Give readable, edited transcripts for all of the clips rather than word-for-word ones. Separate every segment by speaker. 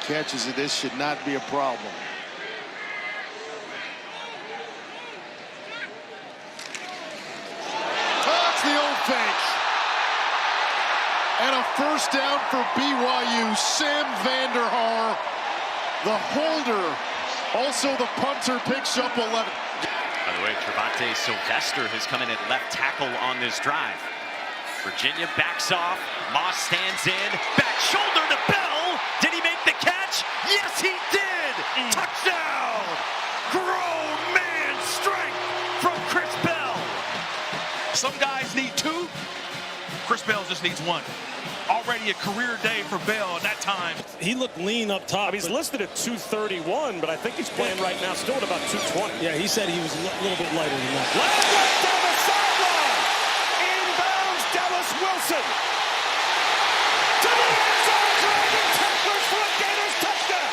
Speaker 1: catches it, this should not be a problem. That's the old fake. And a first down for BYU. Sam Vanderhaar, the holder. Also the punter picks up 11.
Speaker 2: By the way, Trevante Sylvester has come in at left tackle on this drive. Virginia backs off. Moss stands in. Back shoulder to Bell. Did he make the catch? Yes, he did. Touchdown. Grown man strength from Chris Bell.
Speaker 3: Some guys need two. Chris Bell just needs one. Already a career day for Bell at that time.
Speaker 4: He looked lean up top. He's listed at 231, but I think he's playing right now still at about 220.
Speaker 5: Yeah, he said he was a little bit lighter than that.
Speaker 4: Right down the sideline. Inbounds Dallas Wilson. To the end zone, driving tacklers for a Gators touchdown.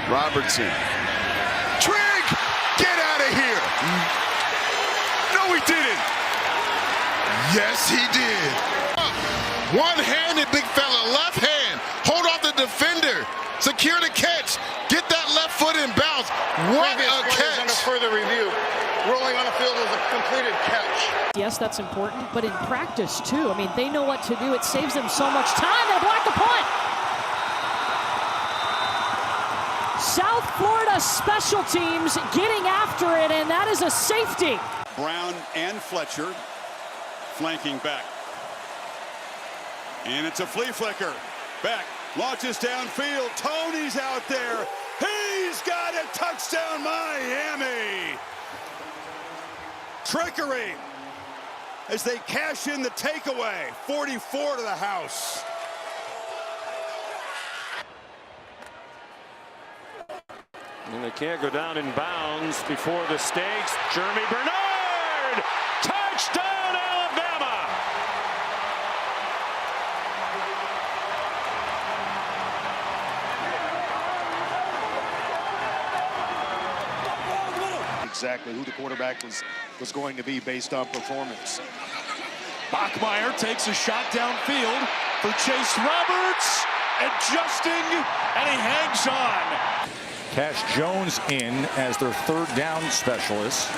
Speaker 1: Robertson. Trigg! Get out of here! No, he didn't. Yes, he did. One-handed, big fella, left hand. Hold off the defender. Secure the catch. Get that left foot in bounds. What a catch!
Speaker 6: Under further review. Rolling on the field was a completed catch.
Speaker 7: Yes, that's important, but in practice, too. I mean, they know what to do. It saves them so much time. They block the punt. South Florida special teams getting after it, and that is a safety.
Speaker 8: Brown and Fletcher flanking back. And it's a flea flicker. Back, launches downfield. Tony's out there. He's got a touchdown, Miami. Trickery as they cash in the takeaway. 44 to the house.
Speaker 4: And they can't go down in bounds before the stakes. Jeremy Bernard! Touchdown, Alabama!
Speaker 1: Exactly who the quarterback was going to be based on performance.
Speaker 4: Bachmeier takes a shot downfield for Chase Roberts, adjusting, and he hangs on.
Speaker 9: Cash Jones in as their third down specialist.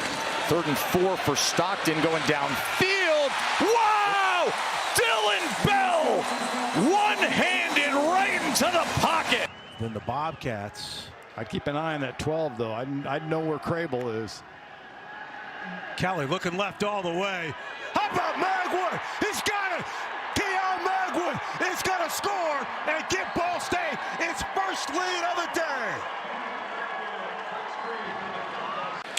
Speaker 9: 3rd and 4 for Stockton going downfield. Wow! Dylan Bell! One-handed right into the pocket.
Speaker 5: Then the Bobcats. I'd keep an eye on that 12, though. I'd know where Crable is.
Speaker 4: Kelly looking left all the way. How about Magwood? He's got it! Keon Magwood is going to score and give Ball State its first lead of the day.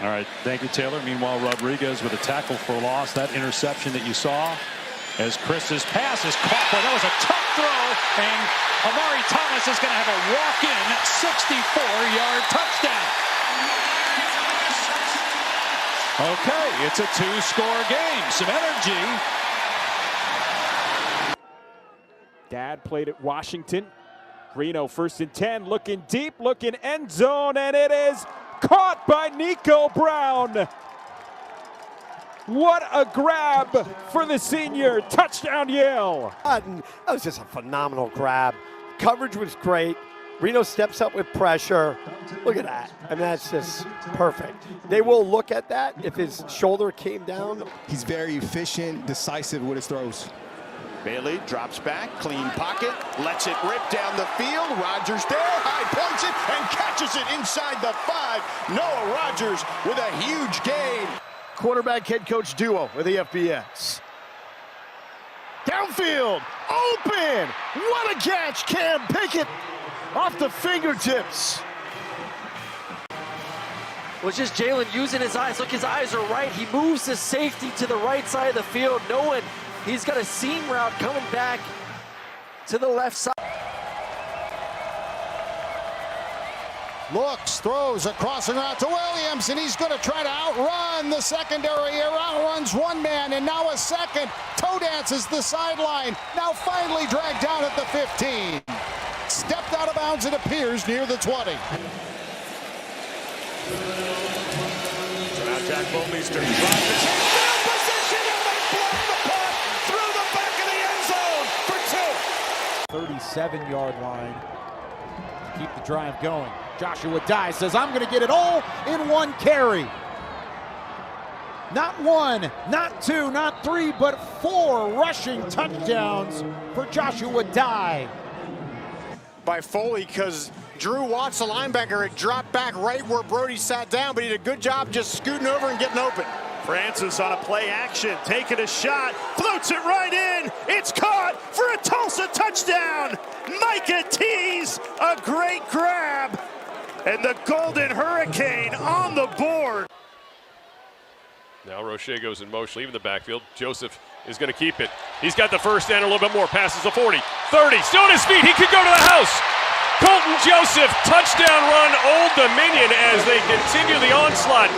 Speaker 10: All right, thank you, Taylor. Meanwhile, Rodriguez with a tackle for loss. That interception that you saw as Chris's pass is caught. Boy, that was a tough throw, and Amari Thomas is going to have a walk-in 64-yard touchdown. Okay, it's a 2-score game. Some energy.
Speaker 11: Dad played at Washington. Reno 1st and 10, looking deep, looking end zone, and it is caught by Nico Brown. What a grab for the senior. Touchdown, Yale.
Speaker 12: That was just a phenomenal grab. Coverage was great. Reno steps up with pressure. Look at that. I mean, that's just perfect. They will look at that if his shoulder came down.
Speaker 13: He's very efficient, decisive with his throws.
Speaker 1: Bailey drops back, clean pocket, lets it rip down the field. Rogers there, high points it, and catches it inside the 5. Noah Rogers with a huge gain.
Speaker 12: Quarterback head coach duo with the FBS. Downfield, open. What a catch, Cam Pickett off the fingertips.
Speaker 14: Well, it's just Jalen using his eyes. Look, his eyes are right. He moves the safety to the right side of the field, knowing he's got a seam route coming back to the left side.
Speaker 15: Looks, throws a crossing route to Williams, and he's going to try to outrun the secondary. He outruns one man, and now a second. Toe dances the sideline. Now finally dragged down at the 15. Stepped out of bounds, it appears, near the 20.
Speaker 4: quarterback, Bomeister, drives this in field position, and they block the punt through the back of the end zone for 2.
Speaker 11: 37-yard line. Keep the drive going. Joshua Dye says, I'm going to get it all in one carry. Not one, not two, not three, but 4 rushing touchdowns for Joshua Dye.
Speaker 6: By Foley, because Drew Watts, the linebacker, had dropped back right where Brody sat down, but he did a good job just scooting over and getting open.
Speaker 4: Francis on a play action, taking a shot, floats it right in. It's caught for a Tulsa touchdown. Micah Tees, a great grab. And the Golden Hurricane on the board.
Speaker 16: Now Roche goes in motion, leaving the backfield. Joseph is going to keep it. He's got the first and a little bit more. Passes the 40, 30, still on his feet. He could go to the house. Colton Joseph, touchdown run, Old Dominion as they continue the onslaught.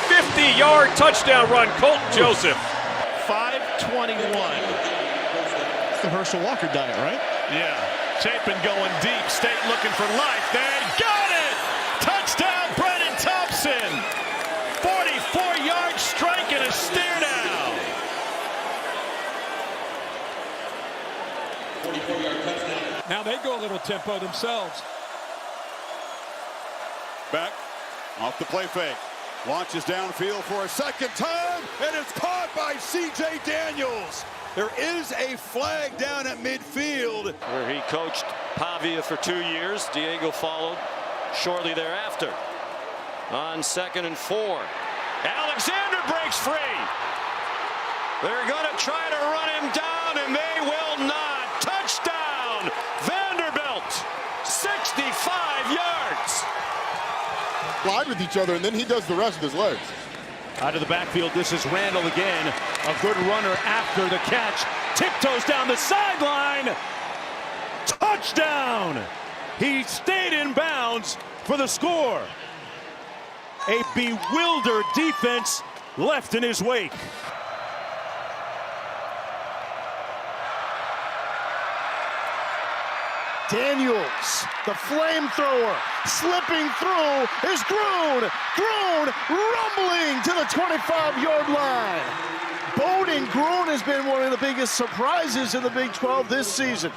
Speaker 16: 50-yard touchdown run, Colton Joseph.
Speaker 4: 5:21.
Speaker 13: It's the Herschel Walker diet, right?
Speaker 4: Yeah, Chapin going deep. State looking for life. They got it! Touchdown, Brennan Thompson. 44-yard strike and a stare down.
Speaker 8: 44-yard touchdown.
Speaker 4: Now they go a little tempo themselves.
Speaker 8: Back off the play fake. Launches downfield for a second time, and it's caught by C.J. Daniels. There is a flag down at midfield.
Speaker 17: Where he coached Pavia for 2 years. Diego followed shortly thereafter. On 2nd and 4. Alexander breaks free. They're going to try to run him down, and they will not. Touchdown, Vanderbilt. 65 yards.
Speaker 1: Slide with each other, and then he does the rest of his legs.
Speaker 4: Out of the backfield, this is Randall again. A good runner after the catch. Tiptoes down the sideline. Touchdown! He stayed in bounds for the score. A bewildered defense left in his wake.
Speaker 15: Daniels, the flamethrower, slipping through is Groon. Groon rumbling to the 25-yard line. Bowden Groon has been one of the biggest surprises in the Big 12 this season.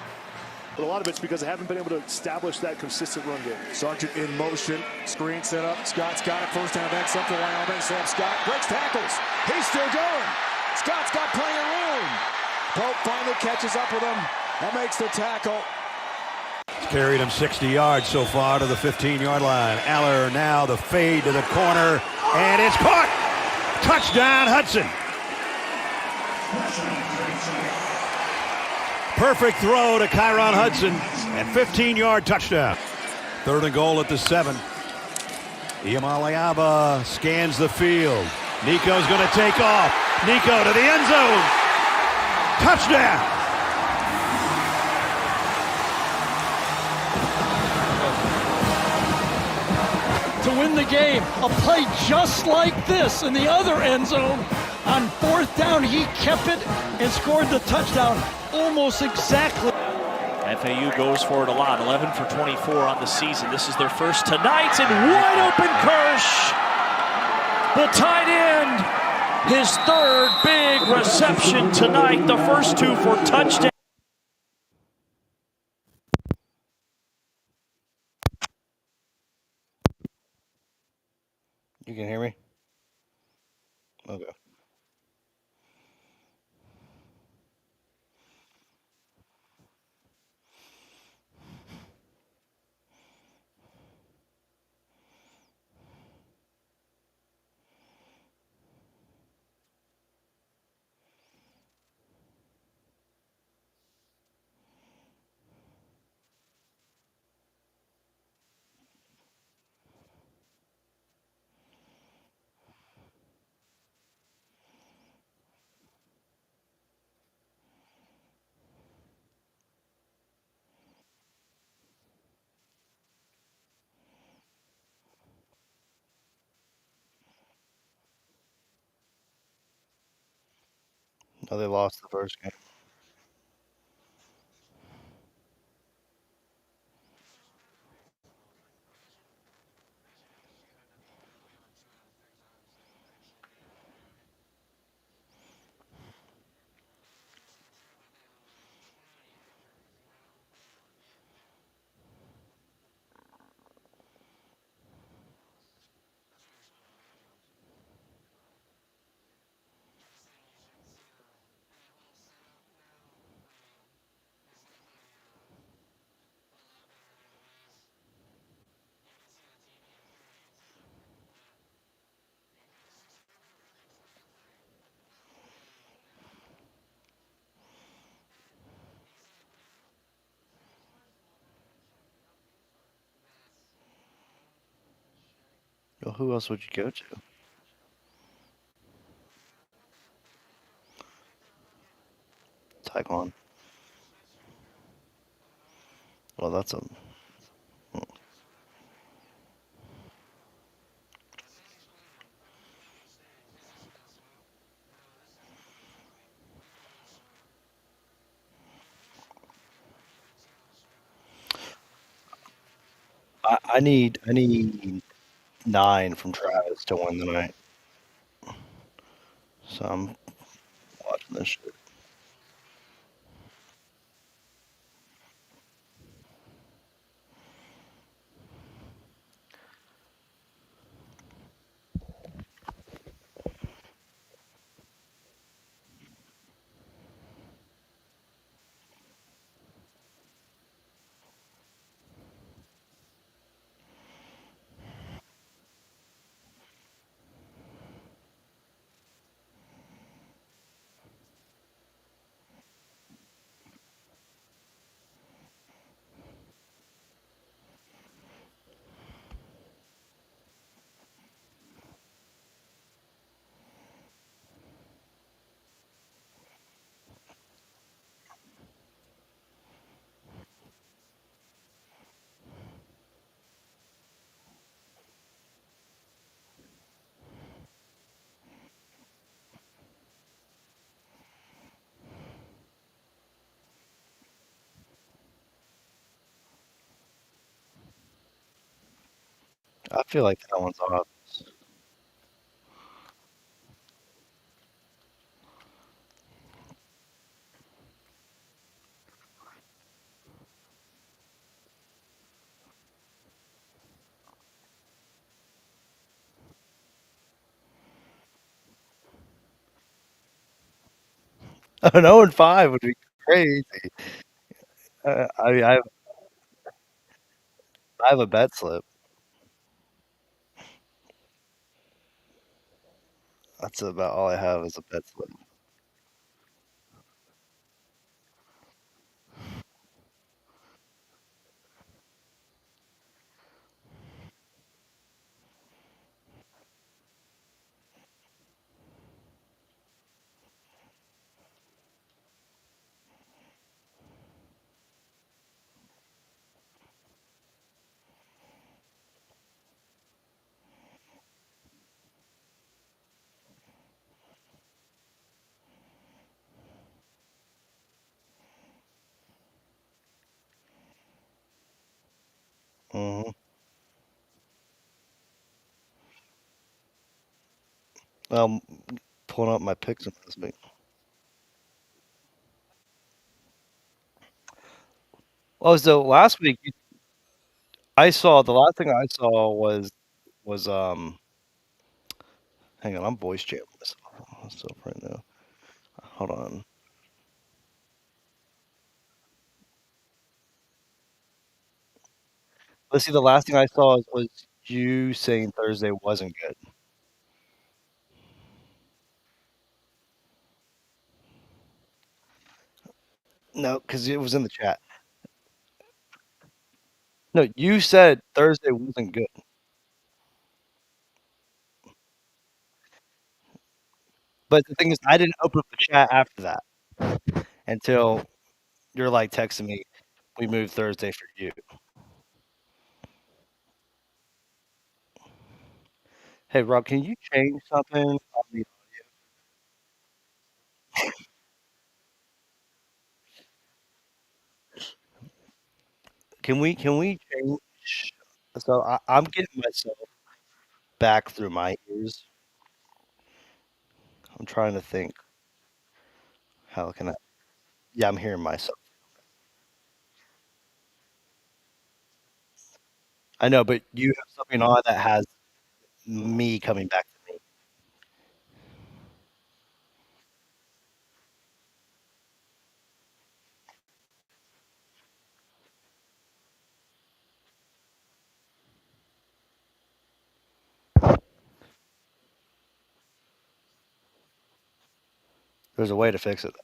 Speaker 4: But a lot of it's because they haven't been able to establish that consistent run game. Sargent in motion, screen set up. Scott's got it, first down, next up to Wyoming. Sam Scott breaks tackles. He's still going. Scott's got plenty of room. Pope finally catches up with him and makes the tackle.
Speaker 5: Carried him 60 yards so far to the 15-yard line. Aller now the fade to the corner, and it's caught. Touchdown, Hudson. Perfect throw to Kyron Hudson, and 15-yard touchdown. 3rd and goal at the 7. Iamaleava scans the field. Nico's going to take off. Nico to the end zone. Touchdown.
Speaker 7: To win the game, a play just like this in the other end zone. On 4th down, he kept it and scored the touchdown almost exactly.
Speaker 2: FAU goes for it a lot, 11 for 24 on the season. This is their first tonight, and wide open Kirsch. The tight end, his 3rd big reception tonight, the first 2 for touchdown.
Speaker 18: You can hear me? Okay. No, they lost the first game. Well, who else would you go to? Taekwon. Well, that's a. I need 9 from Travis to win the night. So I'm watching this shit. I feel like that one's off. An 0-5 would be crazy. I have a bet slip. That's about all I have is a bet slip. Mm-hmm. I'm pulling up my picks in this week. Oh, so last week I saw the last thing I saw was hang on, I'm voice jamming myself right now. Hold on. Let's see. The last thing I saw was you saying Thursday wasn't good. No, because it was in the chat. No, you said Thursday wasn't good. But the thing is, I didn't open up the chat after that until you're like texting me, "We moved Thursday for you." Hey, Rob, can you change something on the? Can we change? So I'm getting myself back through my ears. I'm trying to think. How can I? Yeah, I'm hearing myself. I know, but you have something on that has me coming back to me. There's a way to fix it.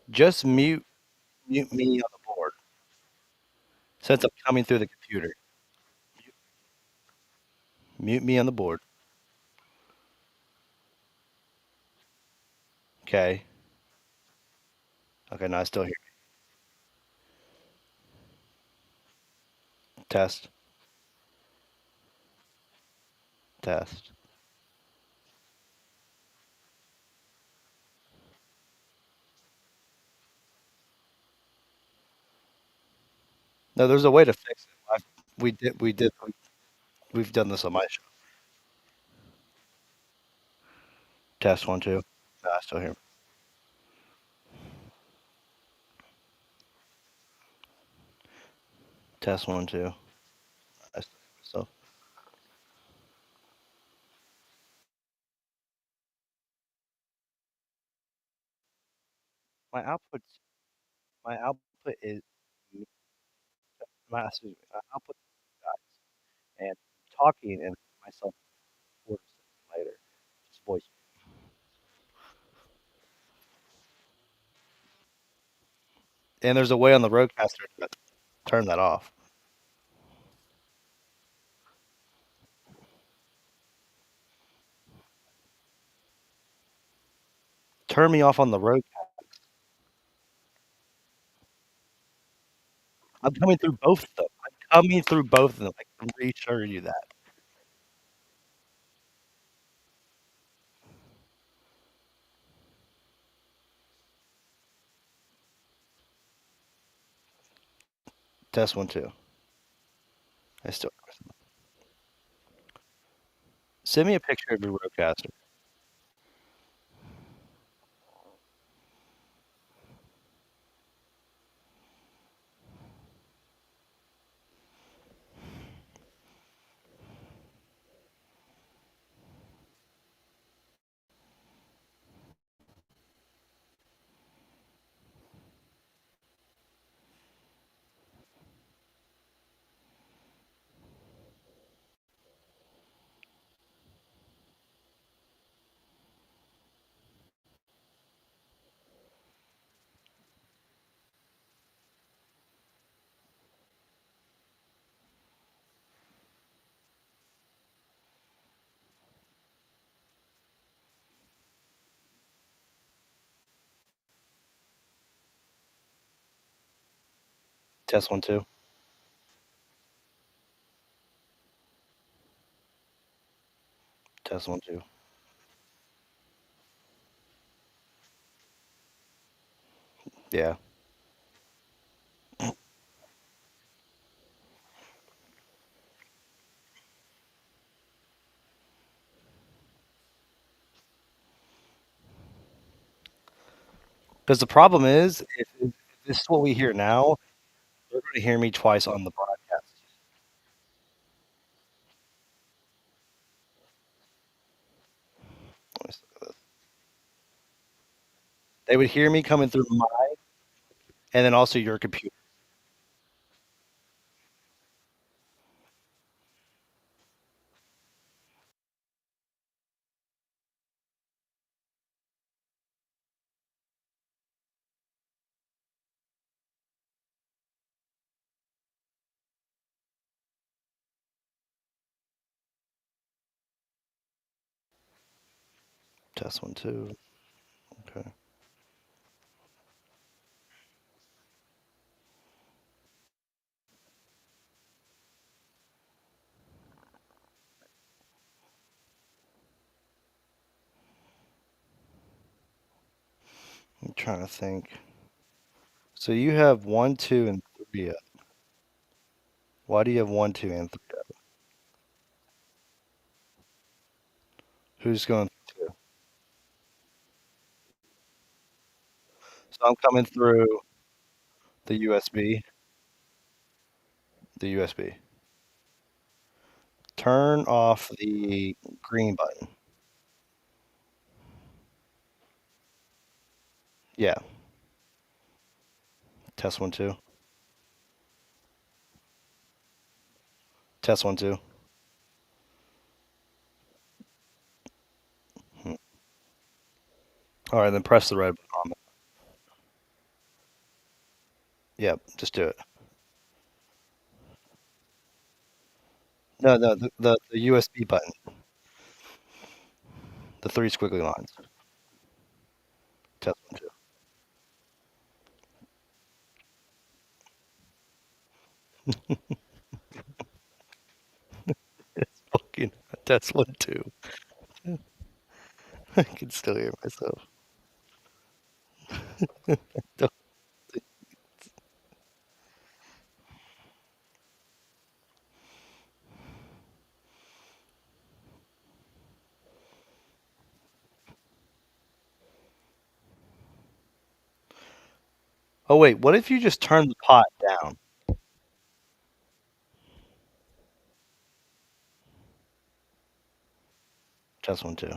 Speaker 18: Just mute me on the board since I'm coming through the computer. Mute me on the board. Okay. Okay, now I still hear you. Test. Test. No, there's a way to fix it. We've done this on my show. Test 1, 2. No, I still hear me. Test 1, 2. I still hear myself. My output my output is my output guys and talking and myself 4 seconds later. Just voice. And there's a way on the roadcaster to turn that off. Turn me off on the road. I'm coming through both of them. I'm coming through both of them. I can reassure you that. Test 1, 2. I still send me a picture of your roadcaster. Test 1, 2. Test 1, 2. Yeah. Because the problem is, if this is what we hear now, they're going to hear me twice on the broadcast. They would hear me coming through my, and then also your computer. Test 1, 2. Okay. I'm trying to think. So you have 1, 2, and 3 up. Why do you have 1, 2, and 3 up? Who's going through 2? So I'm coming through the USB. The USB. Turn off the green button. Yeah. Test 1, 2. Test 1, 2. All right, then press the red button on it. Yep, just do it. No, the USB button. The 3 squiggly lines. Test 1, 2. It's fucking test 1, 2. I can still hear myself. Don't think Oh wait, what if you just turn the pot down? Test 1, 2.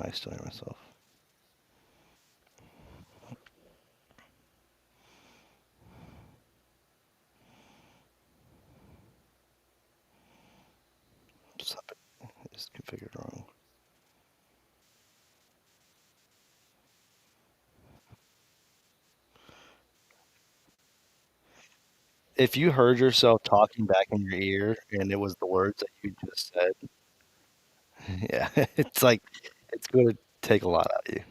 Speaker 18: I still hear myself. Something is configured wrong. If you heard yourself talking back in your ear and it was the words that you just said, yeah, it's like it's going to take a lot out of you.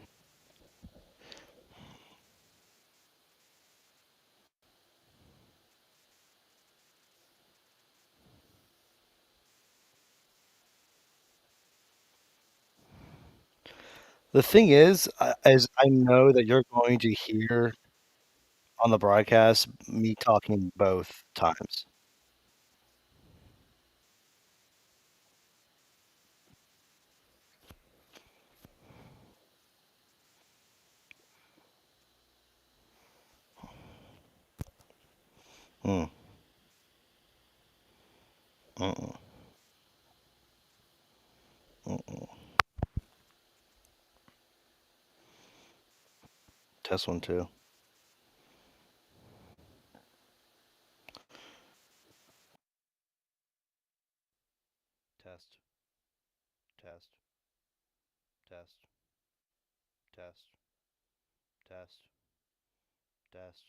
Speaker 18: The thing is I know that you're going to hear on the broadcast me talking both times. Mm. Mm-mm. Mm-mm. Test 1, 2. Test. Test. Test. Test. Test. Test.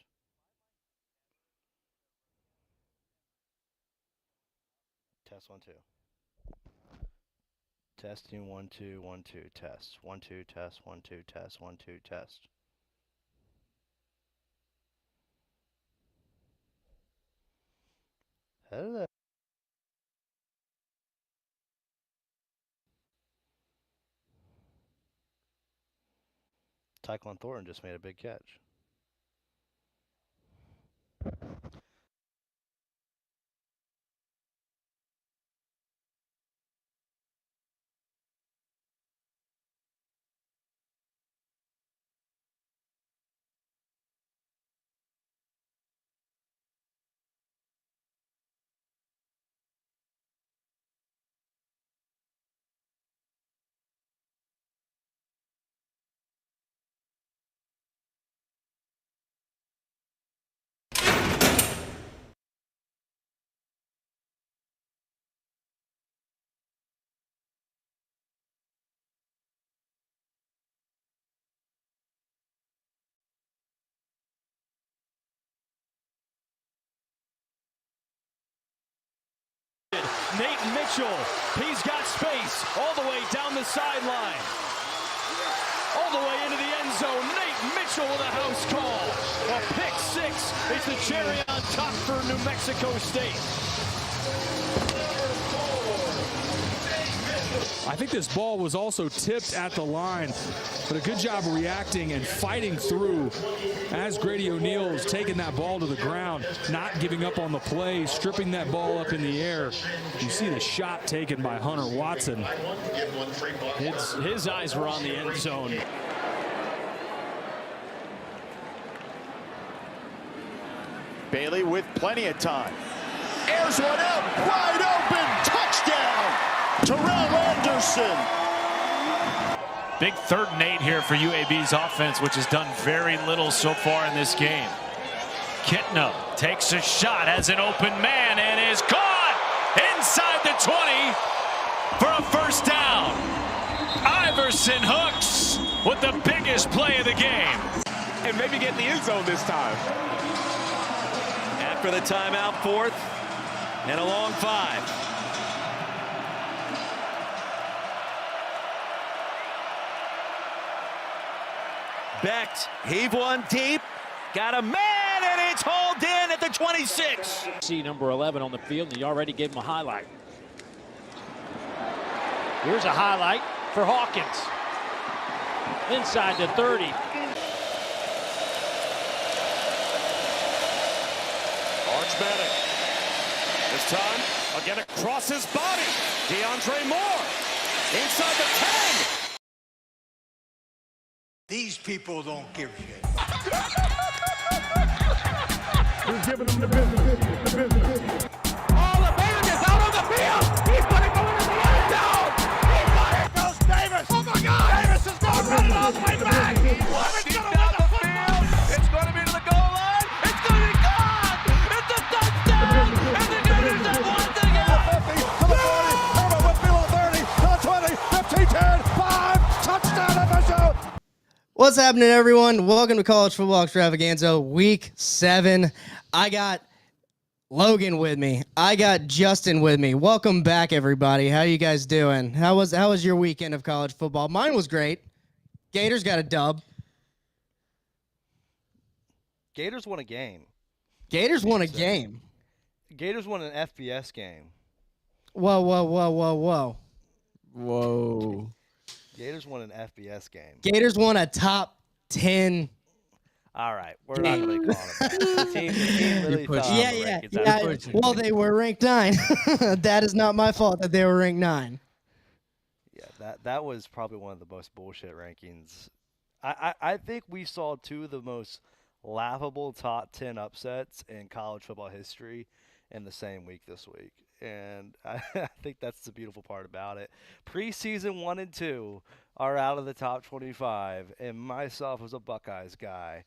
Speaker 18: Test 1, 2. Testing 1, 2, 1, 2, test. 1, 2, test, 1, 2, test, 1, 2, test. Hello. Tyquan Thornton just made a big catch.
Speaker 11: Nate Mitchell, he's got space all the way down the sideline. All the way into the end zone, Nate Mitchell with a house call. A pick six is the cherry on top for New Mexico State.
Speaker 19: I think this ball was also tipped at the line, but a good job reacting and fighting through as Grady O'Neal is taking that ball to the ground, not giving up on the play, stripping that ball up in the air. You see the shot taken by Hunter Watson.
Speaker 11: His eyes were on the end zone.
Speaker 15: Bailey with plenty of time. Airs one out, wide open, touchdown! Terrell Anderson.
Speaker 20: Big 3rd and 8 here for UAB's offense, which has done very little so far in this game. Kitna takes a shot, has an open man, and is caught inside the 20 for a first down. Iverson Hooks with the biggest play of the game.
Speaker 11: and maybe get in the end zone this time.
Speaker 17: After the timeout, 4th and a long 5. Becht, heave one deep, got a man, and it's hauled in at the 26.
Speaker 11: See number 11 on the field, and he already gave him a highlight. Here's a highlight for Hawkins. Inside the 30.
Speaker 9: Arch Manning. This time, again across his body. DeAndre Moore. Inside the 10.
Speaker 21: These people don't give a shit.
Speaker 22: Who's giving them the business?
Speaker 21: All the man is out on the field. He's going to go into the end zone. He's got it. Goes Davis. Oh my God. Davis is going to run it all the way back. He's going to win the field. It's going to be to the goal line. It's going to be gone. It's a touchdown. And the Gators have won the game.
Speaker 4: To the 40, Herbert Whitfield to the 30, to the 20, 15, 10, 5, touchdown FSU.
Speaker 23: What's happening, everyone? Welcome to College Football Extravaganza, Week 7. I got Logan with me. I got Justin with me. Welcome back, everybody. How you guys doing? How was your weekend of college football? Mine was great. Gators got a dub.
Speaker 18: Gators won a game.
Speaker 23: Gators won a game.
Speaker 18: Gators won an FBS game.
Speaker 23: Whoa, whoa, whoa, whoa, whoa.
Speaker 18: Whoa. Gators won an FBS game.
Speaker 23: Gators won a top 10.
Speaker 18: All right, we're not going to call it. The team really fell off the rankings.
Speaker 23: Well, they were ranked 9. That is not my fault that they were ranked 9.
Speaker 18: Yeah, that was probably one of the most bullshit rankings. I think we saw two of the most laughable top 10 upsets in college football history in the same week this week. And I think that's the beautiful part about it. Preseason 1 and 2 are out of the top 25, and myself as a Buckeyes guy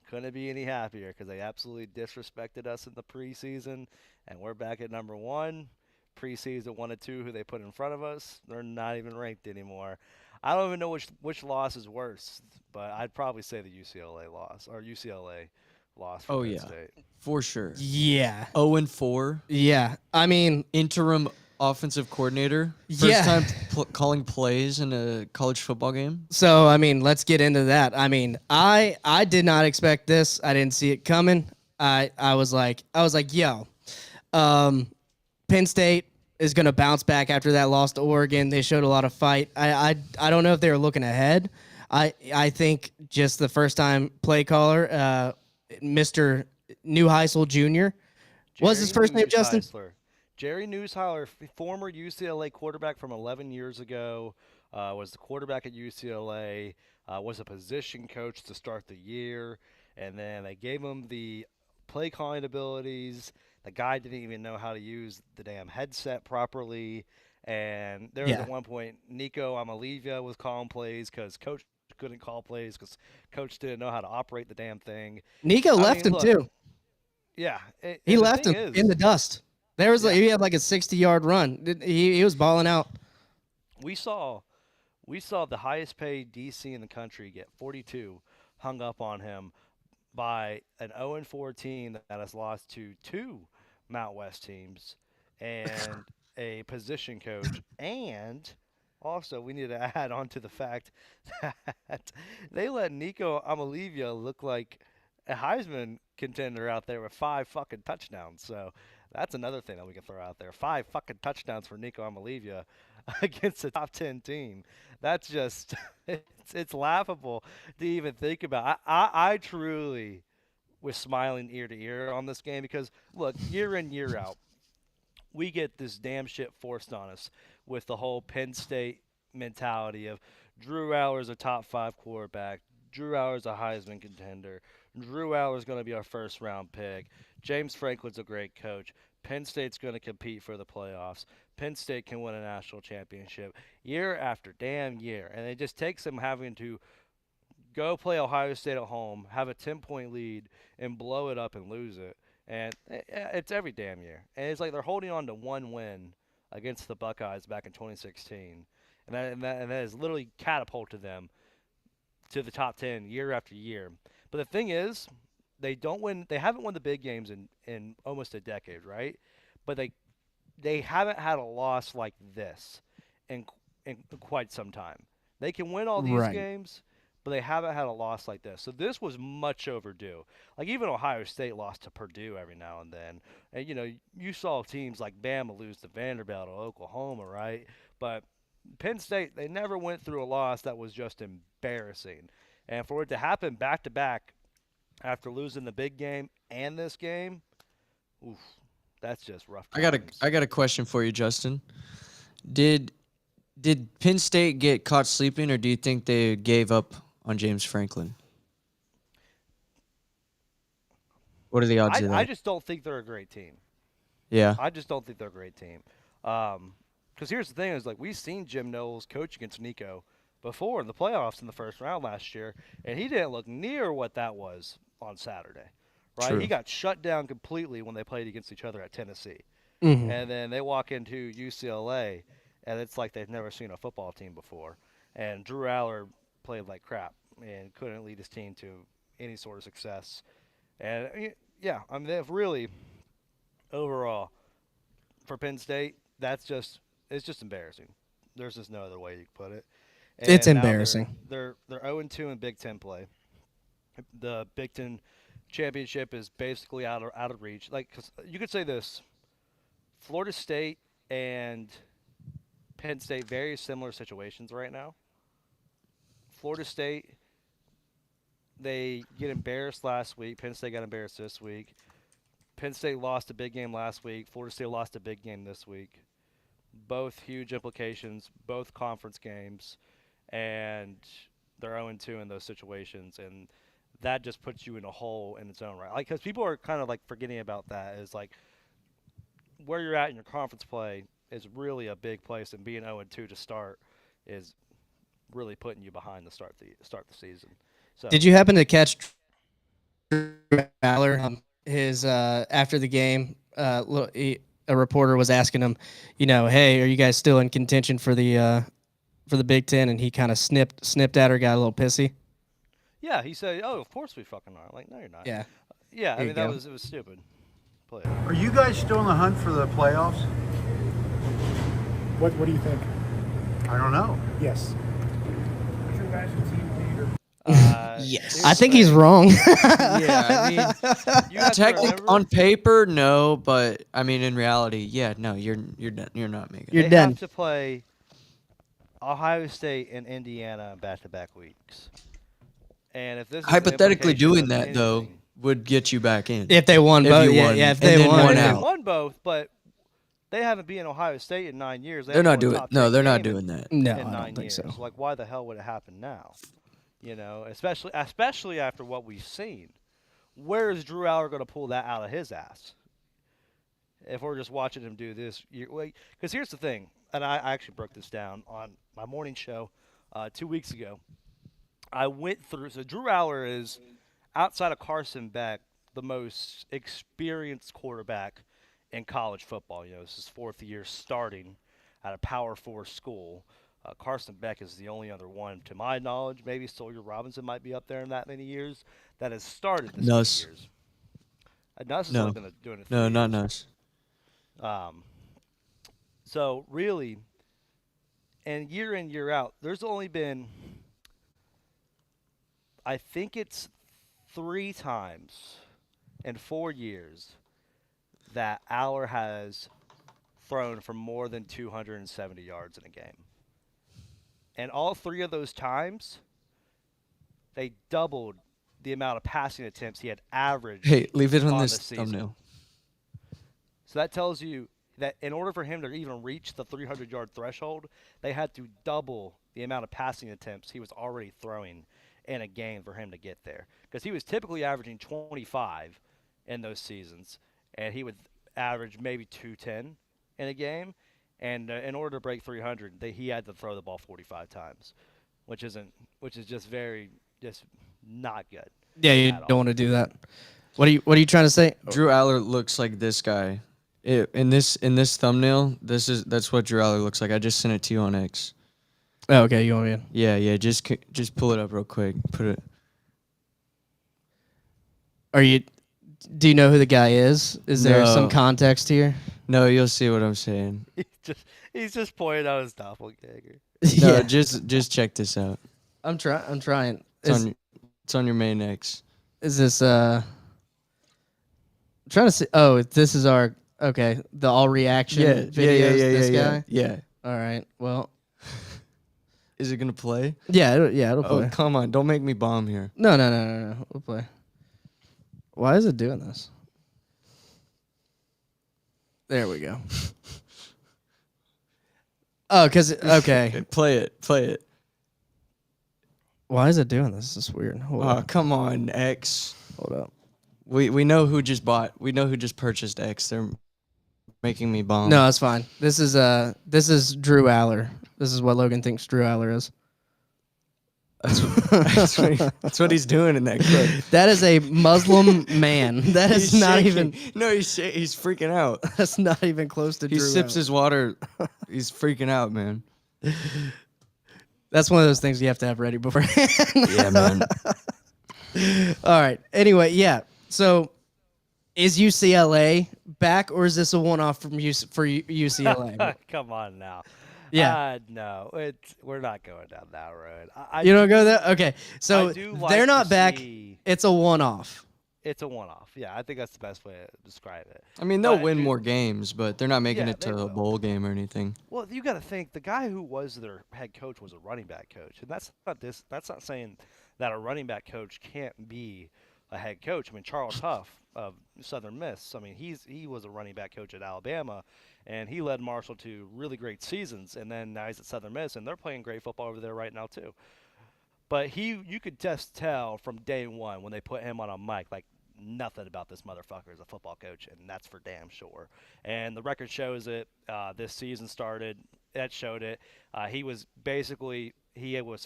Speaker 18: couldn't be any happier because they absolutely disrespected us in the preseason, and we're back at number 1. Preseason 1 and 2, who they put in front of us, they're not even ranked anymore. I don't even know which loss is worse, but I'd probably say the UCLA loss or UCLA loss for Penn State.
Speaker 24: For sure.
Speaker 23: Yeah.
Speaker 24: 0-4.
Speaker 23: Yeah. I mean,
Speaker 24: interim offensive coordinator. First time calling plays in a college football game.
Speaker 23: So, I mean, let's get into that. I mean, I did not expect this. I didn't see it coming. I was like, yo, Penn State is going to bounce back after that loss to Oregon. They showed a lot of fight. I don't know if they were looking ahead. I think just the first time play caller, Mr. Neuheisel Jr. What's his first name, Justin?
Speaker 18: Jerry Neuheisler, former UCLA quarterback from 11 years ago, was the quarterback at UCLA, was a position coach to start the year, and then they gave him the play calling abilities. The guy didn't even know how to use the damn headset properly, and there was at one point Nico Amalivia was calling plays because coach couldn't call plays because coach didn't know how to operate the damn thing.
Speaker 23: Nico left him too.
Speaker 18: Yeah,
Speaker 23: he left him in the dust. There was he had like a 60-yard run. He was balling out.
Speaker 18: We saw the highest paid DC in the country get 42 hung up on him by an 0-4 team that has lost to 2 Mount West teams and a position coach. And also, we need to add on to the fact that they let Nico Amalivia look like a Heisman contender out there with 5 fucking touchdowns. So that's another thing that we can throw out there. 5 fucking touchdowns for Nico Amalivia against a top 10 team. That's just it's laughable to even think about. I truly was smiling ear to ear on this game because, look, year in, year out, we get this damn shit forced on us with the whole Penn State mentality of Drew Aller's a top 5 quarterback. Drew Aller's a Heisman contender. Drew Aller's going to be our first-round pick. James Franklin's a great coach. Penn State's going to compete for the playoffs. Penn State can win a national championship year after damn year. And it just takes them having to go play Ohio State at home, have a 10-point lead, and blow it up and lose it. And it's every damn year. And it's like they're holding on to one win against the Buckeyes back in 2016. And that has literally catapulted them to the top 10 year after year. But the thing is, they don't win. They haven't won the big games in almost a decade, right? But they haven't had a loss like this in quite some time. They can win all these
Speaker 23: Right.
Speaker 18: games, but they haven't had a loss like this. So this was much overdue. Like even Ohio State lost to Purdue every now and then. And you saw teams like Bama lose to Vanderbilt or Oklahoma, right? But Penn State, they never went through a loss that was just embarrassing. And for it to happen back to back after losing the big game and this game, oof, that's just rough times.
Speaker 24: I got a question for you, Justin. Did Penn State get caught sleeping, or do you think they gave up on James Franklin? What are the odds of that?
Speaker 18: I just don't think they're a great team.
Speaker 24: Yeah.
Speaker 18: I just don't think they're a great team. Because here's the thing: is like we've seen Jim Knowles coach against Nico before in the playoffs in the first round last year, and he didn't look near what that was on Saturday. Right?
Speaker 24: True.
Speaker 18: He got shut down completely when they played against each other at Tennessee,
Speaker 23: Mhm.
Speaker 18: and then they walk into UCLA, and it's like they've never seen a football team before. And Drew Aller played like crap and couldn't lead his team to any sort of success. And yeah, I mean they've really overall for Penn State, it's just embarrassing. There's just no other way you can put it. And
Speaker 23: It's
Speaker 18: now
Speaker 23: embarrassing.
Speaker 18: They're 0-2 in Big Ten play. The Big Ten championship is basically out of reach. Like 'cause you could say this: Florida State and Penn State, very similar situations right now. Florida State, they get embarrassed last week. Penn State got embarrassed this week. Penn State lost a big game last week. Florida State lost a big game this week. Both huge implications, both conference games, and they're 0-2 in those situations, and that just puts you in a hole in its own right. Like, because people are kind of like forgetting about that is like where you're at in your conference play is really a big place, and being 0-2 to start is really putting you behind the start the season. So
Speaker 23: Did you happen to catch Drew Aller? His after the game, a reporter was asking him, hey, are you guys still in contention for the Big Ten? And he kind of snipped at her, got a little pissy.
Speaker 18: Yeah, he said, "Oh, of course we fucking are." Like, no, you're not.
Speaker 23: Yeah.
Speaker 18: Yeah, I
Speaker 23: There
Speaker 18: mean
Speaker 23: you go.
Speaker 18: it was stupid. Play.
Speaker 3: Are you guys still in the hunt for the playoffs?
Speaker 10: What do you think?
Speaker 3: I don't know.
Speaker 10: Yes. Who's your guys' team leader?
Speaker 23: Yes. I think he's wrong.
Speaker 24: Yeah, I mean, on paper, no, but I mean, in reality, yeah, no, you're done. You're not making.
Speaker 23: You're
Speaker 18: they
Speaker 23: done.
Speaker 18: have to play Ohio State and Indiana back-to-back weeks. And if this is
Speaker 24: Hypothetically
Speaker 18: the implication
Speaker 24: doing
Speaker 18: of
Speaker 24: that though
Speaker 18: anything-
Speaker 24: would get you back in.
Speaker 23: If they won both, yeah, if they won.
Speaker 18: They
Speaker 24: out.
Speaker 18: won both, but they haven't beaten Ohio State in 9 years. They
Speaker 24: They're
Speaker 18: haven't
Speaker 24: not
Speaker 18: won a
Speaker 24: doing.
Speaker 18: top
Speaker 24: No,
Speaker 18: 10
Speaker 24: they're not
Speaker 18: game
Speaker 24: doing that.
Speaker 23: No,
Speaker 18: in
Speaker 23: I
Speaker 18: 9
Speaker 23: don't think
Speaker 18: years.
Speaker 23: so.
Speaker 18: Like, why the hell would it happen now? Especially after what we've seen. Where is Drew Aller going to pull that out of his ass? If we're just watching him do this, because here's the thing, and I actually broke this down on my morning show 2 weeks ago. I went through. So Drew Aller is, outside of Carson Beck, the most experienced quarterback in college football. This is his 4th year starting at a Power 4 school. Carson Beck is the only other one, to my knowledge. Maybe Sawyer Robinson might be up there in that many years that has started this many
Speaker 24: Nuss.
Speaker 18: years. Nuss has
Speaker 24: No.
Speaker 18: only been doing it.
Speaker 24: No,
Speaker 18: 3
Speaker 24: not
Speaker 18: years.
Speaker 24: Nuss.
Speaker 18: So really, and year in, year out, there's only been, I think it's 3 times in 4 years that Aller has thrown for more than 270 yards in a game. And all 3 of those times, they doubled the amount of passing attempts he had averaged.
Speaker 24: Hey, leave it on
Speaker 18: the
Speaker 24: this
Speaker 18: season.
Speaker 24: thumbnail.
Speaker 18: So that tells you that in order for him to even reach the 300-yard threshold, they had to double the amount of passing attempts he was already throwing in a game for him to get there. Because he was typically averaging 25 in those seasons, and he would average maybe 210 in a game. And in order to break 300, he had to throw the ball 45 times, which is just not good.
Speaker 23: Yeah, you don't want to do that. What are you trying to say?
Speaker 24: Drew Aller looks like this guy. In this thumbnail, that's what Drew Aller looks like. I just sent it to you on X.
Speaker 23: Oh, okay, you want me in?
Speaker 24: Yeah. Just pull it up real quick. Put it.
Speaker 23: Do you know who the guy is? Is there some
Speaker 24: No.
Speaker 23: context here?
Speaker 24: No, you'll see what I'm saying.
Speaker 18: He's just pointing out his doppelganger.
Speaker 24: No, just check this out.
Speaker 23: I'm trying.
Speaker 24: It's on your main X.
Speaker 23: Is this I'm trying to see? Oh, this is our the all reaction videos. This guy.
Speaker 24: Yeah.
Speaker 23: All right. Well,
Speaker 24: Is it gonna play?
Speaker 23: yeah, it'll play.
Speaker 24: Oh, come on! Don't make me bomb here.
Speaker 23: No. We'll play. Why is it doing this? There we go. Oh, okay.
Speaker 24: Play it.
Speaker 23: Why is it doing this? This is weird. Hold
Speaker 24: Oh,
Speaker 23: up.
Speaker 24: come on, X.
Speaker 23: Hold up.
Speaker 24: We know who just purchased X. They're making me bomb.
Speaker 23: No, it's fine. This is Drew Aller. This is what Logan thinks Drew Aller is.
Speaker 24: That's what he's doing in that clip.
Speaker 23: That is a Muslim man. That is
Speaker 24: He's
Speaker 23: not
Speaker 24: shaking.
Speaker 23: even.
Speaker 24: No, he's freaking out.
Speaker 23: That's not even close to
Speaker 24: He
Speaker 23: Drew.
Speaker 24: sips
Speaker 23: Aller.
Speaker 24: his water. He's freaking out, man.
Speaker 23: That's one of those things you have to have ready beforehand.
Speaker 24: Yeah, man.
Speaker 23: All right. Anyway, yeah. So, is UCLA back, or is this a one-off for UCLA?
Speaker 18: Come on now.
Speaker 23: Yeah.
Speaker 18: No, we're not going down that road.
Speaker 23: You don't go there? Okay. So,
Speaker 18: I do like
Speaker 23: they're not
Speaker 18: to
Speaker 23: back.
Speaker 18: see-
Speaker 23: It's a one-off.
Speaker 18: It's a one-off. Yeah, I think that's the best way to describe it.
Speaker 24: I mean, they'll
Speaker 18: But,
Speaker 24: win
Speaker 18: dude,
Speaker 24: more games, but they're not making
Speaker 18: Yeah,
Speaker 24: it
Speaker 18: they
Speaker 24: to a
Speaker 18: will.
Speaker 24: bowl game or anything.
Speaker 18: Well, you got to think the guy who was their head coach was a running back coach, and that's not saying that a running back coach can't be a head coach. I mean, Charles Huff of Southern Miss. I mean, he was a running back coach at Alabama, and he led Marshall to really great seasons. And then now he's at Southern Miss, and they're playing great football over there right now too. But you could just tell from day one when they put him on a mic, like nothing about this motherfucker is a football coach, and that's for damn sure. And the record shows it. This season started. That showed it. He was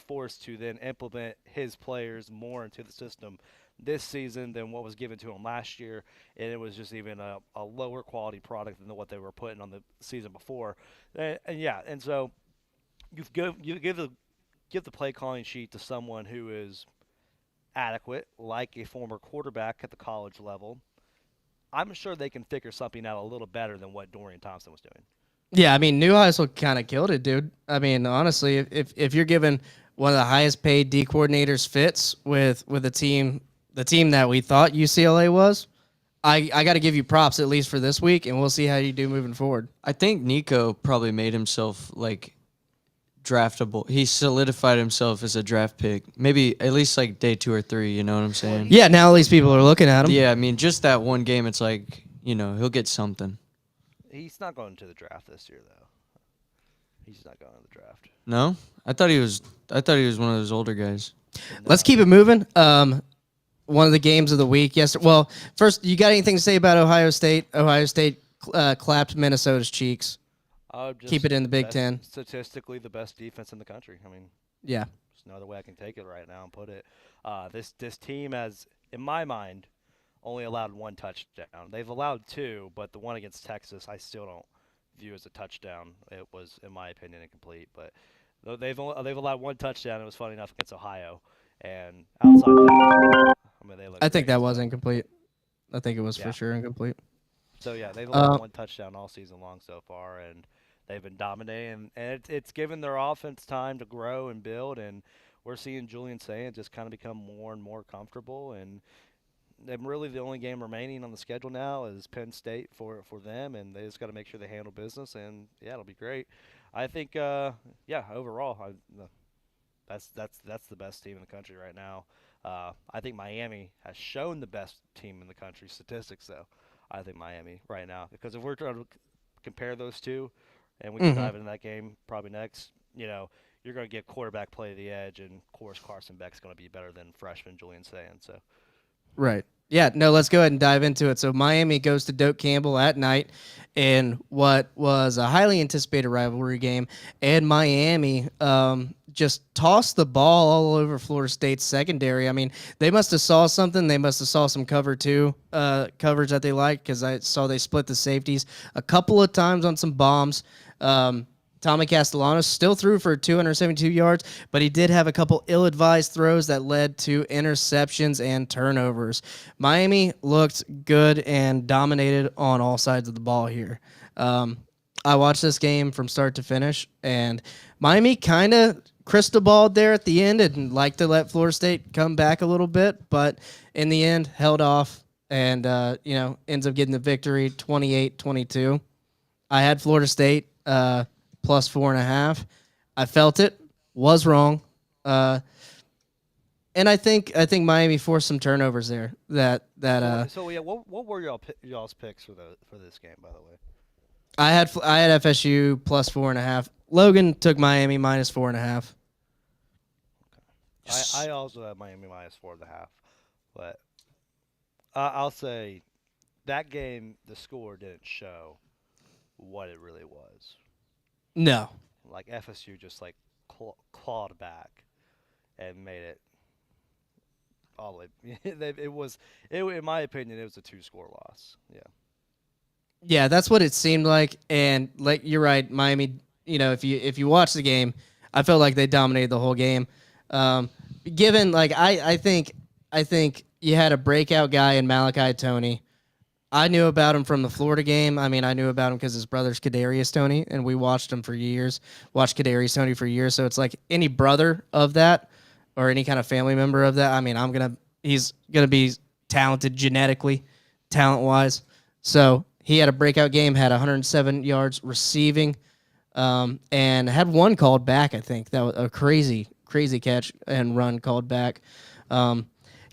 Speaker 18: forced to then implement his players more into the system this season than what was given to him last year, and it was just even a lower quality product than what they were putting on the season before. And so you give the play calling sheet to someone who is adequate, like a former quarterback at the college level. I'm sure they can figure something out a little better than what Dorian Thompson was doing.
Speaker 23: Yeah, I mean, Newhouse kind of killed it, dude. I mean, honestly, if you're giving one of the highest paid D coordinators fits with the team that we thought UCLA was, I got to give you props at least for this week, and we'll see how you do moving forward.
Speaker 24: I think Nico probably made himself like draftable. He solidified himself as a draft pick. Maybe at least like day 2 or 3. You know what I'm saying?
Speaker 23: Yeah, now at least people are looking at him.
Speaker 24: Yeah, I mean, just that one game, it's like, he'll get something.
Speaker 18: He's not going to the draft this year, though. He's not going to the draft.
Speaker 24: No, I thought he was one of those older guys.
Speaker 23: Let's keep it moving. One of the games of the week yesterday. Well, first, you got anything to say about Ohio State? Ohio State clapped Minnesota's cheeks. Keep it in the Big Ten.
Speaker 18: Statistically, the best defense in the country. I mean,
Speaker 23: yeah.
Speaker 18: There's no other way I can take it right now and put it. This team has, in my mind, only allowed 1 touchdown. They've allowed 2, but the one against Texas, I still don't view as a touchdown. It was, in my opinion, incomplete. But they've allowed 1 touchdown. It was funny enough against Ohio, and outside that, I mean, they look.
Speaker 23: I think that was incomplete. I think it was for sure incomplete.
Speaker 18: So yeah, they've allowed 1 touchdown all season long so far, and they've been dominating. And it's given their offense time to grow and build. And we're seeing Julian Sayin just kind of become more and more comfortable. And really the only game remaining on the schedule now is Penn State for them, and they just got to make sure they handle business. And yeah, it'll be great. I think overall, that's the best team in the country right now. I think Miami has shown the best team in the country statistics, though. I think Miami right now, because if we're trying to compare those two, and we can dive into that game probably next, you're going to get quarterback play of the edge, and of course Carson Beck's going to be better than freshman Julian Sayin. So,
Speaker 23: right. Yeah, no, let's go ahead and dive into it. So Miami goes to Doak Campbell at night in what was a highly anticipated rivalry game, and Miami just tossed the ball all over Florida State's secondary. I mean, they must have saw something. They must have saw some cover 2 coverage that they liked, because I saw they split the safeties a couple of times on some bombs. Tommy Castellanos still threw for 272 yards, but he did have a couple ill-advised throws that led to interceptions and turnovers. Miami looked good and dominated on all sides of the ball here. I watched this game from start to finish, and Miami kind of crystal balled there at the end and liked to let Florida State come back a little bit, but in the end held off and ends up getting the victory 28-22. I had Florida State plus 4.5. I felt it, was wrong, and I think Miami forced some turnovers there.
Speaker 18: What were y'all's picks for this game, by the way?
Speaker 23: I had FSU plus 4.5. Logan took Miami minus 4.5.
Speaker 18: I also have Miami minus 4.5, but I'll say that game, the score didn't show what it really was.
Speaker 23: No.
Speaker 18: Like FSU just clawed back and made it all the way. In my opinion, it was a 2-score loss. Yeah.
Speaker 23: Yeah, that's what it seemed like, and like you're right, Miami. If you watch the game, I felt like they dominated the whole game. Given I think you had a breakout guy in Malachi Toney. I knew about him from the Florida game. I mean, I knew about him because his brother's Kadarius Toney, and we watched him for years. Watched Kadarius Toney for years, so it's like any brother of that or any kind of family member of that. I mean, he's gonna be talented genetically, talent-wise. So he had a breakout game, had 107 yards receiving, and had one called back. I think that was a crazy catch and run called back.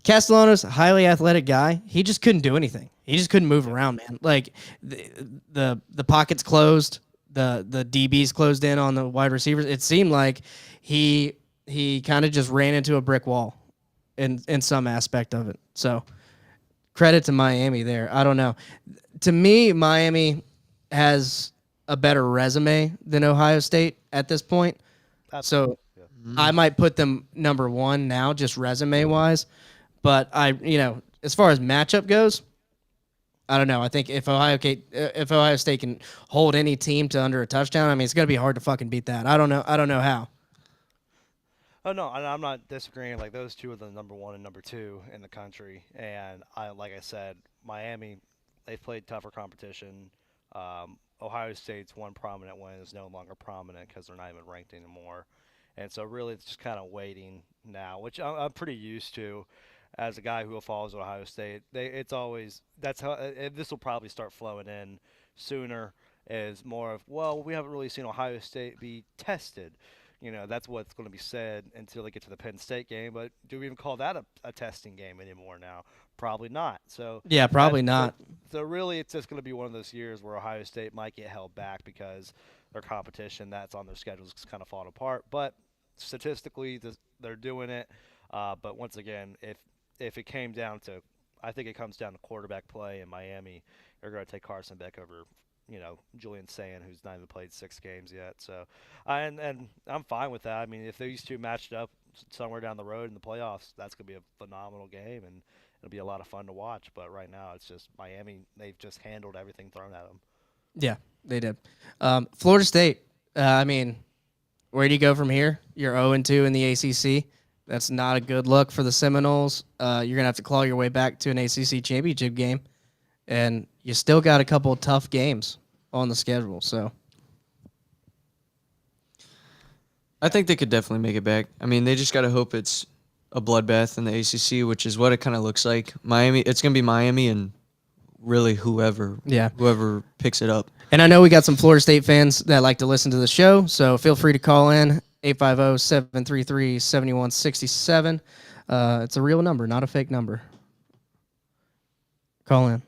Speaker 23: Castellanos, highly athletic guy. He just couldn't do anything. He just couldn't move around, man. Like the pockets closed, the DBs closed in on the wide receivers. It seemed like he kind of just ran into a brick wall in some aspect of it. So credit to Miami there. I don't know. To me, Miami has a better resume than Ohio State at this point. So I might put them number 1 now, just resume wise. But as far as matchup goes, I don't know. I think if Ohio State can hold any team to under a touchdown, I mean, it's gonna be hard to fucking beat that. I don't know how.
Speaker 18: Oh no, I'm not disagreeing. Like those two are the number 1 and number 2 in the country, and like I said, Miami, they've played tougher competition. Ohio State's one prominent win is no longer prominent because they're not even ranked anymore, and so really it's just kind of waiting now, which I'm pretty used to. As a guy who follows Ohio State, it's always that's how this will probably start flowing in sooner. Is more of we haven't really seen Ohio State be tested. That's what's going to be said until they get to the Penn State game. But do we even call that a testing game anymore now? Probably not. So
Speaker 23: yeah, probably not.
Speaker 18: So really, it's just going to be one of those years where Ohio State might get held back because their competition that's on their schedules is kind of falling apart. But statistically, they're doing it. But once again, if it came down to, I think it comes down to quarterback play in Miami. They're going to take Carson Beck over, Julian Sand, who's not even played 6 games yet. So, and I'm fine with that. I mean, if these two matched up somewhere down the road in the playoffs, that's going to be a phenomenal game, and it'll be a lot of fun to watch. But right now, it's just Miami. They've just handled everything thrown at them. Yeah, they did. Florida State. I mean, where do you go from here? You're 0-2 in the ACC. That's not a good look for the Seminoles. You're going to have to claw your way back to an ACC championship game. And you still got a couple of tough games on the schedule. So
Speaker 24: I think they could definitely make it back. I mean, they just got to hope it's a bloodbath in the ACC, which is what it kind of looks like. Miami, it's going to be Miami and really whoever picks it up.
Speaker 23: And I know we got some Florida State fans that like to listen to the show, so feel free to call in. 850-733-7167. It's a real number, not a fake number. Call in.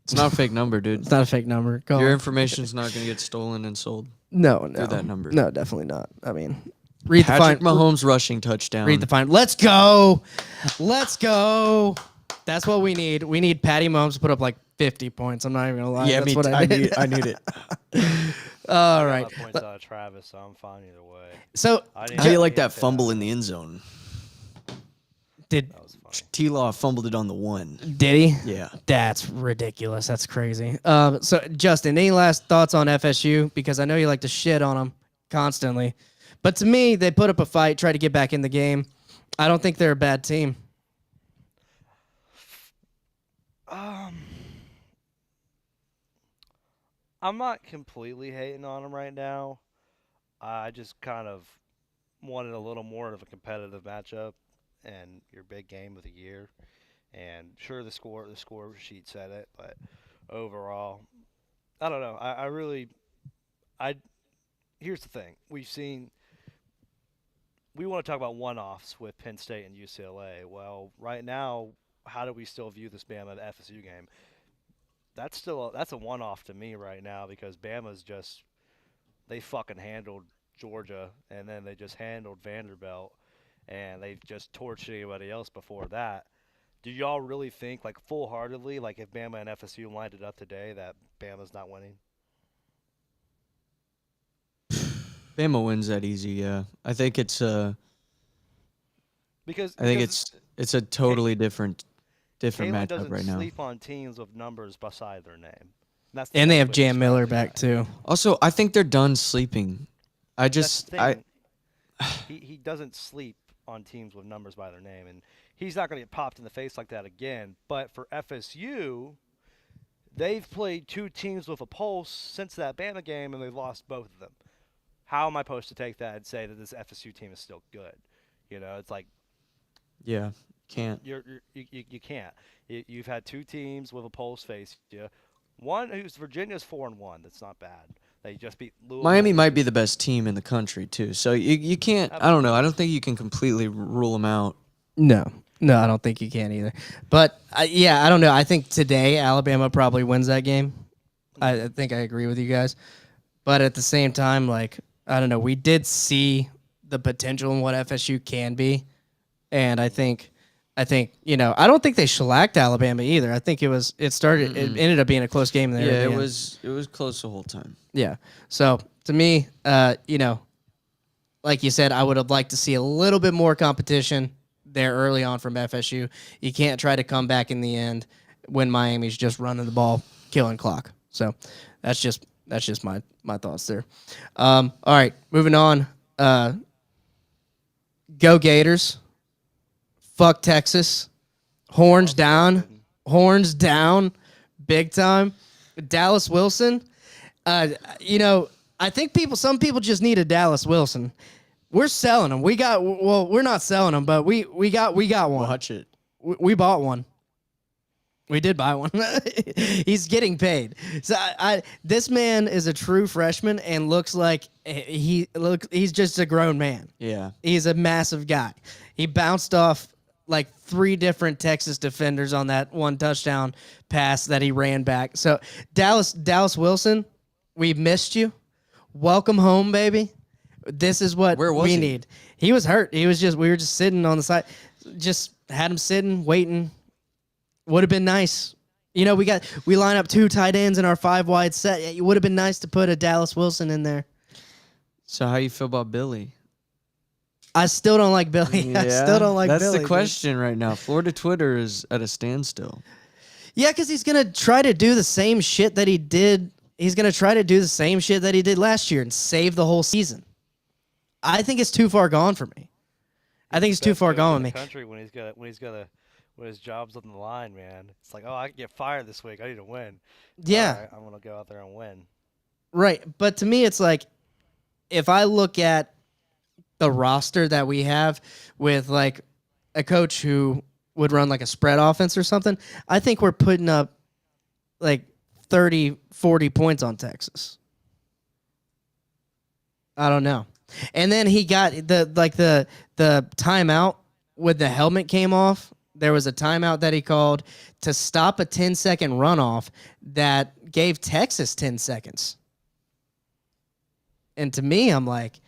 Speaker 24: It's not a fake number, dude.
Speaker 23: It's not a fake number. Call
Speaker 24: Your
Speaker 23: in.
Speaker 24: information's not going to get stolen and sold.
Speaker 23: No.
Speaker 24: Through that number.
Speaker 23: No, definitely not. I mean, read
Speaker 24: Patrick
Speaker 23: the fine.
Speaker 24: Mahomes rushing touchdown.
Speaker 23: Read the fine. Let's go. Let's go. That's what we need. We need Patty Mahomes to put up like 50 points. I'm not even gonna lie.
Speaker 24: Yeah,
Speaker 23: That's what I need.
Speaker 24: I need it.
Speaker 18: I
Speaker 23: All right.
Speaker 18: got points out of Travis, so I'm fine either way.
Speaker 23: So
Speaker 24: how do you like that fumble in the end zone? T-Law fumbled it on the 1.
Speaker 23: Did he?
Speaker 24: Yeah.
Speaker 23: That's ridiculous. That's crazy. So, Justin, any last thoughts on FSU? Because I know you like to shit on them constantly. But to me, they put up a fight, tried to get back in the game. I don't think they're a bad team.
Speaker 18: I'm not completely hating on them right now. I just kind of wanted a little more of a competitive matchup and your big game of the year. And sure, the score sheet said it, but overall, I don't know. Here's the thing: we want to talk about one-offs with Penn State and UCLA. Well, right now, how do we still view this Bama FSU game? That's a one-off to me right now because Bama's they fucking handled Georgia and then they just handled Vanderbilt and they've just torched anybody else before that. Do y'all really think, like, full-heartedly, like, if Bama and FSU lined it up today, that Bama's not winning?
Speaker 24: Bama wins that easy, yeah. I think it's it's a totally different matchup right now.
Speaker 18: Doesn't sleep on teams with numbers beside their name.
Speaker 23: And they have Jam Miller back too.
Speaker 24: Also, I think they're done sleeping.
Speaker 18: He doesn't sleep on teams with numbers by their name, and he's not going to get popped in the face like that again. But for FSU, they've played 2 teams with a pulse since that Bama game, and they've lost both of them. How am I supposed to take that and say that this FSU team is still good? You know, it's like,
Speaker 24: yeah, can't.
Speaker 18: You can't. You've had 2 teams with a pulse face you. One who's Virginia's 4-1. That's not bad. They just beat Louisville.
Speaker 24: Miami might be the best team in the country too. So you can't. I don't know. I don't think you can completely rule them out.
Speaker 23: No, I don't think you can either. But yeah, I don't know. I think today Alabama probably wins that game. I think I agree with you guys. But at the same time, like, I don't know. We did see the potential in what FSU can be, and I think I don't think they shellacked Alabama either. I think it ended up being a close game there.
Speaker 24: Yeah, it was close the whole time.
Speaker 23: Yeah. So to me, like you said, I would have liked to see a little bit more competition there early on from FSU. You can't try to come back in the end when Miami's just running the ball, killing clock. So that's just my thoughts there. All right, moving on. Go Gators. Fuck Texas. Horns down, big time. Dallas Wilson. I think some people just need a Dallas Wilson. We're selling them. We're not selling them, but we got one.
Speaker 24: Watch it.
Speaker 23: We bought one. We did buy one. He's getting paid. So this man is a true freshman and looks like he's just a grown man.
Speaker 24: Yeah.
Speaker 23: He's a massive guy. He bounced off like 3 different Texas defenders on that one touchdown pass that he ran back. So Dallas Wilson, we missed you. Welcome home, baby. This is what we need. He was hurt. We were just sitting on the side. Just had him sitting, waiting. Would have been nice. We line up 2 tight ends in our 5-wide set. It would have been nice to put a Dallas Wilson in there.
Speaker 24: So how you feel about Billy?
Speaker 23: I still don't like Billy.
Speaker 24: Yeah,
Speaker 23: I still don't like
Speaker 24: Billy.
Speaker 23: Billy.
Speaker 24: That's the question right now. Florida Twitter is at a standstill.
Speaker 23: Yeah, because he's going to try to do the same shit that he did. He's going to try to do the same shit that he did last year and save the whole season. I think it's too far gone for me. I think it's too far gone with me.
Speaker 18: Country when his job's on the line, man. It's like, oh, I can get fired this week. I need to win.
Speaker 23: Yeah.
Speaker 18: All right, I'm going to go out there and win.
Speaker 23: Right. But to me, it's like, if I look at the roster that we have with like a coach who would run like a spread offense or something, I think we're putting up like 30, 40 points on Texas. I don't know. And then he got the timeout when the helmet came off. There was a timeout that he called to stop a 10-second runoff that gave Texas 10 seconds. And to me, I'm like,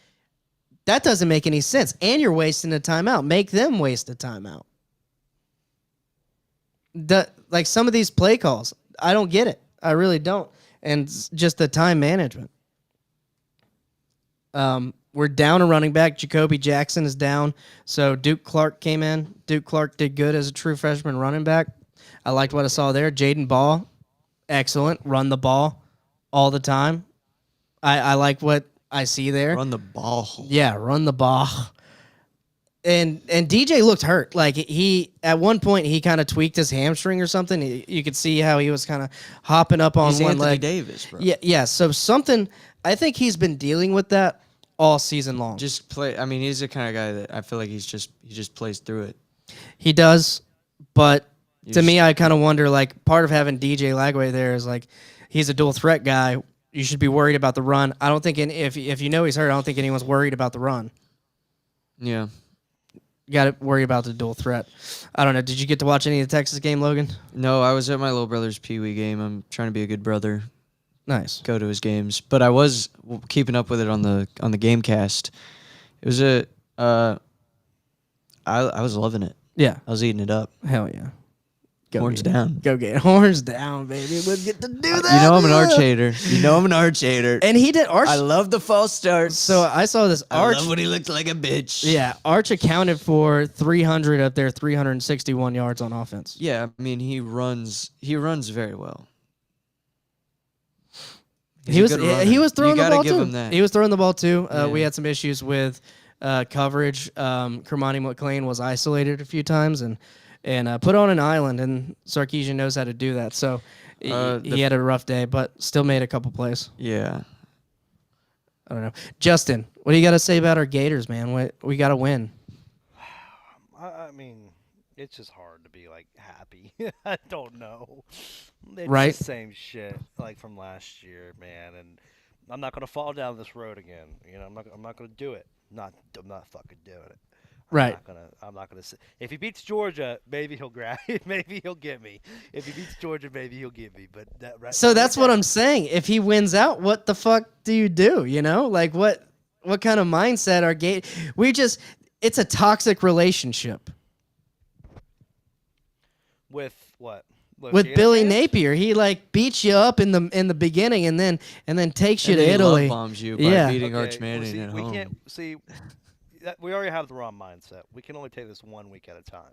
Speaker 23: that doesn't make any sense. And you're wasting a timeout. Make them waste a timeout. Like some of these play calls, I don't get it. I really don't. And just the time management. we're down a running back. Jacoby Jackson is down, so Duke Clark came in. Duke Clark did good as a true freshman running back. I liked what I saw there. Jaden Ball, excellent. Run the ball all the time. I like what I see there.
Speaker 24: Run the ball.
Speaker 23: Yeah, run the ball. And DJ looked hurt. Like he at one point he kind of tweaked his hamstring or something. You could see how he was kind of hopping up on
Speaker 24: He's
Speaker 23: one
Speaker 24: Anthony
Speaker 23: leg.
Speaker 24: Davis, bro.
Speaker 23: Yeah. So something. I think he's been dealing with that all season long.
Speaker 24: Just play. I mean, he's the kind of guy that I feel like he just plays through it.
Speaker 23: He does, but to
Speaker 24: He's-
Speaker 23: me, I kind of wonder. Like part of having DJ Lagway there is like he's a dual threat guy. You should be worried about the run. I don't think if you know he's hurt, I don't think anyone's worried about the run.
Speaker 24: Yeah.
Speaker 23: You got to worry about the dual threat. I don't know. Did you get to watch any of the Texas game, Logan?
Speaker 24: No, I was at my little brother's Pee Wee game. I'm trying to be a good brother.
Speaker 23: Nice.
Speaker 24: Go to his games, but I was keeping up with it on the Gamecast. It was I was loving it.
Speaker 23: Yeah.
Speaker 24: I was eating it up.
Speaker 23: Hell yeah.
Speaker 24: Horns down.
Speaker 23: Go get horns down, baby. We'll get to do that.
Speaker 24: You know I'm an Arch hater. You know I'm an Arch hater.
Speaker 23: And he did Arch.
Speaker 24: I love the false starts.
Speaker 23: So I saw this Arch.
Speaker 24: I love when he looked like a bitch.
Speaker 23: Yeah, Arch accounted for 300 of their 361 yards on offense.
Speaker 24: Yeah, I mean he runs very well. He's
Speaker 23: He
Speaker 24: a
Speaker 23: was
Speaker 24: good runner.
Speaker 23: he was throwing
Speaker 24: You
Speaker 23: the
Speaker 24: gotta
Speaker 23: ball
Speaker 24: give
Speaker 23: too.
Speaker 24: him that.
Speaker 23: He was throwing the ball too.
Speaker 24: Yeah.
Speaker 23: We had some issues with coverage. Kermani McClain was isolated a few times and put on an island, and Sarkisian knows how to do that. So he had a rough day, but still made a couple plays.
Speaker 24: Yeah.
Speaker 23: I don't know. Justin, what do you got to say about our Gators, man? We got to win.
Speaker 18: I mean, it's just hard to be like happy. I don't know. It's
Speaker 23: Right.
Speaker 18: the same shit like from last year, man. And I'm not gonna fall down this road again. You know, I'm not gonna do it. I'm not fucking doing it.
Speaker 23: Right.
Speaker 18: I'm not gonna. If he beats Georgia, maybe he'll grab. Maybe he'll get me. If he beats Georgia, maybe he'll get me. But
Speaker 23: So that's what I'm saying. If he wins out, what the fuck do you do? You know, like what kind of mindset are it's a toxic relationship.
Speaker 18: With what?
Speaker 23: With
Speaker 18: Gator
Speaker 23: Billy
Speaker 18: fans?
Speaker 23: Napier, he like beats you up in the beginning and then takes you
Speaker 24: And
Speaker 23: to
Speaker 24: then he
Speaker 23: Italy.
Speaker 24: love bombs you by
Speaker 23: yeah.
Speaker 24: beating Arch Manning
Speaker 18: see,
Speaker 24: at
Speaker 18: we
Speaker 24: home.
Speaker 18: can't see. We already have the wrong mindset. We can only take this 1 week at a time.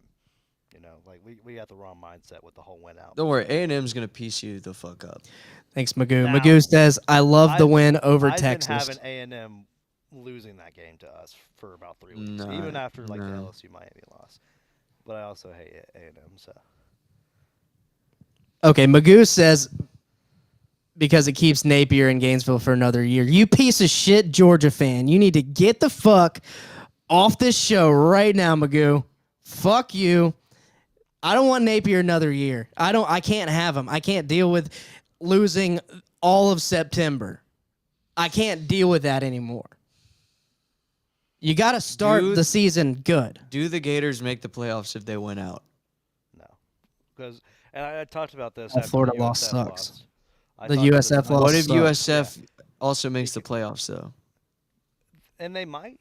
Speaker 18: You know, like we got the wrong mindset with the whole win out.
Speaker 24: Don't worry, A&M's gonna piece you the fuck up.
Speaker 23: Thanks, Magoo.
Speaker 18: Now,
Speaker 23: Magoo says, "I love the win over
Speaker 18: I've
Speaker 23: Texas."
Speaker 18: been having A&M losing that game to us for about 3 weeks,
Speaker 24: No,
Speaker 18: even after like the
Speaker 24: no.
Speaker 18: LSU Miami loss. But I also hate A&M. So
Speaker 23: Okay, Magoo says because it keeps Napier in Gainesville for another year. You piece of shit Georgia fan. You need to get the fuck off this show right now, Magoo. Fuck you. I don't want Napier another year. I can't have him. I can't deal with losing all of September. I can't deal with that anymore. You got to start the season good.
Speaker 24: Do the Gators make the playoffs if they win out?
Speaker 18: no, because and I talked about this.
Speaker 23: That
Speaker 18: after
Speaker 23: Florida
Speaker 18: the
Speaker 23: loss
Speaker 18: USF
Speaker 23: sucks.
Speaker 18: lost. I
Speaker 23: The
Speaker 18: talked about
Speaker 23: USF
Speaker 18: this-
Speaker 23: loss
Speaker 24: What if
Speaker 23: sucks.
Speaker 24: USF also makes the playoffs though?
Speaker 18: And they might.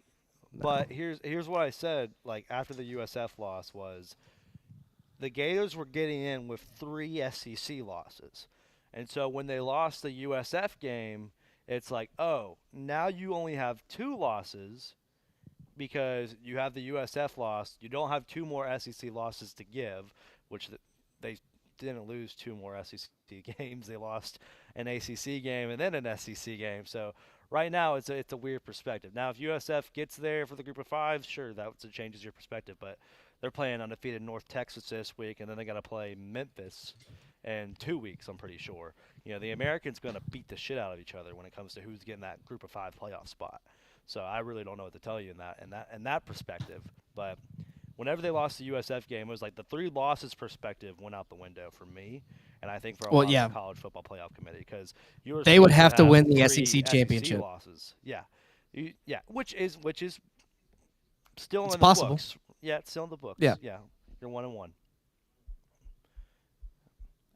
Speaker 18: But here's what I said. Like after the USF loss was, the Gators were getting in with 3 SEC losses, and so when they lost the USF game, it's like, oh, now you only have 2 losses because you have the USF loss. You don't have 2 more SEC losses to give, which they didn't lose 2 more SEC games. They lost an ACC game and then an SEC game. So right now it's a weird perspective. Now if USF gets there for the group of 5, sure, that changes your perspective. But they're playing undefeated North Texas this week, and then they got to play Memphis in 2 weeks, I'm pretty sure. You know, the Americans going to beat the shit out of each other when it comes to who's getting that group of 5 playoff spot. So I really don't know what to tell you in that perspective. But whenever they lost the USF game, it was like the 3 losses perspective went out the window for me, and I think for a lot of the college football playoff committee, because
Speaker 23: They would have to win the
Speaker 18: 3
Speaker 23: SEC championship.
Speaker 18: losses. Yeah, which is still
Speaker 23: It's
Speaker 18: in
Speaker 23: possible.
Speaker 18: the books. Yeah, it's still in the books.
Speaker 23: Yeah.
Speaker 18: You're 1-1.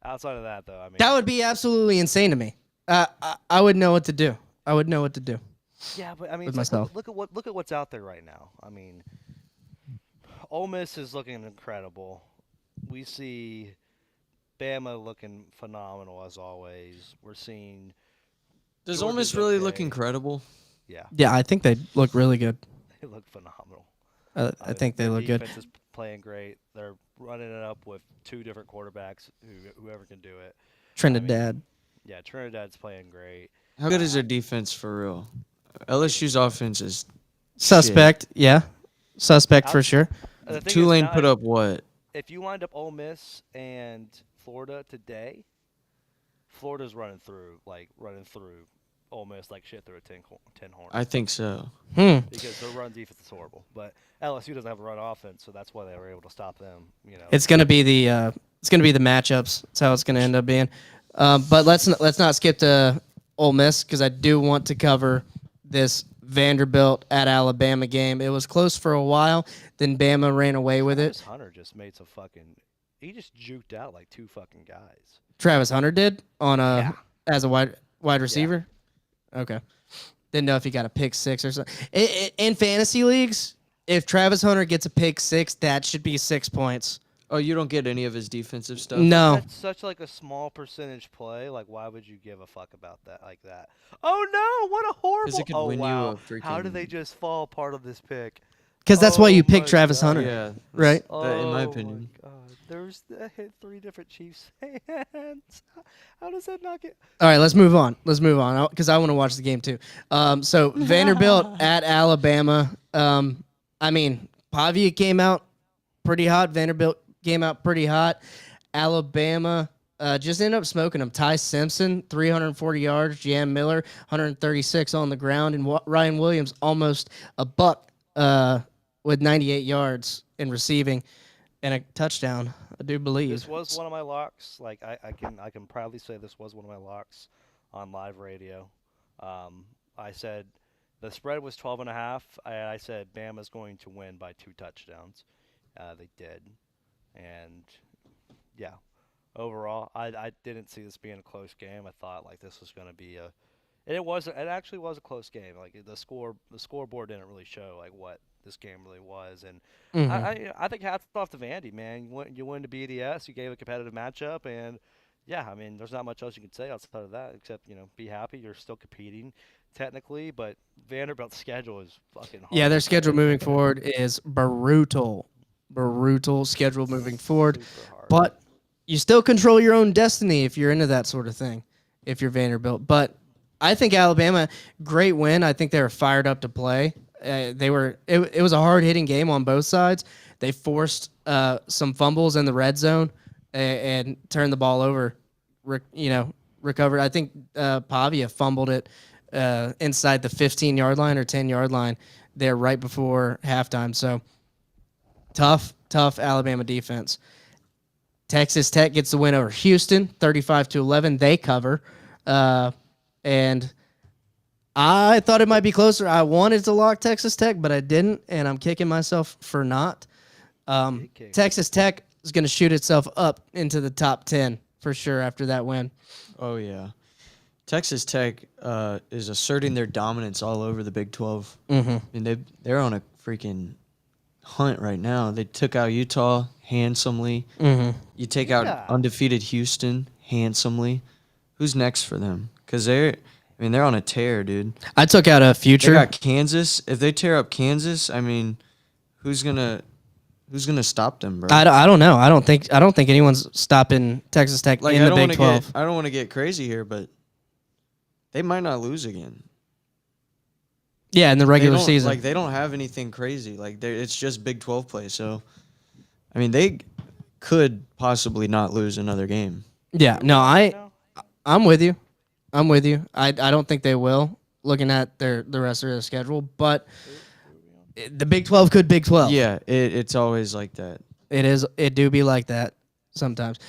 Speaker 18: Outside of that, though, I mean,
Speaker 23: That would be absolutely insane to me. I would know what to do. I would know what to do.
Speaker 18: yeah, but I mean,
Speaker 23: with
Speaker 18: it's like,
Speaker 23: myself.
Speaker 18: look at what's out there right now. I mean, Ole Miss is looking incredible. We see Bama looking phenomenal as always. We're seeing.
Speaker 24: Does Ole
Speaker 18: Georgia's
Speaker 24: Miss really
Speaker 18: okay.
Speaker 24: look incredible?
Speaker 18: Yeah.
Speaker 23: Yeah, I think they look really good.
Speaker 18: They look phenomenal.
Speaker 23: I think they look good.
Speaker 18: Defense is playing great. They're running it up with 2 different quarterbacks, whoever can do it.
Speaker 23: Trinidad.
Speaker 18: Yeah, Trinidad's playing great.
Speaker 24: How good is their defense for real? LSU's offense is
Speaker 23: Suspect,
Speaker 24: shit.
Speaker 23: yeah. Suspect for sure.
Speaker 24: Tulane put up what?
Speaker 18: If you wind up Ole Miss and Florida today, Florida's running through Ole Miss like shit through a tin horn.
Speaker 24: I think so.
Speaker 18: Because their run defense is horrible, but LSU doesn't have a run offense, so that's why they were able to stop them.
Speaker 23: It's gonna be the matchups. That's how it's gonna end up being. But let's not skip to Ole Miss because I do want to cover this Vanderbilt at Alabama game. It was close for a while, then Bama ran away with it.
Speaker 18: Travis Hunter just made some he just juked out like 2 fucking guys.
Speaker 23: Travis Hunter did as a wide receiver. Yeah. Okay, didn't know if he got a pick 6 or something. In fantasy leagues, if Travis Hunter gets a pick 6, that should be 6 points.
Speaker 24: Oh, you don't get any of his defensive stuff?
Speaker 23: No.
Speaker 18: That's such like a small percentage play. Like, why would you give a fuck about that like that? Oh no! What a horrible!
Speaker 24: It could win you a freaking...
Speaker 18: How did they just fall apart of this pick?
Speaker 23: Because that's why you pick Travis Hunter.
Speaker 24: Yeah,
Speaker 23: right.
Speaker 24: In my opinion.
Speaker 18: My God. I hit 3 different Chiefs hands. How does that not get?
Speaker 23: All right, let's move on. Because I want to watch the game too. So Vanderbilt at Alabama. I mean, Pavia came out pretty hot. Vanderbilt came out pretty hot. Alabama just ended up smoking them. Ty Simpson, 340 yards. Jam Miller, 136 on the ground. And Ryan Williams, almost a buck with 98 yards in receiving and a touchdown, I do believe.
Speaker 18: This was one of my locks. Like, I can proudly say this was one of my locks on live radio. I said the spread was 12.5. I said Bama's going to win by 2 touchdowns. They did. And, yeah, overall, I didn't see this being a close game. I thought, like, this was going to be it actually was a close game. Like, the scoreboard didn't really show, like, what this game really was. And I think hats off to Vandy, man. You win the BDS. You gave a competitive matchup. And, yeah, I mean, there's not much else you can say outside of that except, be happy. You're still competing technically, but Vanderbilt's schedule is fucking hard.
Speaker 23: Yeah, their schedule moving forward is brutal. Brutal schedule moving forward. But you still control your own destiny if you're into that sort of thing, if you're Vanderbilt. But I think Alabama, great win. I think they were fired up to play. It was a hard-hitting game on both sides. They forced some fumbles in the red zone and turned the ball over, recovered. I think Pavia fumbled it inside the 15-yard line or 10-yard line there right before halftime. So tough Alabama defense. Texas Tech gets the win over Houston, 35-11. They cover. And I thought it might be closer. I wanted to lock Texas Tech, but I didn't, and I'm kicking myself for not. Texas Tech is going to shoot itself up into the top 10 for sure after that win.
Speaker 24: Oh, yeah. Texas Tech is asserting their dominance all over the Big 12.
Speaker 23: Mm-hmm.
Speaker 24: I mean, they're on a freaking hunt right now. They took out Utah handsomely.
Speaker 23: Mm-hmm.
Speaker 24: You take out undefeated Houston handsomely. Who's next for them? Because they're on a tear, dude.
Speaker 23: I took out a future.
Speaker 24: They got Kansas. If they tear up Kansas, I mean, who's gonna stop them, bro?
Speaker 23: I don't know. I don't think anyone's stopping Texas Tech in the Big 12.
Speaker 24: I don't want to get crazy here, but they might not lose again.
Speaker 23: Yeah, in the regular season.
Speaker 24: Like, they don't have anything crazy. Like, it's just Big 12 play. So, I mean, they could possibly not lose another game.
Speaker 23: Yeah, no, I'm with you. I don't think they will, looking at the rest of their schedule. But the Big 12 could Big 12.
Speaker 24: Yeah, it's always like that.
Speaker 23: It do be like that sometimes.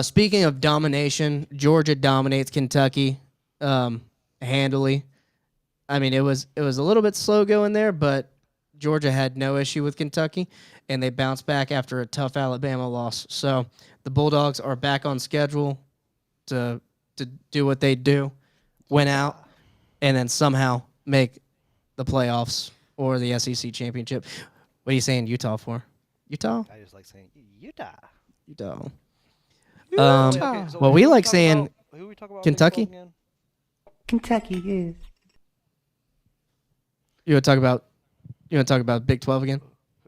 Speaker 23: Speaking of domination, Georgia dominates Kentucky handily. I mean, it was a little bit slow going there, but Georgia had no issue with Kentucky, and they bounced back after a tough Alabama loss. So the Bulldogs are back on schedule to do what they do, win out, and then somehow make the playoffs or the SEC championship. What are you saying Utah for? Utah?
Speaker 18: I just like saying Utah.
Speaker 23: Utah.
Speaker 18: So
Speaker 23: well, we like saying
Speaker 18: who we talk about
Speaker 23: Kentucky.
Speaker 18: again?
Speaker 6: Kentucky is.
Speaker 23: You want to talk about? You want to talk about Big 12 again?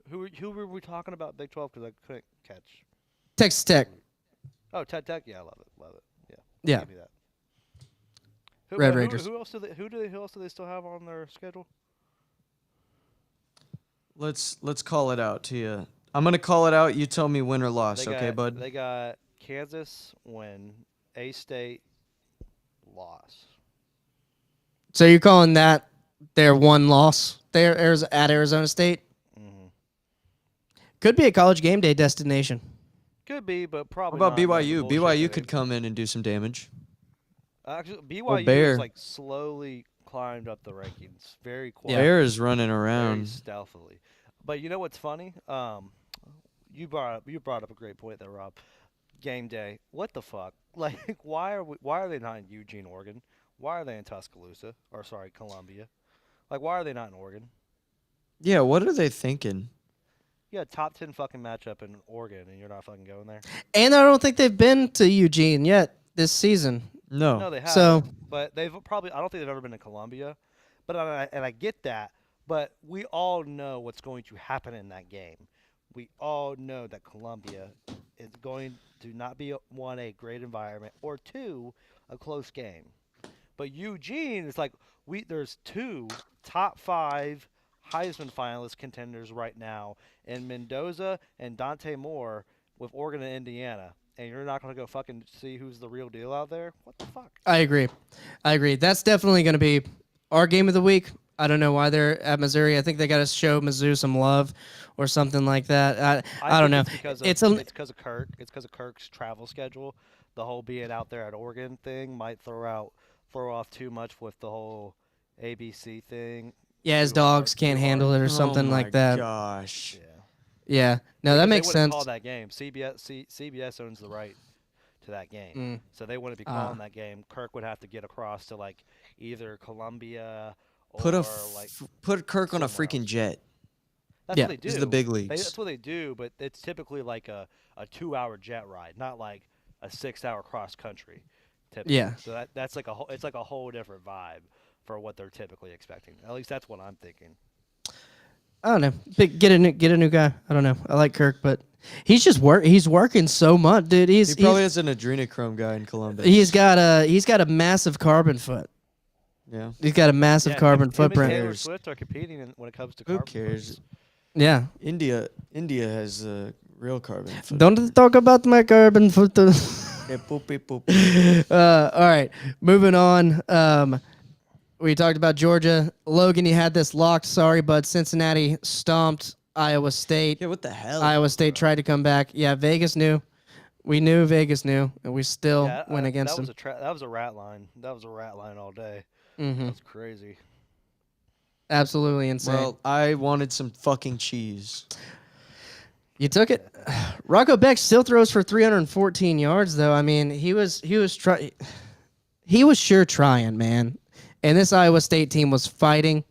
Speaker 18: Who were we talking about Big 12? Because I couldn't catch.
Speaker 23: Texas Tech.
Speaker 18: Oh, Tech. Yeah, I love it. Yeah.
Speaker 23: Yeah.
Speaker 18: Give me that.
Speaker 23: Red Raiders.
Speaker 18: Who else do they still have on their schedule?
Speaker 24: Let's call it out to you. I'm gonna call it out. You tell me win or loss, okay, bud?
Speaker 18: They got Kansas win, A-State loss.
Speaker 23: So you're calling that their one loss there at Arizona State?
Speaker 18: Mm-hmm.
Speaker 24: Could be a college game day destination.
Speaker 18: Could be, but probably.
Speaker 24: What about
Speaker 18: not.
Speaker 24: BYU? BYU could come in and do some damage.
Speaker 18: Actually, BYU
Speaker 24: Bear.
Speaker 18: is like slowly climbed up the rankings, very quiet.
Speaker 24: Bear is running around
Speaker 18: very stealthily. But you know what's funny? You brought up a great point there, Rob. Game day. What the fuck? Like, why are they not in Eugene, Oregon? Why are they in Tuscaloosa? Or sorry, Columbia? Like, why are they not in Oregon?
Speaker 24: Yeah, what are they thinking?
Speaker 18: You had top 10 fucking matchup in Oregon, and you're not fucking going there.
Speaker 23: And I don't think they've been to Eugene yet this season.
Speaker 18: No, they haven't.
Speaker 23: So,
Speaker 18: but they've probably. I don't think they've ever been to Columbia, but I get that. But we all know what's going to happen in that game. We all know that Columbia is going to not be one, a great environment, or two, a close game. But Eugene is like there's two top 5 Heisman finalist contenders right now in Mendoza and Dante Moore with Oregon and Indiana. And you're not going to go fucking see who's the real deal out there? What the fuck?
Speaker 23: I agree. That's definitely going to be our game of the week. I don't know why they're at Missouri. I think they got to show Mizzou some love or something like that. I don't know.
Speaker 18: It's because of Kirk. It's because of Kirk's travel schedule. The whole being out there at Oregon thing might throw off too much with the whole ABC thing.
Speaker 23: Yeah, his dogs can't handle it or something like that.
Speaker 24: Oh, my gosh.
Speaker 23: Yeah. No, that makes sense.
Speaker 18: They wouldn't call that game. CBS owns the right to that game. So they wouldn't be calling that game. Kirk would have to get across to, like, either Columbia or,
Speaker 24: put Kirk on a freaking jet.
Speaker 18: That's what they do.
Speaker 24: It's the big leagues.
Speaker 18: That's what they do, but it's typically like a 2-hour jet ride, not like a 6-hour cross country. Typically.
Speaker 23: Yeah.
Speaker 18: So that's like it's like a whole different vibe for what they're typically expecting. At least that's what I'm thinking.
Speaker 23: I don't know. Get a new guy. I don't know. I like Kirk, but he's just he's working so much, dude.
Speaker 24: He probably has an adrenochrome guy in Columbus.
Speaker 23: He's got a massive carbon foot.
Speaker 24: Yeah.
Speaker 23: He's got a massive carbon footprint.
Speaker 18: Taylor Swift are competing when it comes to carbon.
Speaker 24: Who cares?
Speaker 23: Yeah.
Speaker 24: India has a real carbon foot.
Speaker 23: Don't talk about my carbon foot.
Speaker 24: Yeah, poopy.
Speaker 23: All right, moving on. We talked about Georgia. Logan, you had this locked. Sorry, but Cincinnati stomped Iowa State.
Speaker 24: Yeah, what the hell?
Speaker 23: Iowa State tried to come back. Yeah, Vegas knew. We knew Vegas knew, and we still went against them.
Speaker 18: That was a rat line. That was a rat line all day.
Speaker 23: Mm-hmm.
Speaker 18: That's crazy.
Speaker 23: Absolutely insane.
Speaker 24: Well, I wanted some fucking cheese.
Speaker 23: You took it. Rocco Beck still throws for 314 yards, though. I mean, he was sure trying, man. And this Iowa State team was fighting.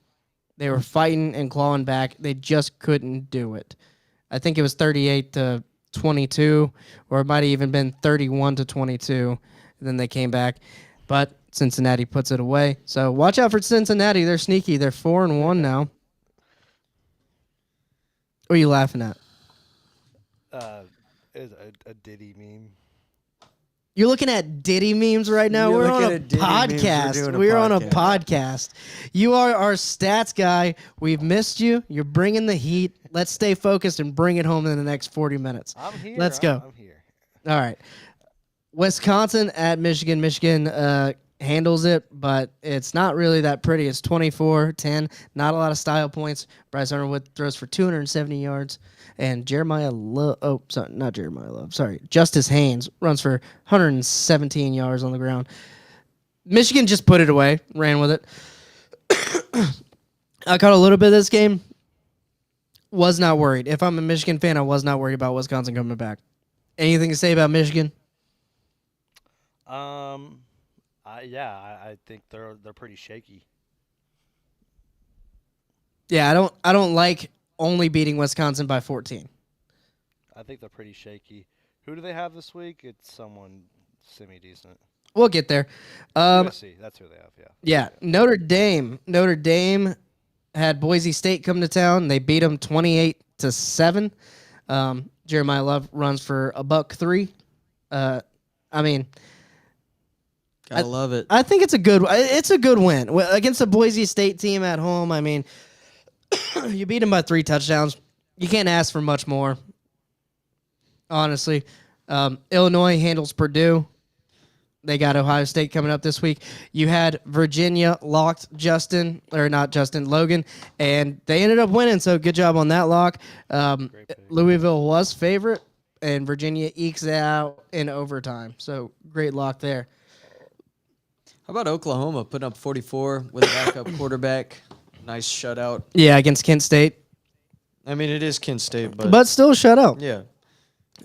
Speaker 23: They were fighting and clawing back. They just couldn't do it. I think it was 38-22, or it might have even been 31-22. And then they came back, but Cincinnati puts it away. So watch out for Cincinnati. They're sneaky. They're 4-1 now. What are you laughing at?
Speaker 18: Is a Diddy meme.
Speaker 23: You're looking at Diddy memes right now. We're on a podcast. We're on a podcast. You are our stats guy. We've missed you. You're bringing the heat. Let's stay focused and bring it home in the next 40 minutes.
Speaker 18: I'm here.
Speaker 23: Let's go.
Speaker 18: I'm here.
Speaker 23: All right. Wisconsin at Michigan. Michigan handles it, but it's not really that pretty. It's 24-10. Not a lot of style points. Bryce Underwood throws for 270 yards. And Justice Haynes runs for 117 yards on the ground. Michigan just put it away, ran with it. I caught a little bit of this game. Was not worried. If I'm a Michigan fan, I was not worried about Wisconsin coming back. Anything to say about Michigan?
Speaker 18: I think they're pretty shaky.
Speaker 23: Yeah, I don't like only beating Wisconsin by 14.
Speaker 18: I think they're pretty shaky. Who do they have this week? It's someone semi-decent.
Speaker 23: We'll get there.
Speaker 18: USC, that's who they have, yeah.
Speaker 23: Yeah, Notre Dame had Boise State come to town. They beat them 28-7. Jeremiah Love runs for $103. I mean,
Speaker 24: Gotta love it.
Speaker 23: I think it's a good win against a Boise State team at home. I mean, you beat them by 3 touchdowns. You can't ask for much more, honestly. Illinois handles Purdue. They got Ohio State coming up this week. You had Virginia locked Logan, and they ended up winning, so good job on that lock. Louisville was favorite, and Virginia ekes it out in overtime, so great lock there.
Speaker 24: How about Oklahoma putting up 44 with a backup quarterback? Nice shutout.
Speaker 23: Yeah, against Kent State.
Speaker 24: I mean, it is Kent State, but
Speaker 23: still a shutout.
Speaker 24: Yeah.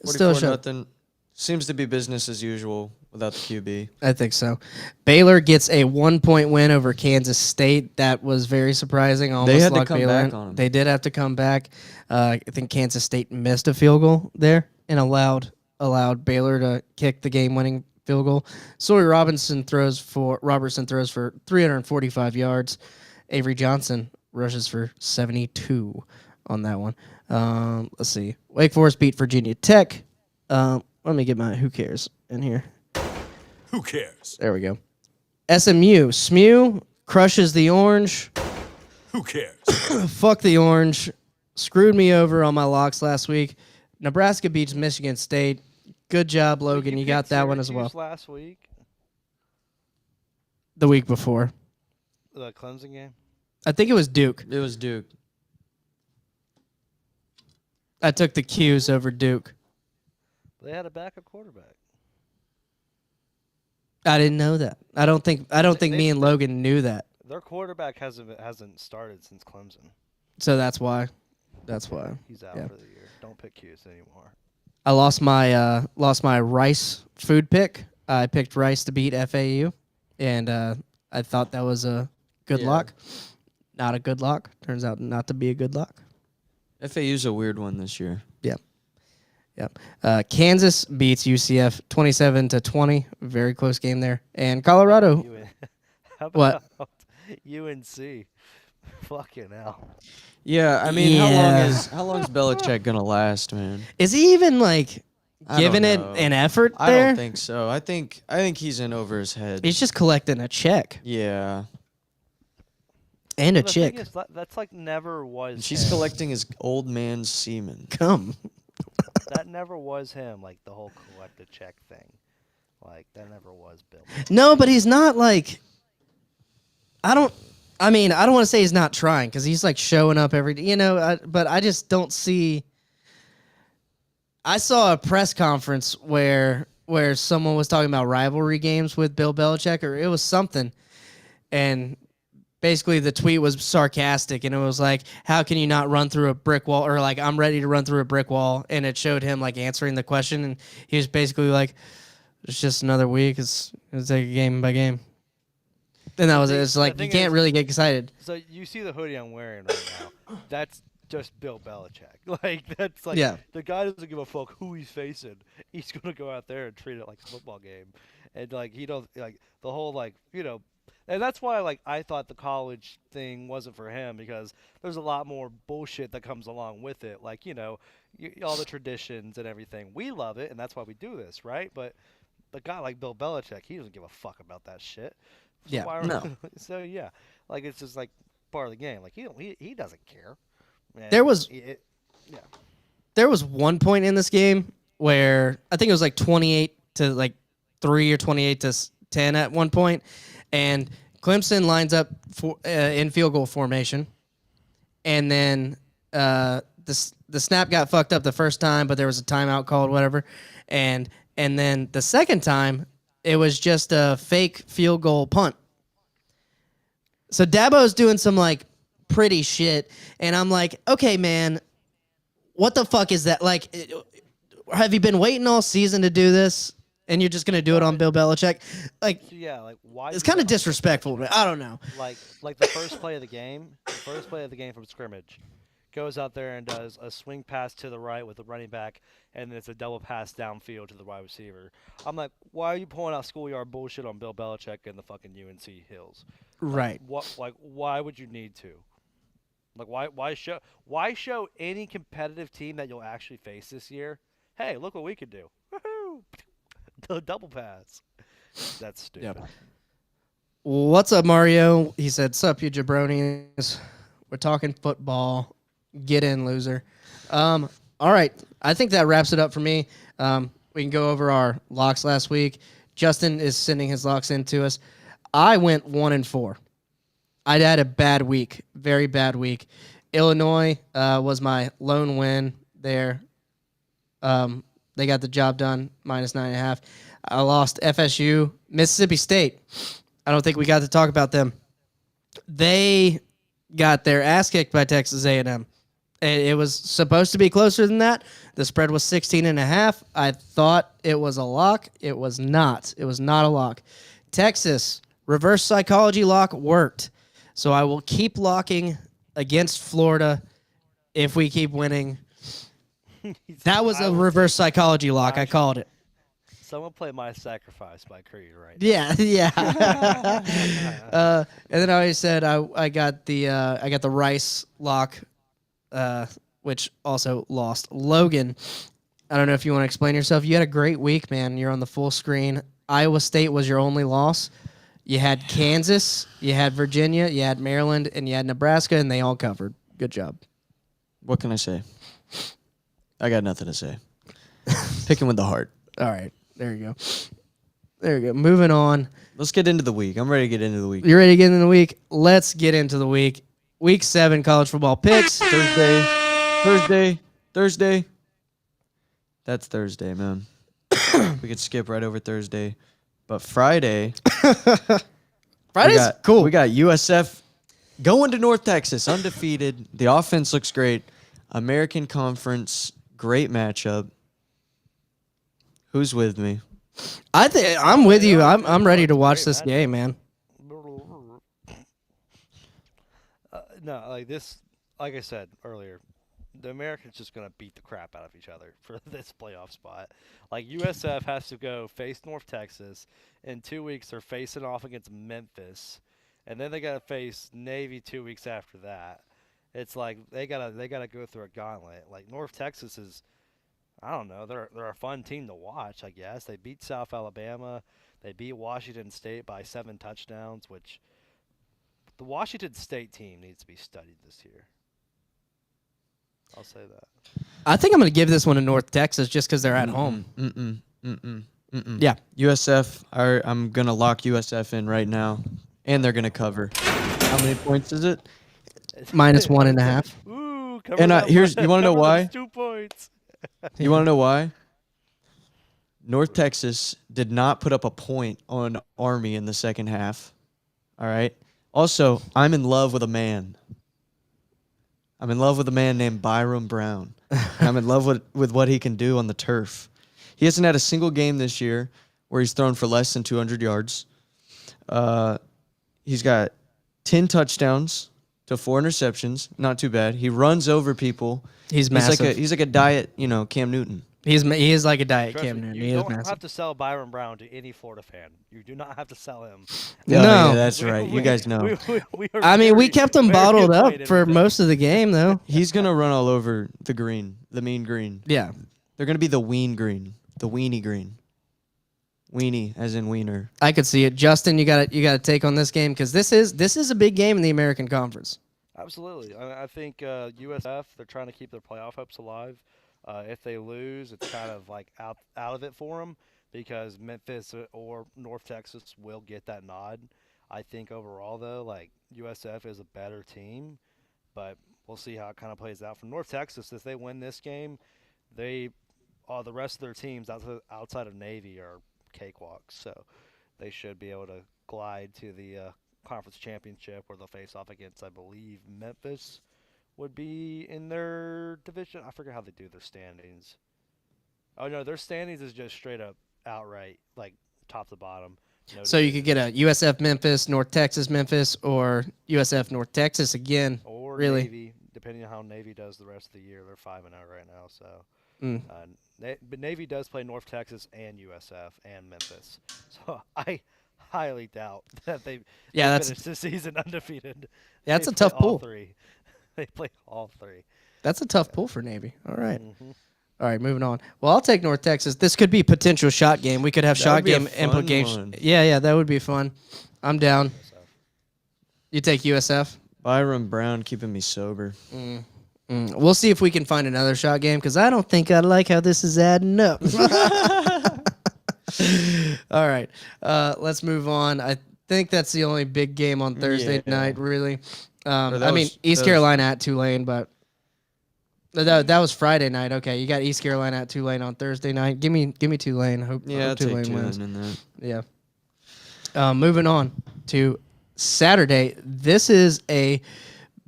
Speaker 23: Still a
Speaker 24: 44
Speaker 23: shutout.
Speaker 24: nothing. Seems to be business as usual without the QB.
Speaker 23: I think so. Baylor gets a 1-point win over Kansas State. That was very surprising.
Speaker 24: They had to
Speaker 23: locked
Speaker 24: come
Speaker 23: Baylor
Speaker 24: back
Speaker 23: in.
Speaker 24: on them.
Speaker 23: They did have to come back. I think Kansas State missed a field goal there and allowed Baylor to kick the game-winning field goal. Sawyer Robertson throws for 345 yards. Avery Johnson rushes for 72 on that one. Let's see. Wake Forest beat Virginia Tech. Let me get my who cares in here.
Speaker 21: Who cares?
Speaker 23: There we go. SMU crushes the Orange.
Speaker 21: Who cares?
Speaker 23: Fuck the Orange. Screwed me over on my locks last week. Nebraska beats Michigan State. Good job, Logan. You got that one as well.
Speaker 18: Last week,
Speaker 23: The week before.
Speaker 18: the Clemson game.
Speaker 23: I think it was Duke.
Speaker 24: It was Duke.
Speaker 23: I took the Qs over Duke.
Speaker 18: They had a backup quarterback.
Speaker 23: I didn't know that. I don't think me and Logan knew that.
Speaker 18: Their quarterback hasn't started since Clemson.
Speaker 23: So that's why.
Speaker 18: He's out for the year. Don't pick Qs anymore.
Speaker 23: I lost my Rice food pick. I picked Rice to beat FAU, and I thought that was a good lock. Not a good lock. Turns out not to be a good lock.
Speaker 24: FAU's a weird one this year.
Speaker 23: Yep. Kansas beats UCF 27-20. Very close game there. And Colorado.
Speaker 18: How about UNC? Fucking hell.
Speaker 24: Yeah, I mean, how long is Belichick gonna last, man?
Speaker 23: Is he even giving it an effort there?
Speaker 24: I don't think so. I think he's in over his head.
Speaker 23: He's just collecting a check.
Speaker 24: Yeah.
Speaker 23: And a
Speaker 18: The
Speaker 23: chick.
Speaker 18: thing is, that's never was.
Speaker 24: And she's
Speaker 18: him.
Speaker 24: collecting his old man's semen.
Speaker 23: Come.
Speaker 18: That never was him. Like the whole collect a check thing. Like that never was Bill.
Speaker 23: No, but he's not I don't want to say he's not trying because he's showing up every day, but I just don't see. I saw a press conference where someone was talking about rivalry games with Bill Belichick, or it was something, and basically the tweet was sarcastic, and it was like, how can you not run through a brick wall, or I'm ready to run through a brick wall, and it showed him answering the question, and he was basically like, it's just another week, it's take a game by game. And that was it. It's you can't really get excited.
Speaker 18: So you see the hoodie I'm wearing right now. That's just Bill Belichick. That's the guy doesn't give a fuck who he's facing. He's gonna go out there and treat it like a football game, and he don't the whole and that's why I thought the college thing wasn't for him, because there's a lot more bullshit that comes along with it. All the traditions and everything. We love it, and that's why we do this, right? But the guy like Bill Belichick, he doesn't give a fuck about that shit. So So it's just part of the game. He doesn't care. And
Speaker 23: There was one point in this game where I think it was 28-3 or 28-10 at one point, and Clemson lines up in field goal formation, and then the snap got fucked up the first time, but there was a timeout called, whatever, and then the second time it was just a fake field goal punt. So Dabo's doing some pretty shit, and I'm like, okay, man, what the fuck is that? Have you been waiting all season to do this, and you're just gonna do it on Bill Belichick?
Speaker 18: Why?
Speaker 23: It's kind of disrespectful. I don't know.
Speaker 18: The first play of the game, from scrimmage, goes out there and does a swing pass to the right with the running back, and then it's a double pass downfield to the wide receiver. I'm like, why are you pulling out schoolyard bullshit on Bill Belichick and the fucking UNC Hills?
Speaker 23: Right.
Speaker 18: Why would you need to? Like why show any competitive team that you'll actually face this year? Hey, look what we could do. Woohoo! The double pass. That's stupid.
Speaker 23: Yep. What's up, Mario? He said, "Sup, you jabronis. We're talking football. Get in, loser." All right. I think that wraps it up for me. We can go over our locks last week. Justin is sending his locks in to us. I went 1-4. I had a bad week, very bad week. Illinois was my lone win there. They got the job done, -9.5. I lost FSU. Mississippi State. I don't think we got to talk about them. They got their ass kicked by Texas A&M. It was supposed to be closer than that. The spread was 16.5. I thought it was a lock. It was not. It was not a lock. Texas, reverse psychology lock worked. So I will keep locking against Florida if we keep winning. That was a reverse psychology lock. I called it.
Speaker 18: Someone play My Sacrifice by Creed right now.
Speaker 23: Yeah. And then I always said I got the Rice lock, which also lost. Logan, I don't know if you want to explain yourself. You had a great week, man. You're on the full screen. Iowa State was your only loss. You had Kansas, you had Virginia, you had Maryland, and you had Nebraska, and they all covered. Good job.
Speaker 24: What can I say? I got nothing to say. Picking with the heart.
Speaker 23: All right. There you go. There you go. Moving on.
Speaker 24: Let's get into the week. I'm ready to get into the week.
Speaker 23: You ready to get into the week? Let's get into the week. Week 7 college football picks.
Speaker 24: Thursday. That's Thursday, man. We could skip right over Thursday. But Friday.
Speaker 23: Friday's cool.
Speaker 24: We got USF going to North Texas, undefeated. The offense looks great. American Conference, great matchup. Who's with me?
Speaker 23: I'm with you. I'm ready to watch this game, man.
Speaker 18: No, like I said earlier, the Americans just gonna beat the crap out of each other for this playoff spot. Like USF has to go face North Texas. In 2 weeks, they're facing off against Memphis, and then they gotta face Navy 2 weeks after that. It's like they gotta go through a gauntlet. Like North Texas is, I don't know, they're a fun team to watch. I guess they beat South Alabama, they beat Washington State by 7 touchdowns, which the Washington State team needs to be studied this year. I'll say that.
Speaker 23: I think I'm going to give this one to North Texas just because they're at home. Yeah.
Speaker 24: USF, I'm going to lock USF in right now, and they're going to cover. How many points is it?
Speaker 23: -1.5.
Speaker 18: Ooh,
Speaker 24: and you want to know why?
Speaker 18: 2 points.
Speaker 24: You want to know why? North Texas did not put up a point on Army in the second half. All right? Also, I'm in love with a man. I'm in love with a man named Byron Brown. I'm in love with what he can do on the turf. He hasn't had a single game this year where he's thrown for less than 200 yards. He's got 10 touchdowns to 4 interceptions. Not too bad. He runs over people.
Speaker 23: He's massive.
Speaker 24: He's like a diet, Cam Newton.
Speaker 23: He is like a diet
Speaker 18: Trust
Speaker 23: Cam
Speaker 18: me,
Speaker 23: Newton.
Speaker 18: You
Speaker 23: He is
Speaker 18: don't
Speaker 23: massive.
Speaker 18: have to sell Byron Brown to any Florida fan. You do not have to sell him.
Speaker 24: No, yeah, that's right. You guys know.
Speaker 23: We kept him bottled up for most of the game, though.
Speaker 24: He's going to run all over the green, the mean green.
Speaker 23: Yeah.
Speaker 24: They're going to be the ween green, the weenie green. Weenie, as in wiener.
Speaker 23: I could see it. Justin, you got to take on this game because this is a big game in the American Conference.
Speaker 18: Absolutely. I think USF, they're trying to keep their playoff hopes alive. If they lose, it's kind of like out of it for them because Memphis or North Texas will get that nod. I think overall, though, like USF is a better team, but we'll see how it kind of plays out. For North Texas, if they win this game, the rest of their teams outside of Navy are cakewalks, so they should be able to glide to the conference championship where they'll face off against, I believe, Memphis would be in their division. I forget how they do their standings. Oh, no, their standings is just straight up outright, like top to bottom. No
Speaker 23: so you could get a USF Memphis, North Texas Memphis, or USF North Texas again.
Speaker 18: Or
Speaker 23: really.
Speaker 18: Navy, depending on how Navy does the rest of the year. They're 5-0 right now, so. But Navy does play North Texas and USF and Memphis. So I highly doubt that they finish this season undefeated.
Speaker 23: Yeah, that's
Speaker 18: They
Speaker 23: a tough
Speaker 18: play all
Speaker 23: pool.
Speaker 18: 3. They play all three.
Speaker 23: That's a tough pull for Navy. All right.
Speaker 18: Mhm.
Speaker 23: All right, moving on. Well, I'll take North Texas. This could be potential shot game. We could have
Speaker 24: That
Speaker 23: shot
Speaker 24: would be a
Speaker 23: game
Speaker 24: fun
Speaker 23: implications.
Speaker 24: one.
Speaker 23: Yeah, that would be fun. I'm down. You take USF?
Speaker 24: Byron Brown keeping me sober.
Speaker 23: We'll see if we can find another shot game because I don't think I like how this is adding up. All right, let's move on. I think that's the only big game on Thursday night, really. East Carolina at Tulane, but that was Friday night. Okay, you got East Carolina at Tulane on Thursday night. Give me Tulane. Hope
Speaker 24: I'll
Speaker 23: Tulane
Speaker 24: take
Speaker 23: wins.
Speaker 24: Tulane in that.
Speaker 23: Yeah. Moving on to Saturday. This is a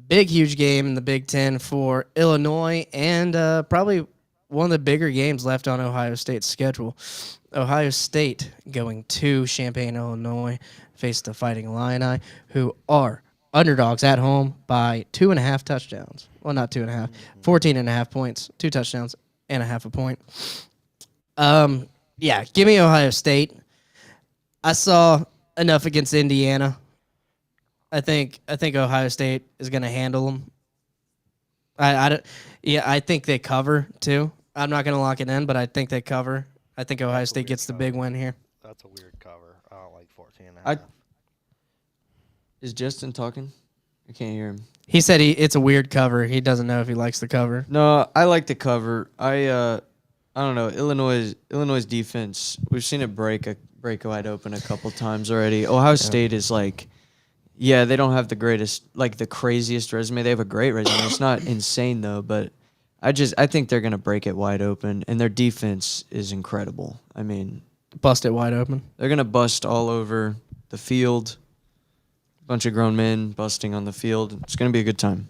Speaker 23: big, huge game in the Big Ten for Illinois and probably one of the bigger games left on Ohio State's schedule. Ohio State going to Champaign, Illinois, face the Fighting Illini, who are underdogs at home by 2.5 touchdowns. Well, not 2.5, 14.5 points, 2 touchdowns and a half a point. Yeah, give me Ohio State. I saw enough against Indiana. I think Ohio State is going to handle them. I think they cover too. I'm not going to lock it in, but I think they cover. I think Ohio State gets the big win here.
Speaker 18: That's a weird cover. I don't like 14.5.
Speaker 24: Is Justin talking? I can't hear him.
Speaker 23: He said it's a weird cover. He doesn't know if he likes the cover.
Speaker 24: No, I like the cover. I don't know. Illinois defense, we've seen it break wide open a couple times already. Ohio State is like, yeah, they don't have the greatest, like the craziest resume. They have a great resume. It's not insane though, but I think they're going to break it wide open, and their defense is incredible. I mean,
Speaker 23: bust it wide open.
Speaker 24: They're going to bust all over the field. Bunch of grown men busting on the field. It's going to be a good time.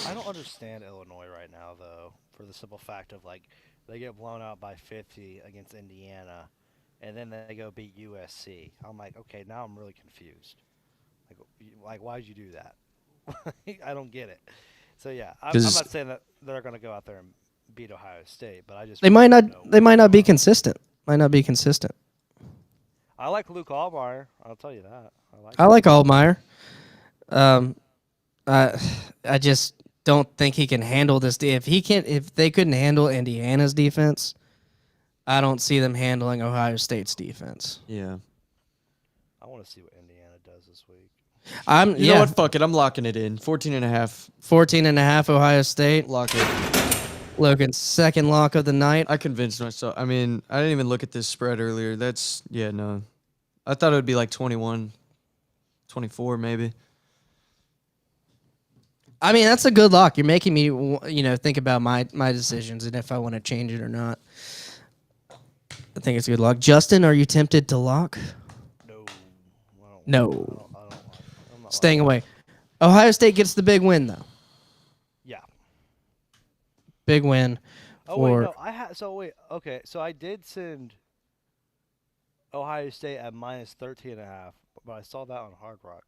Speaker 18: I don't understand Illinois right now, though, for the simple fact of, like, they get blown out by 50 against Indiana, and then they go beat USC. I'm like, okay, now I'm really confused. Like why did you do that? I don't get it. So, yeah, I'm not saying that they're going to go out there and beat Ohio State, but I just...
Speaker 23: They might not be consistent. Might not be consistent.
Speaker 18: I like Luke Allmeyer. I'll tell you that.
Speaker 23: I like Allmeyer. I just don't think he can handle this. If they couldn't handle Indiana's defense, I don't see them handling Ohio State's defense.
Speaker 24: Yeah.
Speaker 18: I want to see what Indiana does this week.
Speaker 24: You know what? Fuck it. I'm locking it in. 14.5.
Speaker 23: 14.5 Ohio State.
Speaker 24: Lock it.
Speaker 23: Logan's second lock of the night.
Speaker 24: I convinced myself. I mean, I didn't even look at this spread earlier. No. I thought it would be like 21, 24 maybe.
Speaker 23: I mean, that's a good lock. You're making me, think about my decisions and if I want to change it or not. I think it's a good lock. Justin, are you tempted to lock? No. Staying away. Ohio State gets the big win, though.
Speaker 18: Yeah.
Speaker 23: Big win.
Speaker 18: Okay, so I did send Ohio State at minus 13.5, but I saw that on Hard Rock.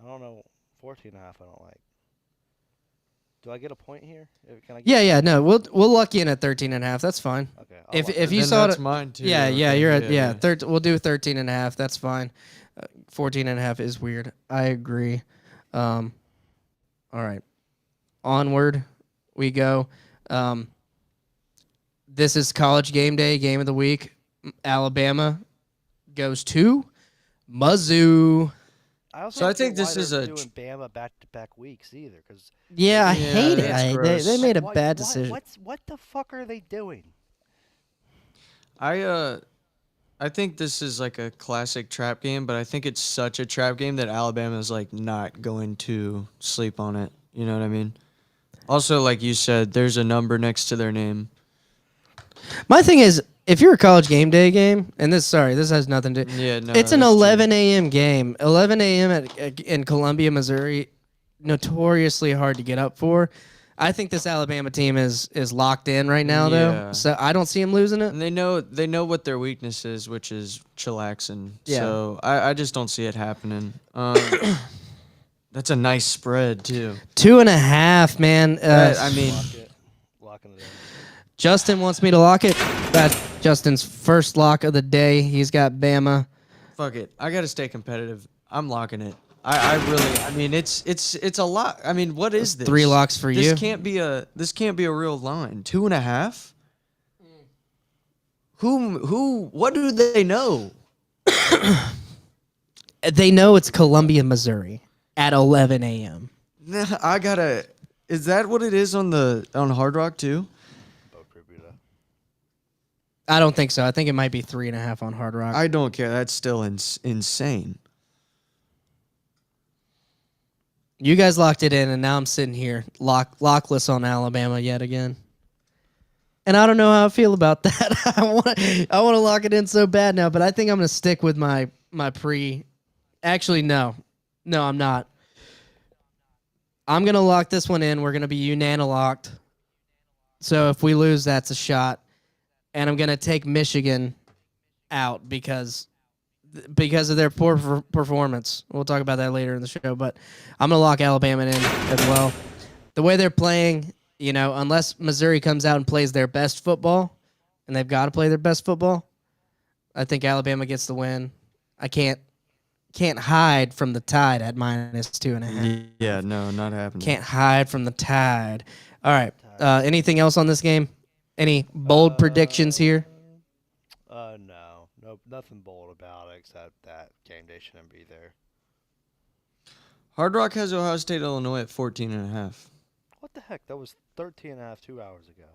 Speaker 18: I don't know. 14.5 I don't like. Do I get a point here? Can I get
Speaker 23: No, we'll lock you in at 13.5. That's fine.
Speaker 18: Okay.
Speaker 23: If you saw
Speaker 24: that's
Speaker 23: it,
Speaker 24: mine too.
Speaker 23: Yeah,
Speaker 24: Okay,
Speaker 23: you're at we'll do 13.5. That's fine. 14.5 is weird. I agree. All right. Onward we go. This is College Game Day, game of the Alabama goes to Mizzou.
Speaker 18: I think this is doing Bama back-to-back weeks either, because
Speaker 23: I hate it. They made a bad decision.
Speaker 18: What the fuck are they doing?
Speaker 24: I think this is like a classic trap game, but I think it's such a trap game that Alabama's like not going to sleep on it. You know what I mean? Also, like you said, there's a number next to their name.
Speaker 23: My thing is, if you're a College Game Day game, and this has nothing to...
Speaker 24: Yeah, no.
Speaker 23: It's an 11 a.m. game. 11 a.m. in Columbia, Missouri, notoriously hard to get up for. I think this Alabama team is locked in right now, though. So I don't see them losing it.
Speaker 24: And they know what their weakness is, which is chillaxing.
Speaker 23: Yeah.
Speaker 24: So I just don't see it happening. That's a nice spread, too.
Speaker 23: 2.5, man.
Speaker 18: Locking it in.
Speaker 23: Justin wants me to lock it. That's Justin's first lock of the day. He's got Bama.
Speaker 24: Fuck it. I got to stay competitive. I'm locking it. I really, I mean, it's a lot. I mean, what is this?
Speaker 23: 3 locks for
Speaker 24: this
Speaker 23: you.
Speaker 24: This can't be a real line. 2.5. What do they know?
Speaker 23: They know it's Columbia, Missouri at 11 a.m.
Speaker 24: I gotta. Is that what it is on Hard Rock too?
Speaker 23: I don't think so. I think it might be 3.5 on Hard Rock.
Speaker 24: I don't care. That's still insane.
Speaker 23: You guys locked it in, and now I'm sitting here lockless on Alabama yet again. And I don't know how I feel about that. I want to lock it in so bad now, but I think I'm going to stick with my pre. Actually, no, I'm not. I'm going to lock this one in. We're going to be unanimous. So if we lose, that's a shot. And I'm going to take Michigan out because of their poor performance. We'll talk about that later in the show, but I'm going to lock Alabama in as well. The way they're playing, unless Missouri comes out and plays their best football, and they've got to play their best football, I think Alabama gets the win. I can't hide from the Tide at -2.5.
Speaker 24: Yeah, no, not happening.
Speaker 23: Can't hide from the Tide. All right. Anything else on this game? Any bold predictions here?
Speaker 18: No, nothing bold about it except that game day shouldn't be there.
Speaker 24: Hard Rock has Ohio State, Illinois at 14.5.
Speaker 18: What the heck? That was 13.5 2 hours ago.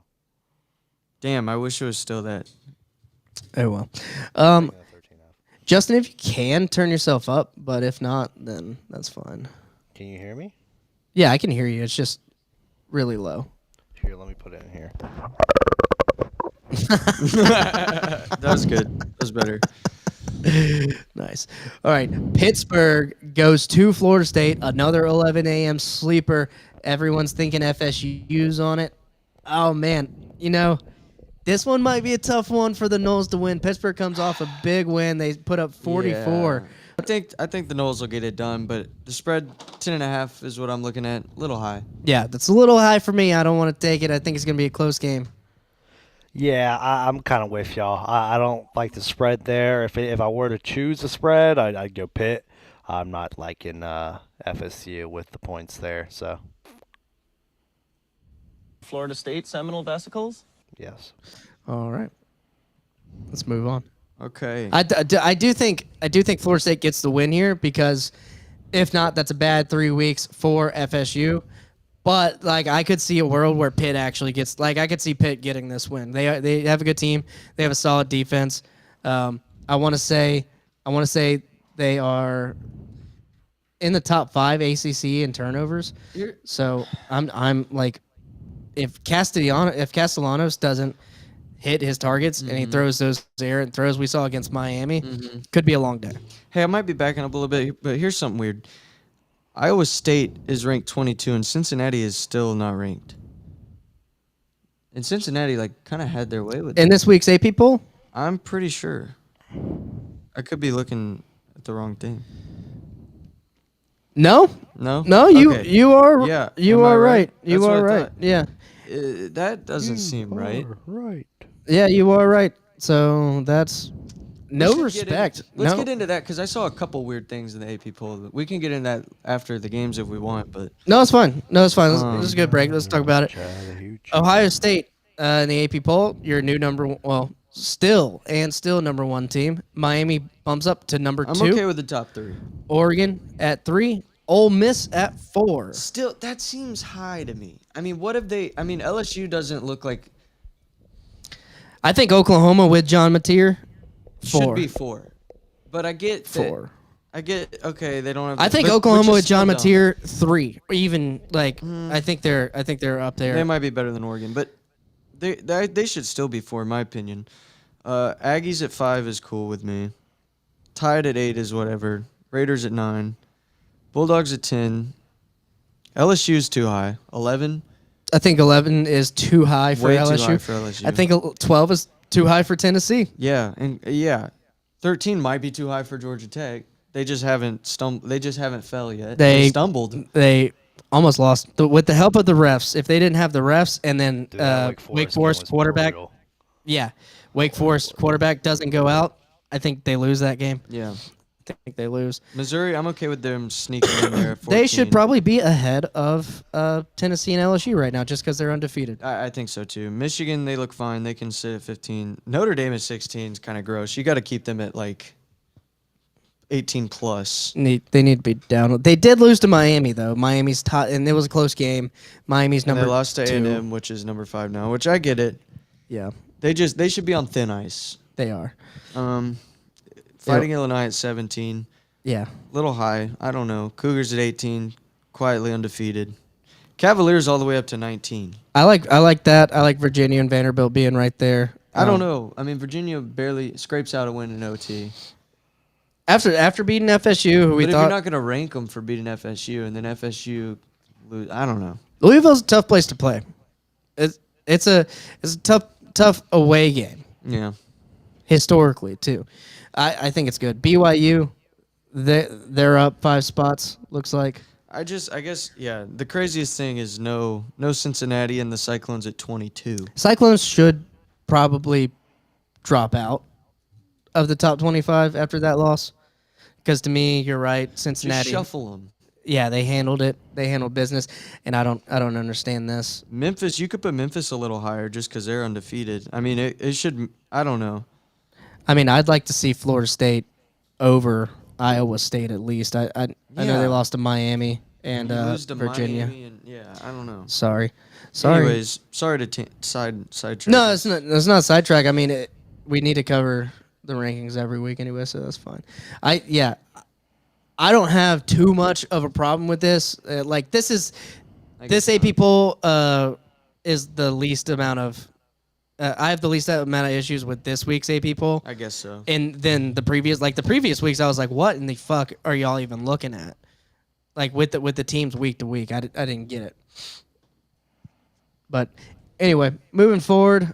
Speaker 24: Damn, I wish it was still that.
Speaker 23: Oh well. Justin, if you can turn yourself up, but if not, then that's fine.
Speaker 18: Can you hear me?
Speaker 23: Yeah, I can hear you. It's just really low.
Speaker 18: Here, let me put it in here.
Speaker 24: That was good. That was better.
Speaker 23: Nice. All right. Pittsburgh goes to Florida State. Another 11 a.m. sleeper. Everyone's thinking FSU's on it. Oh, man. This one might be a tough one for the Noles to win. Pittsburgh comes off a big win. They put up 44.
Speaker 24: Yeah. I think the Noles will get it done, but the spread 10.5 is what I'm looking at. A little high.
Speaker 23: Yeah, that's a little high for me. I don't want to take it. I think it's going to be a close game.
Speaker 18: Yeah, I'm kind of with y'all. I don't like the spread there. If I were to choose a spread, I'd go Pitt. I'm not liking FSU with the points there. So
Speaker 6: Florida State Seminole Vesicles.
Speaker 18: Yes.
Speaker 23: All right. Let's move on.
Speaker 24: Okay.
Speaker 23: I do think Florida State gets the win here because if not, that's a bad 3 weeks for FSU. But I could see a world where Pitt actually gets I could see Pitt getting this win. They have a good team. They have a solid defense. I want to say they are in the top 5 ACC in turnovers. So I'm like, if Castellanos doesn't hit his targets and he throws those errant throws we saw against Miami, could be a long day.
Speaker 24: Hey, I might be backing up a little bit, but here's something weird. Iowa State is ranked 22, and Cincinnati is still not ranked. And Cincinnati kind of had their way with it.
Speaker 23: In this week's AP poll?
Speaker 24: I'm pretty sure. I could be looking at the wrong thing.
Speaker 23: No,
Speaker 24: Okay.
Speaker 23: you are.
Speaker 24: Yeah,
Speaker 23: you
Speaker 24: am I
Speaker 23: are
Speaker 24: right?
Speaker 23: right. You
Speaker 24: That's what
Speaker 23: are
Speaker 24: I
Speaker 23: right.
Speaker 24: thought.
Speaker 23: Yeah.
Speaker 24: That doesn't seem right.
Speaker 18: Right.
Speaker 23: Yeah, you are right. So that's no respect.
Speaker 24: Let's get into that because I saw a couple weird things in the AP poll. We can get into that after the games if we want, but
Speaker 23: No, it's fine. Let's just get a break. Let's talk about it. Ohio State in the AP poll, your new still number 1 team. Miami bumps up to number 2.
Speaker 24: I'm okay with the top 3.
Speaker 23: Oregon at 3. Ole Miss at 4.
Speaker 24: Still, that seems high to me. I mean, what if they? I mean, LSU doesn't look like.
Speaker 23: I think Oklahoma with John Mateer 4.
Speaker 24: Should be 4, but I get
Speaker 23: 4.
Speaker 24: I get okay. They don't have.
Speaker 23: I think Oklahoma with John Mateer 3, or even I think they're up there.
Speaker 24: They might be better than Oregon, but they should still be 4 in my opinion. Aggies at 5 is cool with me. Tide at 8 is whatever. Raiders at 9. Bulldogs at 10. LSU is too high. 11.
Speaker 23: I think 11 is too high for
Speaker 24: Way
Speaker 23: LSU.
Speaker 24: too high for LSU.
Speaker 23: I think 12 is too high for Tennessee.
Speaker 24: Yeah, and 13 might be too high for Georgia Tech. They just haven't They just haven't fell yet. They stumbled.
Speaker 23: They almost lost with the help of the refs. If they didn't have the refs, and then Wake Forest quarterback, Wake Forest quarterback doesn't go out, I think they lose that game.
Speaker 24: Yeah.
Speaker 23: think they lose.
Speaker 24: Missouri, I'm okay with them sneaking in there. At 14.
Speaker 23: They should probably be ahead of Tennessee and LSU right now just because they're undefeated.
Speaker 24: I think so too. Michigan, they look fine. They can sit at 15. Notre Dame at 16 is kind of gross. You got to keep them at like 18 plus.
Speaker 23: They need to be down. They did lose to Miami though. Miami's top, and it was a close game. Miami's
Speaker 24: And
Speaker 23: number.
Speaker 24: they lost to
Speaker 23: 2.
Speaker 24: A&M, which is number 5 now. Which I get it.
Speaker 23: Yeah,
Speaker 24: they should be on thin ice.
Speaker 23: They are.
Speaker 24: Fighting Illinois at 17.
Speaker 23: Yeah,
Speaker 24: little high. I don't know. Cougars at 18, quietly undefeated. Cavaliers all the way up to 19.
Speaker 23: I like that. I like Virginia and Vanderbilt being right there.
Speaker 24: I don't know. I mean, Virginia barely scrapes out a win in OT.
Speaker 23: After beating FSU, who we
Speaker 24: But if
Speaker 23: thought
Speaker 24: you're not going to rank them for beating FSU, and then FSU lose, I don't know.
Speaker 23: Louisville's a tough place to play. It's a tough away game.
Speaker 24: Yeah,
Speaker 23: historically too. I think it's good. BYU, they're up 5 spots. Looks like.
Speaker 24: I guess yeah. The craziest thing is no Cincinnati and the Cyclones at 22.
Speaker 23: Cyclones should probably drop out of the top 25 after that loss. Because to me, you're right. Cincinnati.
Speaker 24: Just shuffle them.
Speaker 23: Yeah, they handled it. They handled business, and I don't understand this.
Speaker 24: Memphis, you could put Memphis a little higher just because they're undefeated. I mean, it should. I don't know.
Speaker 23: I mean, I'd like to see Florida State over Iowa State at least. I know they lost to Miami and
Speaker 24: lose to
Speaker 23: Virginia.
Speaker 24: Miami and, yeah, I don't know.
Speaker 23: Sorry.
Speaker 24: Anyways, sorry to sidetrack.
Speaker 23: No, it's not sidetrack. I mean, we need to cover the rankings every week anyway, so that's fine. I don't have too much of a problem with this. This AP poll is the least amount of. I have the least amount of issues with this week's AP poll.
Speaker 24: I guess so.
Speaker 23: And then the previous weeks, I was like, what in the fuck are y'all even looking at? Like with the teams week to week, I didn't get it. But anyway, moving forward.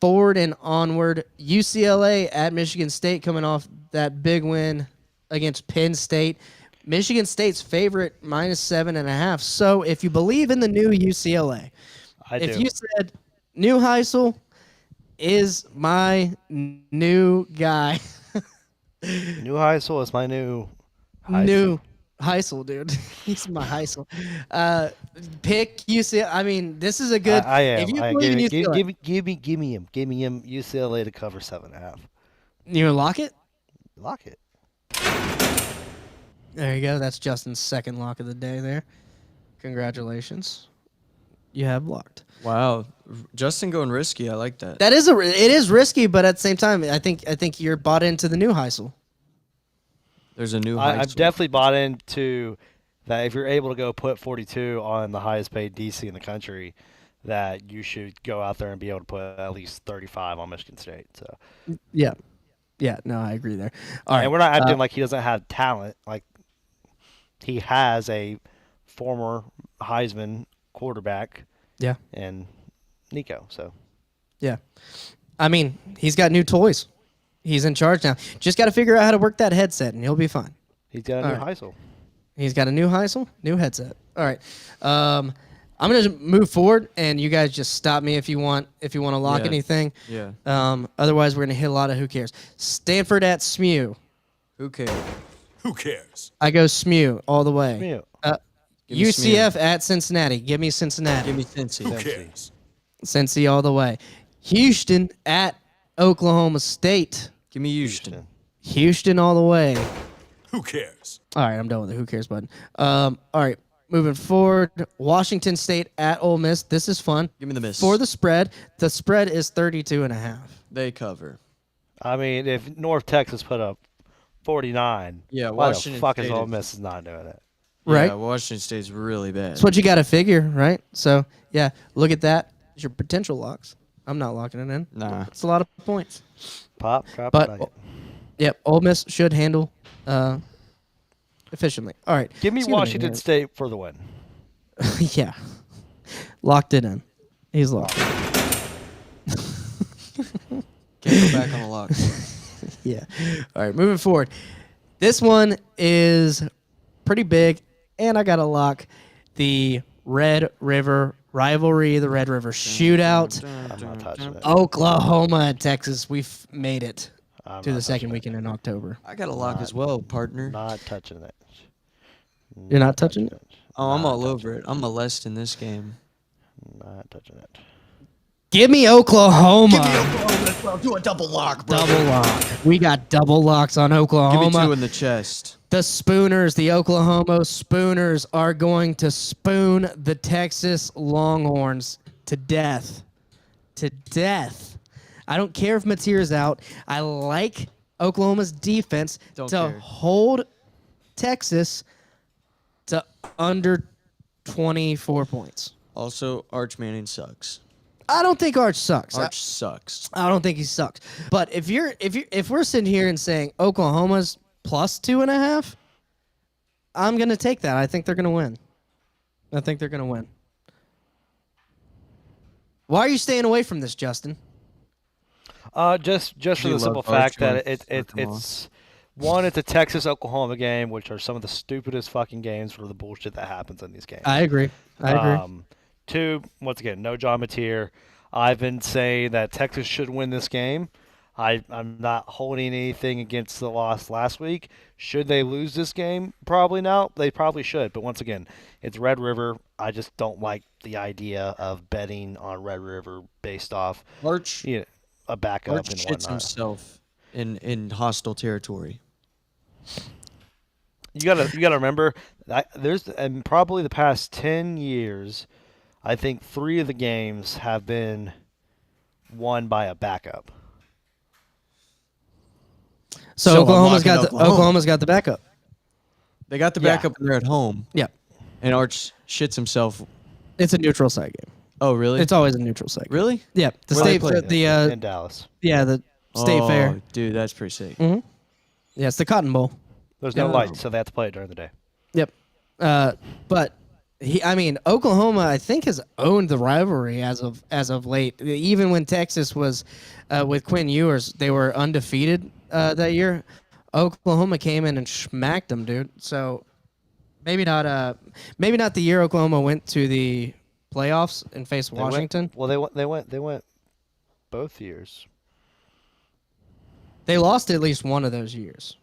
Speaker 23: Forward and onward. UCLA at Michigan State coming off that big win against Penn State. Michigan State's favorite -7.5. So if you believe in the new UCLA, if you said New Heisel is my new guy.
Speaker 18: New Heisel is my new
Speaker 23: Heisel. New Heisel, dude. He's my Heisel. Pick UCLA. I mean, this is a good.
Speaker 18: I am.
Speaker 23: If you believe in UCLA,
Speaker 18: give me him. Give me him. UCLA to cover 7.5.
Speaker 23: You gonna lock it?
Speaker 18: Lock it.
Speaker 23: There you go. That's Justin's second lock of the day. There. Congratulations. You have locked.
Speaker 24: Wow, Justin going risky. I like that.
Speaker 23: It is risky, but at the same time, I think you're bought into the new Heisel.
Speaker 24: There's a new Heisel.
Speaker 18: I've definitely bought into that. If you're able to go put 42 on the highest paid DC in the country, that you should go out there and be able to put at least 35 on Michigan State. So
Speaker 23: yeah, no, I agree there. All right,
Speaker 18: and we're not acting like he doesn't have talent. Like he has a former Heisman quarterback.
Speaker 23: Yeah.
Speaker 18: And Nico, so.
Speaker 23: Yeah. I mean, he's got new toys. He's in charge now. Just got to figure out how to work that headset, and he'll be fine.
Speaker 18: He's got a new Heisel.
Speaker 23: He's got a new Heisel, new headset. All right. I'm going to move forward, and you guys just stop me if you want to lock anything.
Speaker 24: Yeah.
Speaker 23: Otherwise, we're going to hit a lot of who cares. Stanford at SMU.
Speaker 24: Who cares?
Speaker 22: Who cares?
Speaker 23: I go SMU all the way.
Speaker 18: SMU.
Speaker 23: UCF at Cincinnati. Give me Cincinnati.
Speaker 24: Give me Cincy.
Speaker 22: Who cares?
Speaker 23: Cincy all the way. Houston at Oklahoma State.
Speaker 24: Give me Houston.
Speaker 23: Houston all the way.
Speaker 22: Who cares?
Speaker 23: All right, I'm done with the who cares button. All right, moving forward. Washington State at Ole Miss. This is fun.
Speaker 24: Give me the Miss.
Speaker 23: For the spread. The spread is 32.5.
Speaker 24: They cover.
Speaker 18: I mean, if North Texas put up 49,
Speaker 24: yeah,
Speaker 18: why
Speaker 24: Washington
Speaker 18: the fuck
Speaker 24: State
Speaker 18: is Ole Miss not doing it?
Speaker 23: Right.
Speaker 24: Yeah, Washington State's really bad.
Speaker 23: That's what you got to figure, right? So, yeah, look at that. It's your potential locks. I'm not locking it in.
Speaker 24: Nah.
Speaker 23: It's a lot of points.
Speaker 18: Drop
Speaker 23: but, yep, Ole Miss should handle efficiently. All right.
Speaker 18: Give me Washington State for the win.
Speaker 23: Yeah. Locked it in. He's locked.
Speaker 24: Can't go back on the lock.
Speaker 23: Yeah. All right, moving forward. This one is pretty big, and I got to lock the Red River rivalry, the Red River shootout.
Speaker 18: I'm not touching it.
Speaker 23: Oklahoma and Texas. We've made it. to the second weekend in October.
Speaker 24: I got a lock as well, partner.
Speaker 5: Not touching it.
Speaker 23: You're not touching it?
Speaker 24: Oh, I'm all over it. I'm molesting this game.
Speaker 5: Not touching it.
Speaker 23: Give me Oklahoma.
Speaker 24: Give me Oklahoma as well. Do a double lock, bro.
Speaker 23: Double lock. We got double locks on Oklahoma.
Speaker 24: Give me 2 in the chest.
Speaker 23: The Spooners, the Oklahoma Spooners, are going to spoon the Texas Longhorns to death. To death. I don't care if Mateer's out. I like Oklahoma's defense hold Texas to under 24 points.
Speaker 24: Also, Arch Manning sucks.
Speaker 23: I don't think Arch sucks.
Speaker 24: Arch sucks.
Speaker 23: I don't think he sucks. But if we're sitting here and saying Oklahoma's plus 2.5, I'm gonna take that. I think they're gonna win. Why are you staying away from this, Justin?
Speaker 5: Just for the simple fact that it's one, it's a Texas-Oklahoma game, which are some of the stupidest fucking games for the bullshit that happens in these games.
Speaker 23: I agree.
Speaker 5: 2, once again, no John Mateer. I've been saying that Texas should win this game. I'm not holding anything against the loss last week. Should they lose this game? Probably not. They probably should. But once again, it's Red River. I just don't like the idea of betting on Red River based off a backup
Speaker 24: Arch
Speaker 5: and
Speaker 24: shits
Speaker 5: whatnot.
Speaker 24: himself in hostile territory.
Speaker 5: You gotta remember, there's and probably the past 10 years, I think 3 of the games have been won by a backup.
Speaker 23: So Oklahoma's got the backup.
Speaker 24: They got the backup when they're at home.
Speaker 23: Yeah.
Speaker 24: And Arch shits himself.
Speaker 23: It's a neutral site game.
Speaker 24: Oh, really?
Speaker 23: It's always a neutral site game.
Speaker 24: Really?
Speaker 23: Yeah.
Speaker 5: In Dallas.
Speaker 23: Yeah, the State Fair.
Speaker 24: Dude, that's pretty sick.
Speaker 23: Mm-hmm. Yeah, it's the Cotton Bowl.
Speaker 5: There's no lights, so they have to play it during the day.
Speaker 23: Yep. But Oklahoma, I think, has owned the rivalry as of late. Even when Texas was with Quinn Ewers, they were undefeated that year. Oklahoma came in and smacked them, dude. So maybe not the year Oklahoma went to the playoffs and faced Washington.
Speaker 5: They went both years.
Speaker 23: They lost at least one of those years.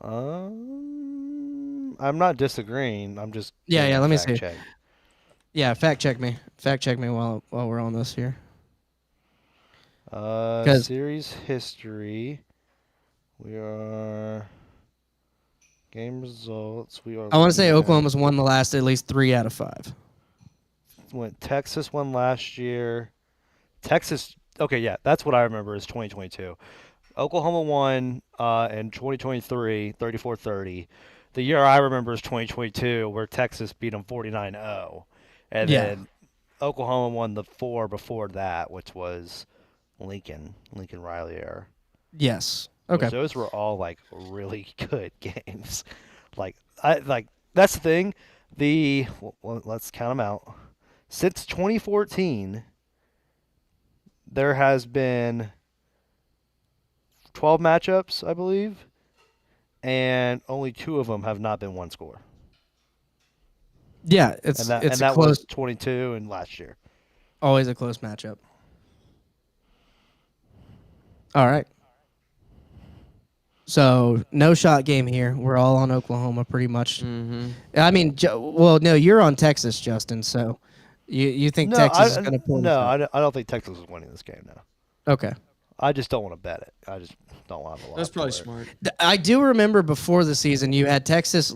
Speaker 5: I'm not disagreeing. I'm just
Speaker 23: let me see.
Speaker 5: check.
Speaker 23: Yeah, fact check me while we're on this here.
Speaker 5: Series history. We are game results.
Speaker 23: I want to say Oklahoma's won the last at least 3 out of 5.
Speaker 5: Texas won last year. Texas. Okay, yeah, that's what I remember is 2022. Oklahoma won in 2023, 34-30. The year I remember is 2022, where Texas beat them 49-0. And then Oklahoma won the 4 before that, which was Lincoln Riley era.
Speaker 23: Yes. Okay.
Speaker 5: Those were all like really good games. That's the thing. Let's count them out. Since 2014, there has been 12 matchups, I believe, and only 2 of them have not been one score.
Speaker 23: Yeah, it's
Speaker 5: that
Speaker 23: close.
Speaker 5: Was 22 and last year.
Speaker 23: Always a close matchup. All right. So no shot game here. We're all on Oklahoma pretty much.
Speaker 24: Mm-hmm.
Speaker 23: I mean, no, you're on Texas, Justin. So you think Texas is going to pull?
Speaker 5: No, I don't think Texas is winning this game now.
Speaker 23: Okay.
Speaker 5: I just don't want to bet it. I just don't want to.
Speaker 24: That's probably smart.
Speaker 23: I do remember before the season you had Texas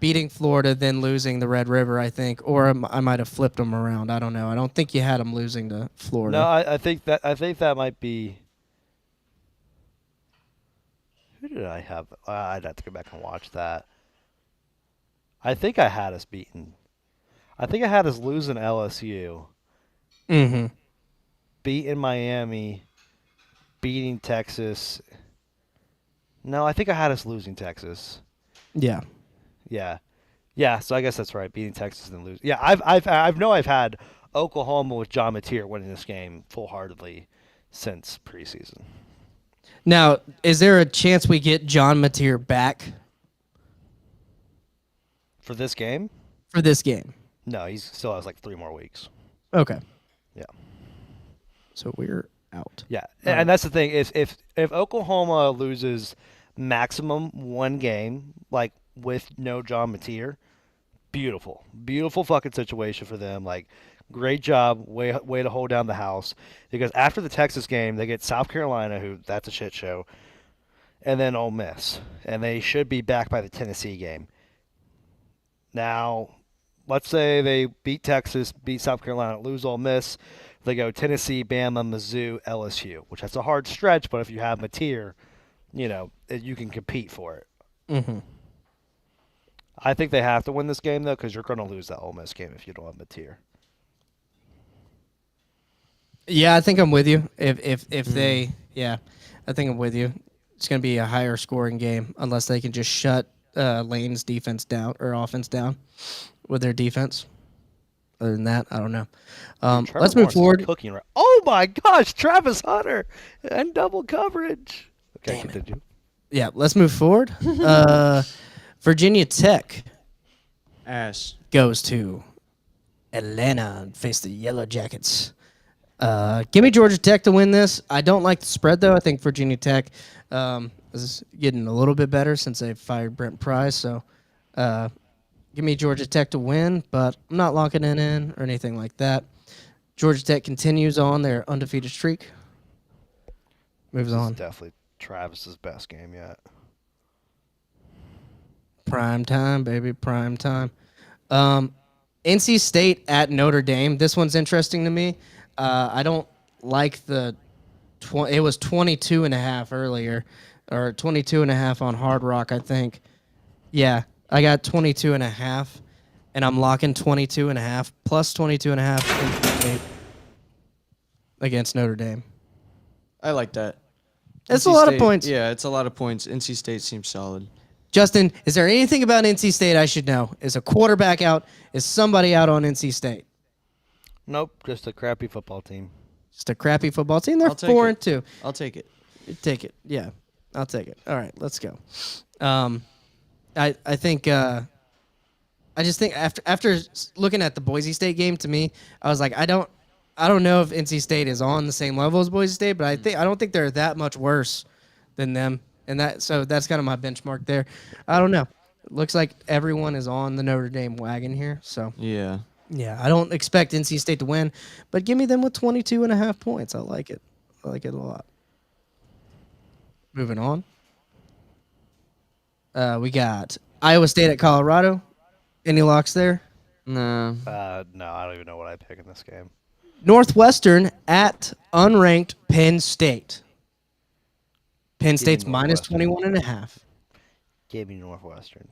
Speaker 23: beating Florida, then losing the Red River, I think, or I might have flipped them around. I don't know. I don't think you had them losing to Florida.
Speaker 5: No, I think that might be. Who did I have? I'd have to go back and watch that. I think I had us beaten. I think I had us losing LSU.
Speaker 23: Mm-hmm.
Speaker 5: Beating Miami. Beating Texas. No, I think I had us losing Texas.
Speaker 23: Yeah.
Speaker 5: Yeah. So I guess that's right. Beating Texas and then losing. Yeah, I've had Oklahoma with John Mateer winning this game full-heartedly since preseason.
Speaker 23: Now, is there a chance we get John Mateer back
Speaker 5: for this game?
Speaker 23: For this game.
Speaker 5: No, he still has like 3 more weeks.
Speaker 23: Okay.
Speaker 5: Yeah.
Speaker 23: So we're out.
Speaker 5: Yeah, and that's the thing is if Oklahoma loses maximum one game, like with no John Mateer, beautiful fucking situation for them. Like, great job, way to hold down the house. Because after the Texas game, they get South Carolina, who that's a shit show, and then Ole Miss, and they should be back by the Tennessee game. Now, let's say they beat Texas, beat South Carolina, lose Ole Miss. They go Tennessee, Bama, Mizzou, LSU, which that's a hard stretch, but if you have Mateer, you can compete for it.
Speaker 23: Mm-hmm.
Speaker 5: I think they have to win this game, though, because you're going to lose that Ole Miss game if you don't have Mateer.
Speaker 23: Yeah, I think I'm with you. If they, I think I'm with you. It's going to be a higher scoring game unless they can just shut Lane's defense down or offense down with their defense. Other than that, I don't know. Let's move forward.
Speaker 5: Right. Oh my gosh, Travis Hunter and double coverage. Okay, continue.
Speaker 23: Yeah, let's move forward. Virginia Tech goes to Atlanta and face the Yellow Jackets. Give me Georgia Tech to win this. I don't like the spread, though. I think Virginia Tech is getting a little bit better since they fired Brent Pryce. So give me Georgia Tech to win, but I'm not locking it in or anything like that. Georgia Tech continues on their undefeated streak. Moves on.
Speaker 5: Definitely Travis's best game yet.
Speaker 23: Prime time, baby, prime time. NC State at Notre Dame. This one's interesting to me. I don't like the it was 22.5 earlier, or 22.5 on Hard Rock, I think. Yeah, I got 22.5, and I'm locking 22.5 plus 22.5 NC State against Notre Dame.
Speaker 24: I like that.
Speaker 23: It's a lot of points.
Speaker 24: Yeah, it's a lot of points. NC State seems solid.
Speaker 23: Justin, is there anything about NC State I should know? Is a quarterback out? Is somebody out on NC State?
Speaker 5: Nope, just a crappy football team.
Speaker 23: Just a crappy football team. They're 4-2.
Speaker 24: I'll take it.
Speaker 23: You take it. Yeah, I'll take it. All right, let's go. I think I just think after looking at the Boise State game, to me, I was like, I don't know if NC State is on the same level as Boise State, but I don't think they're that much worse than them. And that's kind of my benchmark there. I don't know. It looks like everyone is on the Notre Dame wagon here. So
Speaker 24: yeah,
Speaker 23: I don't expect NC State to win, but give me them with 22.5 points. I like it. I like it a lot. Moving on. We got Iowa State at Colorado. Any locks there?
Speaker 24: No.
Speaker 5: No, I don't even know what I pick in this game.
Speaker 23: Northwestern at unranked Penn State. Penn State's minus 21.5.
Speaker 5: Give me Northwestern.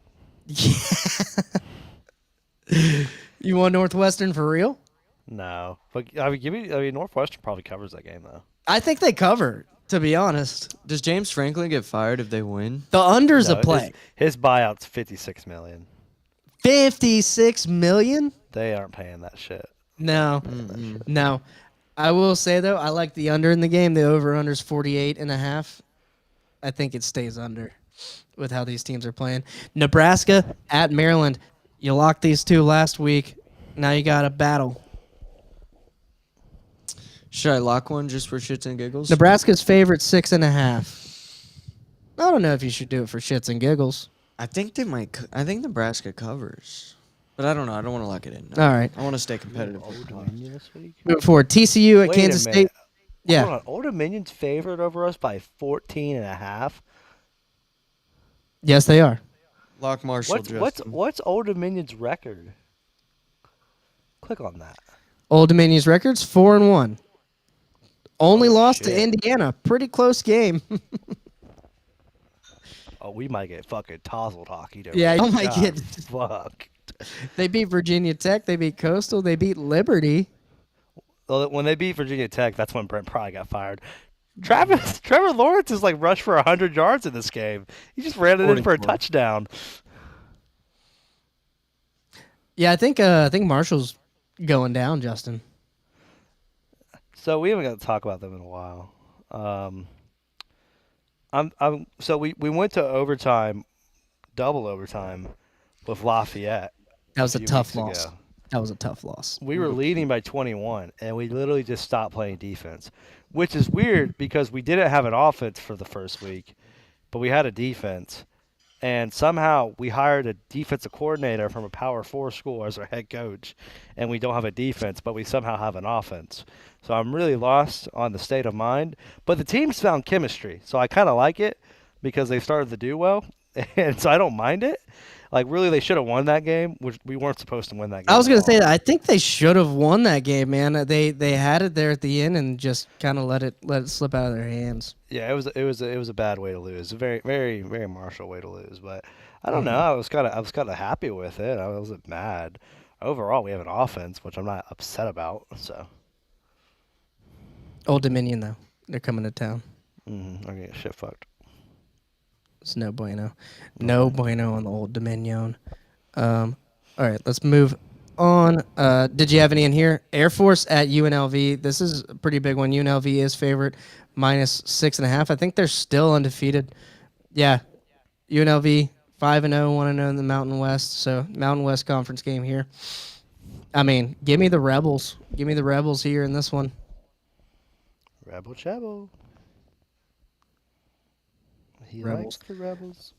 Speaker 23: You want Northwestern for real?
Speaker 5: No, but Northwestern probably covers that game though.
Speaker 23: I think they cover, to be honest.
Speaker 24: Does James Franklin get fired if they win?
Speaker 23: The under's a play.
Speaker 5: His buyout's $56 million.
Speaker 23: $56 million?
Speaker 5: They aren't paying that shit.
Speaker 23: No. No. I will say though, I like the under in the game. The over/under's 48.5. I think it stays under with how these teams are playing. Nebraska at Maryland. You locked these two last week. Now you got a battle.
Speaker 24: Should I lock one just for shits and giggles?
Speaker 23: Nebraska's favorite 6.5. I don't know if you should do it for shits and giggles.
Speaker 24: I think they might. I think Nebraska covers, but I don't know. I don't want to lock it in. No.
Speaker 23: All right.
Speaker 24: I want to stay competitive.
Speaker 23: Moving forward, TCU at Kansas State. Yeah.
Speaker 5: Hold on. Old Dominion's favored over us by 14.5.
Speaker 23: Yes, they are.
Speaker 24: Lock Marshall.
Speaker 5: What's Old Dominion's record? Click on that.
Speaker 23: Old Dominion's records 4-1. Only lost to Indiana. Pretty close game.
Speaker 5: Oh, we might get fucking tousled hockey.
Speaker 23: Yeah, you might get
Speaker 5: fucked.
Speaker 23: They beat Virginia Tech. They beat Coastal. They beat Liberty.
Speaker 5: Well, when they beat Virginia Tech, that's when Brent Pry got fired. Trevor Lawrence is like rushed for 100 yards in this game. He just ran it in for a touchdown.
Speaker 23: Yeah, I think Marshall's going down, Justin.
Speaker 5: So we haven't got to talk about them in a while. So we went to overtime, double overtime with Lafayette.
Speaker 23: That was a tough loss. That was a tough loss.
Speaker 5: We were leading by 21, and we literally just stopped playing defense, which is weird because we didn't have an offense for the first week, but we had a defense. And somehow we hired a defensive coordinator from a Power 4 school as our head coach, and we don't have a defense, but we somehow have an offense. So I'm really lost on the state of mind. But the team's found chemistry, so I kind of like it because they started to do well, and so I don't mind it. Like, really, they should have won that game, which we weren't supposed to win that game.
Speaker 23: I was going to say that. I think they should have won that game, man. They had it there at the end and just kind of let it slip out of their hands.
Speaker 5: Yeah, it was a bad way to lose. A very, very, very Marshall way to lose. But I don't know. I was kind of happy with it. I wasn't mad. Overall, we have an offense, which I'm not upset about. So.
Speaker 23: Old Dominion, though, they're coming to town.
Speaker 5: I'm gonna get shit fucked.
Speaker 23: It's no bueno. No bueno on the Old Dominion. All right, let's move on. Did you have any in here? Air Force at UNLV. This is a pretty big one. UNLV is favorite, -6.5. I think they're still undefeated. Yeah, UNLV 5-0, 1-0 in the Mountain West. So Mountain West Conference game here. I mean, give me the Rebels. Give me the Rebels here in this one.
Speaker 5: Rebel Chebel. He
Speaker 23: Rebels.
Speaker 5: likes the Rebels.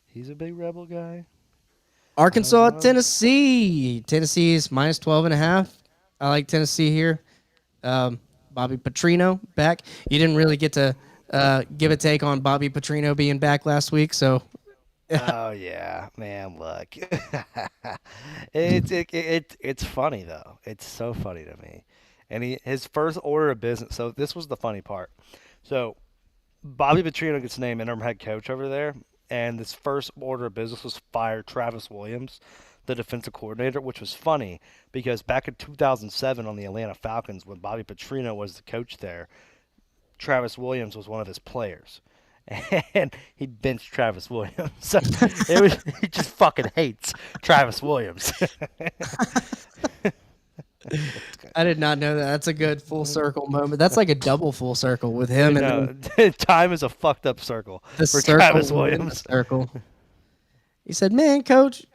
Speaker 5: He's a big Rebel guy.
Speaker 23: Arkansas, Tennessee. Tennessee's -12.5. I like Tennessee here. Bobby Petrino back. You didn't really get to give a take on Bobby Petrino being back last week, so.
Speaker 5: Oh yeah, man! Look, it's funny though. It's so funny to me, and his first order of business. So this was the funny part. So Bobby Petrino gets named interim head coach over there, and this first order of business was fire Travis Williams, the defensive coordinator, which was funny because back in 2007 on the Atlanta Falcons, when Bobby Petrino was the coach there, Travis Williams was one of his players. And he benched Travis Williams. So he just fucking hates Travis Williams.
Speaker 23: I did not know that. That's a good full circle moment. That's like a double full circle with him.
Speaker 5: Time is a fucked up circle for
Speaker 23: circle
Speaker 5: Travis Williams.
Speaker 23: Circle. He said, "Man, coach,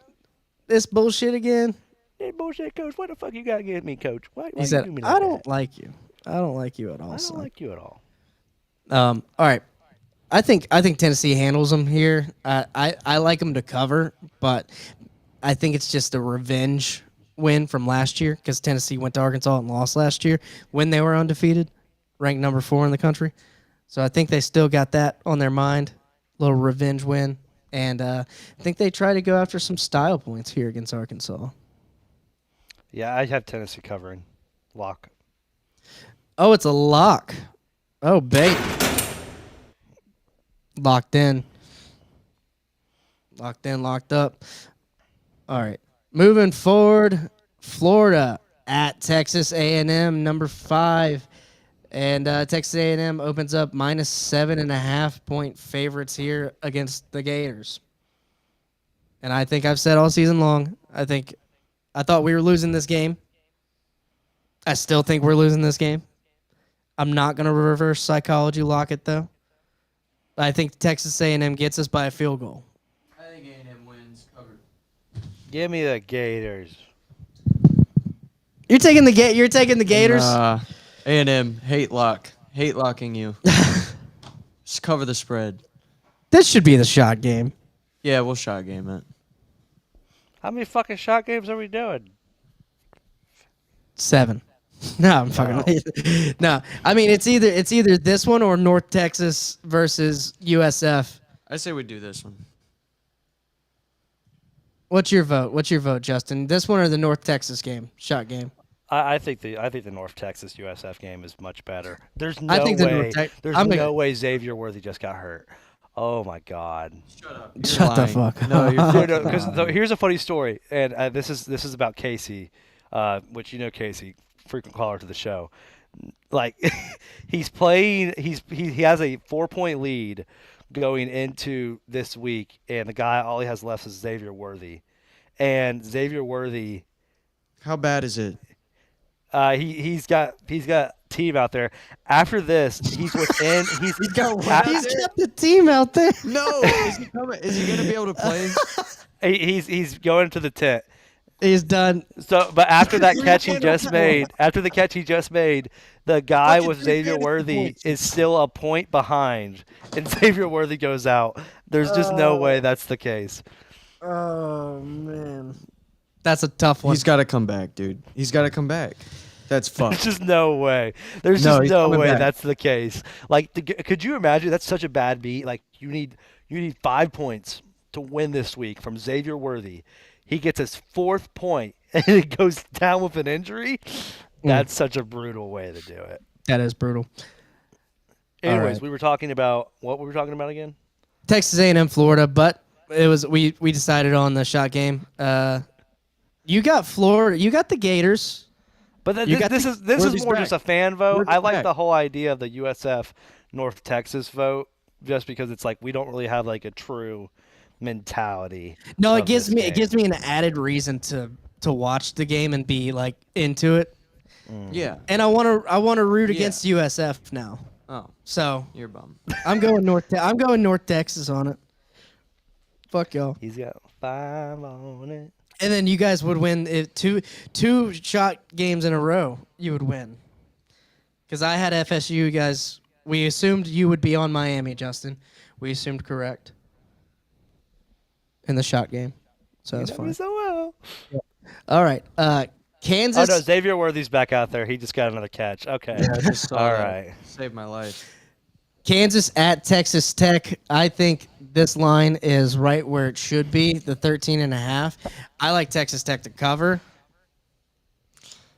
Speaker 23: this bullshit again."
Speaker 5: Hey, bullshit, coach. What the fuck you gotta get me, coach? Why
Speaker 23: He said, "I don't like you. I don't like you at all."
Speaker 5: I don't like you at all.
Speaker 23: All right. I think Tennessee handles them here. I like them to cover, but I think it's just a revenge win from last year because Tennessee went to Arkansas and lost last year when they were undefeated, ranked number 4 in the country. So I think they still got that on their mind, little revenge win, and I think they try to go after some style points here against Arkansas.
Speaker 5: Yeah, I have Tennessee covering. Lock.
Speaker 23: Oh, it's a lock. Oh, baby. Locked in. Locked in, locked up. All right. Moving forward, Florida at Texas A&M, number 5. And Texas A&M opens up -7.5 point favorites here against the Gators. And I think I've said all season long, I thought we were losing this game. I still think we're losing this game. I'm not going to reverse psychology lock it, though. I think Texas A&M gets us by a field goal.
Speaker 24: I think A&M wins covered.
Speaker 5: Give me the Gators.
Speaker 23: You're taking the Gators?
Speaker 24: A&M hate locking you. Just cover the spread.
Speaker 23: This should be the shot game.
Speaker 24: Yeah, we'll shot game it.
Speaker 5: How many fucking shot games are we doing?
Speaker 23: 7. No, I'm fucking. No, I mean it's either this one or North Texas versus USF.
Speaker 24: I say we do this one.
Speaker 23: What's your vote, Justin? This one or the North Texas game, shot game?
Speaker 5: I think the North Texas USF game is much better. There's no way Xavier Worthy just got hurt. Oh my God!
Speaker 24: Shut up!
Speaker 23: Shut the fuck.
Speaker 24: No, you're
Speaker 5: because here's a funny story, and this is about Casey, which you know Casey, frequent caller to the show. Like he's playing, he has a 4-point lead going into this week, and the guy all he has left is Xavier Worthy, and Xavier Worthy.
Speaker 24: How bad is it?
Speaker 5: He's got team out there. After this, he's within. He's
Speaker 23: got the team out there.
Speaker 24: No, is he coming? Is he gonna be able to play?
Speaker 5: He's going to the tent.
Speaker 23: He's done.
Speaker 5: So, but after that
Speaker 23: Three
Speaker 5: catch he
Speaker 23: and
Speaker 5: just
Speaker 23: four.
Speaker 5: made, the guy
Speaker 23: Fucking
Speaker 5: with
Speaker 23: three
Speaker 5: Xavier
Speaker 23: fantasy
Speaker 5: Worthy
Speaker 23: points.
Speaker 5: is still a point behind, and Xavier Worthy goes out. There's just no way that's the case.
Speaker 23: Oh man, that's a tough one.
Speaker 24: He's got to come back, dude. He's got to come back. That's
Speaker 5: There's
Speaker 24: fucked.
Speaker 5: just no way. There's
Speaker 24: No,
Speaker 5: just
Speaker 24: he's
Speaker 5: no
Speaker 24: coming
Speaker 5: way
Speaker 24: back.
Speaker 5: that's the case. Like, could you imagine? That's such a bad beat. Like, you need 5 points to win this week from Xavier Worthy. He gets his 4th point, and it goes down with an injury. That's such a brutal way to do it.
Speaker 23: That is brutal.
Speaker 5: Anyways,
Speaker 23: right.
Speaker 5: we were talking about what were we talking about again?
Speaker 23: Texas A&M, Florida, but it was we decided on the shot game. You got Florida. You got the Gators.
Speaker 5: But this is more just a fan vote. I like the whole idea of the USF North Texas vote, just because it's like we don't really have like a true mentality.
Speaker 23: No,
Speaker 5: of
Speaker 23: it gives
Speaker 5: this
Speaker 23: me
Speaker 5: game.
Speaker 23: it gives me an added reason to watch the game and be like into it.
Speaker 24: Yeah.
Speaker 23: And I want to root against USF now.
Speaker 24: Oh,
Speaker 23: So
Speaker 24: you're bummed.
Speaker 23: I'm going North Texas on it. Fuck y'all.
Speaker 5: He's got 5 on it.
Speaker 23: And then you guys would win if two shot games in a row. You would win. Because I had FSU, you guys. We assumed you would be on Miami, Justin. We assumed correct in the shot game. So that's fine.
Speaker 5: So well.
Speaker 23: All right. Kansas.
Speaker 5: Oh no, Xavier Worthy's back out there. He just got another catch. Okay.
Speaker 24: Yeah, I just saw
Speaker 5: All
Speaker 24: that.
Speaker 5: right.
Speaker 24: Saved my life.
Speaker 23: Kansas at Texas Tech. I think this line is right where it should be, the 13.5. I like Texas Tech to cover.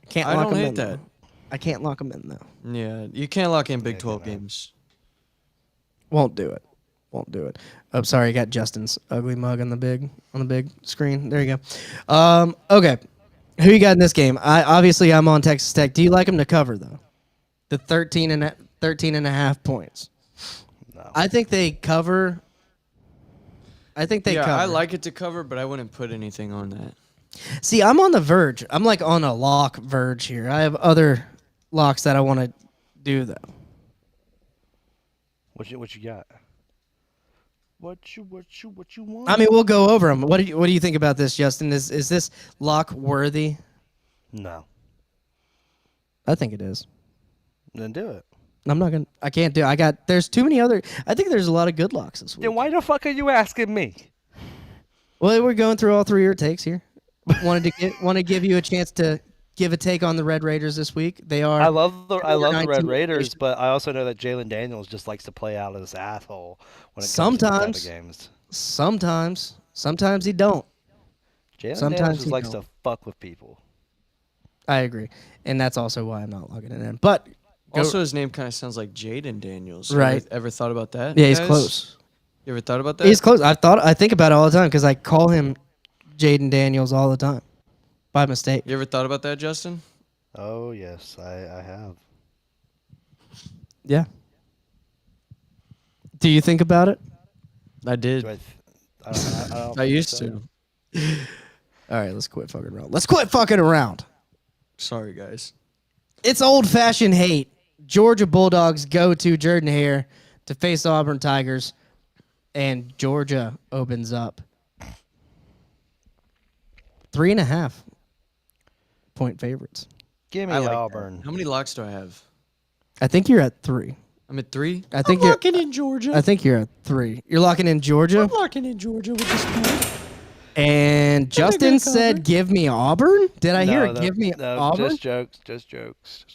Speaker 23: Can't
Speaker 24: I
Speaker 23: lock
Speaker 24: don't
Speaker 23: them
Speaker 24: hate
Speaker 23: in,
Speaker 24: that.
Speaker 23: though. I can't lock them in, though.
Speaker 24: Yeah, you can't lock in Big 12 games.
Speaker 23: Won't do it. Won't do it. I'm sorry, you got Justin's ugly mug on the big screen. There you go. Okay. Who you got in this game? I'm on Texas Tech. Do you like them to cover though? The 13 and a half points.
Speaker 5: No.
Speaker 23: I think they cover. I think they
Speaker 24: Yeah,
Speaker 23: cover.
Speaker 24: I like it to cover, but I wouldn't put anything on that.
Speaker 23: See, I'm on the verge. I'm like on a lock verge here. I have other locks that I want to do though.
Speaker 5: What you got? What you want?
Speaker 23: I mean, we'll go over them. What do you think about this, Justin? Is this lock worthy?
Speaker 5: No.
Speaker 23: I think it is.
Speaker 5: Then do it.
Speaker 23: I'm not gonna. I can't do. There's too many other. I think there's a lot of good locks this week.
Speaker 5: Then why the fuck are you asking me?
Speaker 23: Well, we're going through all 3 of your takes here. Want to give you a chance to give a take on the Red Raiders this week. They are.
Speaker 5: I love the Red
Speaker 23: 19
Speaker 5: Raiders, but I also know that Jalen Daniels just likes to play out of this asshole when it comes
Speaker 23: Sometimes.
Speaker 5: to these type of games.
Speaker 23: Sometimes he don't.
Speaker 5: Jalen
Speaker 23: Sometimes
Speaker 5: Daniels just
Speaker 23: he
Speaker 5: likes
Speaker 23: don't.
Speaker 5: to fuck with people.
Speaker 23: I agree, and that's also why I'm not logging it in. But
Speaker 24: Also, his name kind of sounds like Jaden Daniels.
Speaker 23: Right.
Speaker 24: Ever thought about that?
Speaker 23: Yeah, he's
Speaker 24: guys?
Speaker 23: close.
Speaker 24: You ever thought about that?
Speaker 23: He's close. I think about it all the time because I call him Jaden Daniels all the time by mistake.
Speaker 24: You ever thought about that, Justin?
Speaker 5: Oh yes, I have.
Speaker 23: Yeah. Do you think about it?
Speaker 24: I did.
Speaker 5: I don't
Speaker 24: I
Speaker 5: think
Speaker 24: used
Speaker 5: so.
Speaker 24: to.
Speaker 23: All right, let's quit fucking around. Let's quit fucking around.
Speaker 24: Sorry, guys.
Speaker 23: It's old-fashioned hate. Georgia Bulldogs go to Jordan Hare to face Auburn Tigers, and Georgia opens up 3.5 point favorites.
Speaker 5: Give me
Speaker 24: I like that.
Speaker 5: Auburn.
Speaker 24: How many locks do I have?
Speaker 23: I think you're at 3.
Speaker 24: I'm at 3.
Speaker 23: I think
Speaker 24: I'm
Speaker 23: you're
Speaker 24: locking in Georgia.
Speaker 23: I think you're at 3. You're locking in Georgia.
Speaker 24: I'm locking in Georgia with this pick.
Speaker 23: And Justin said, "Give me Auburn." Did I hear it? Give me Auburn.
Speaker 5: Just jokes.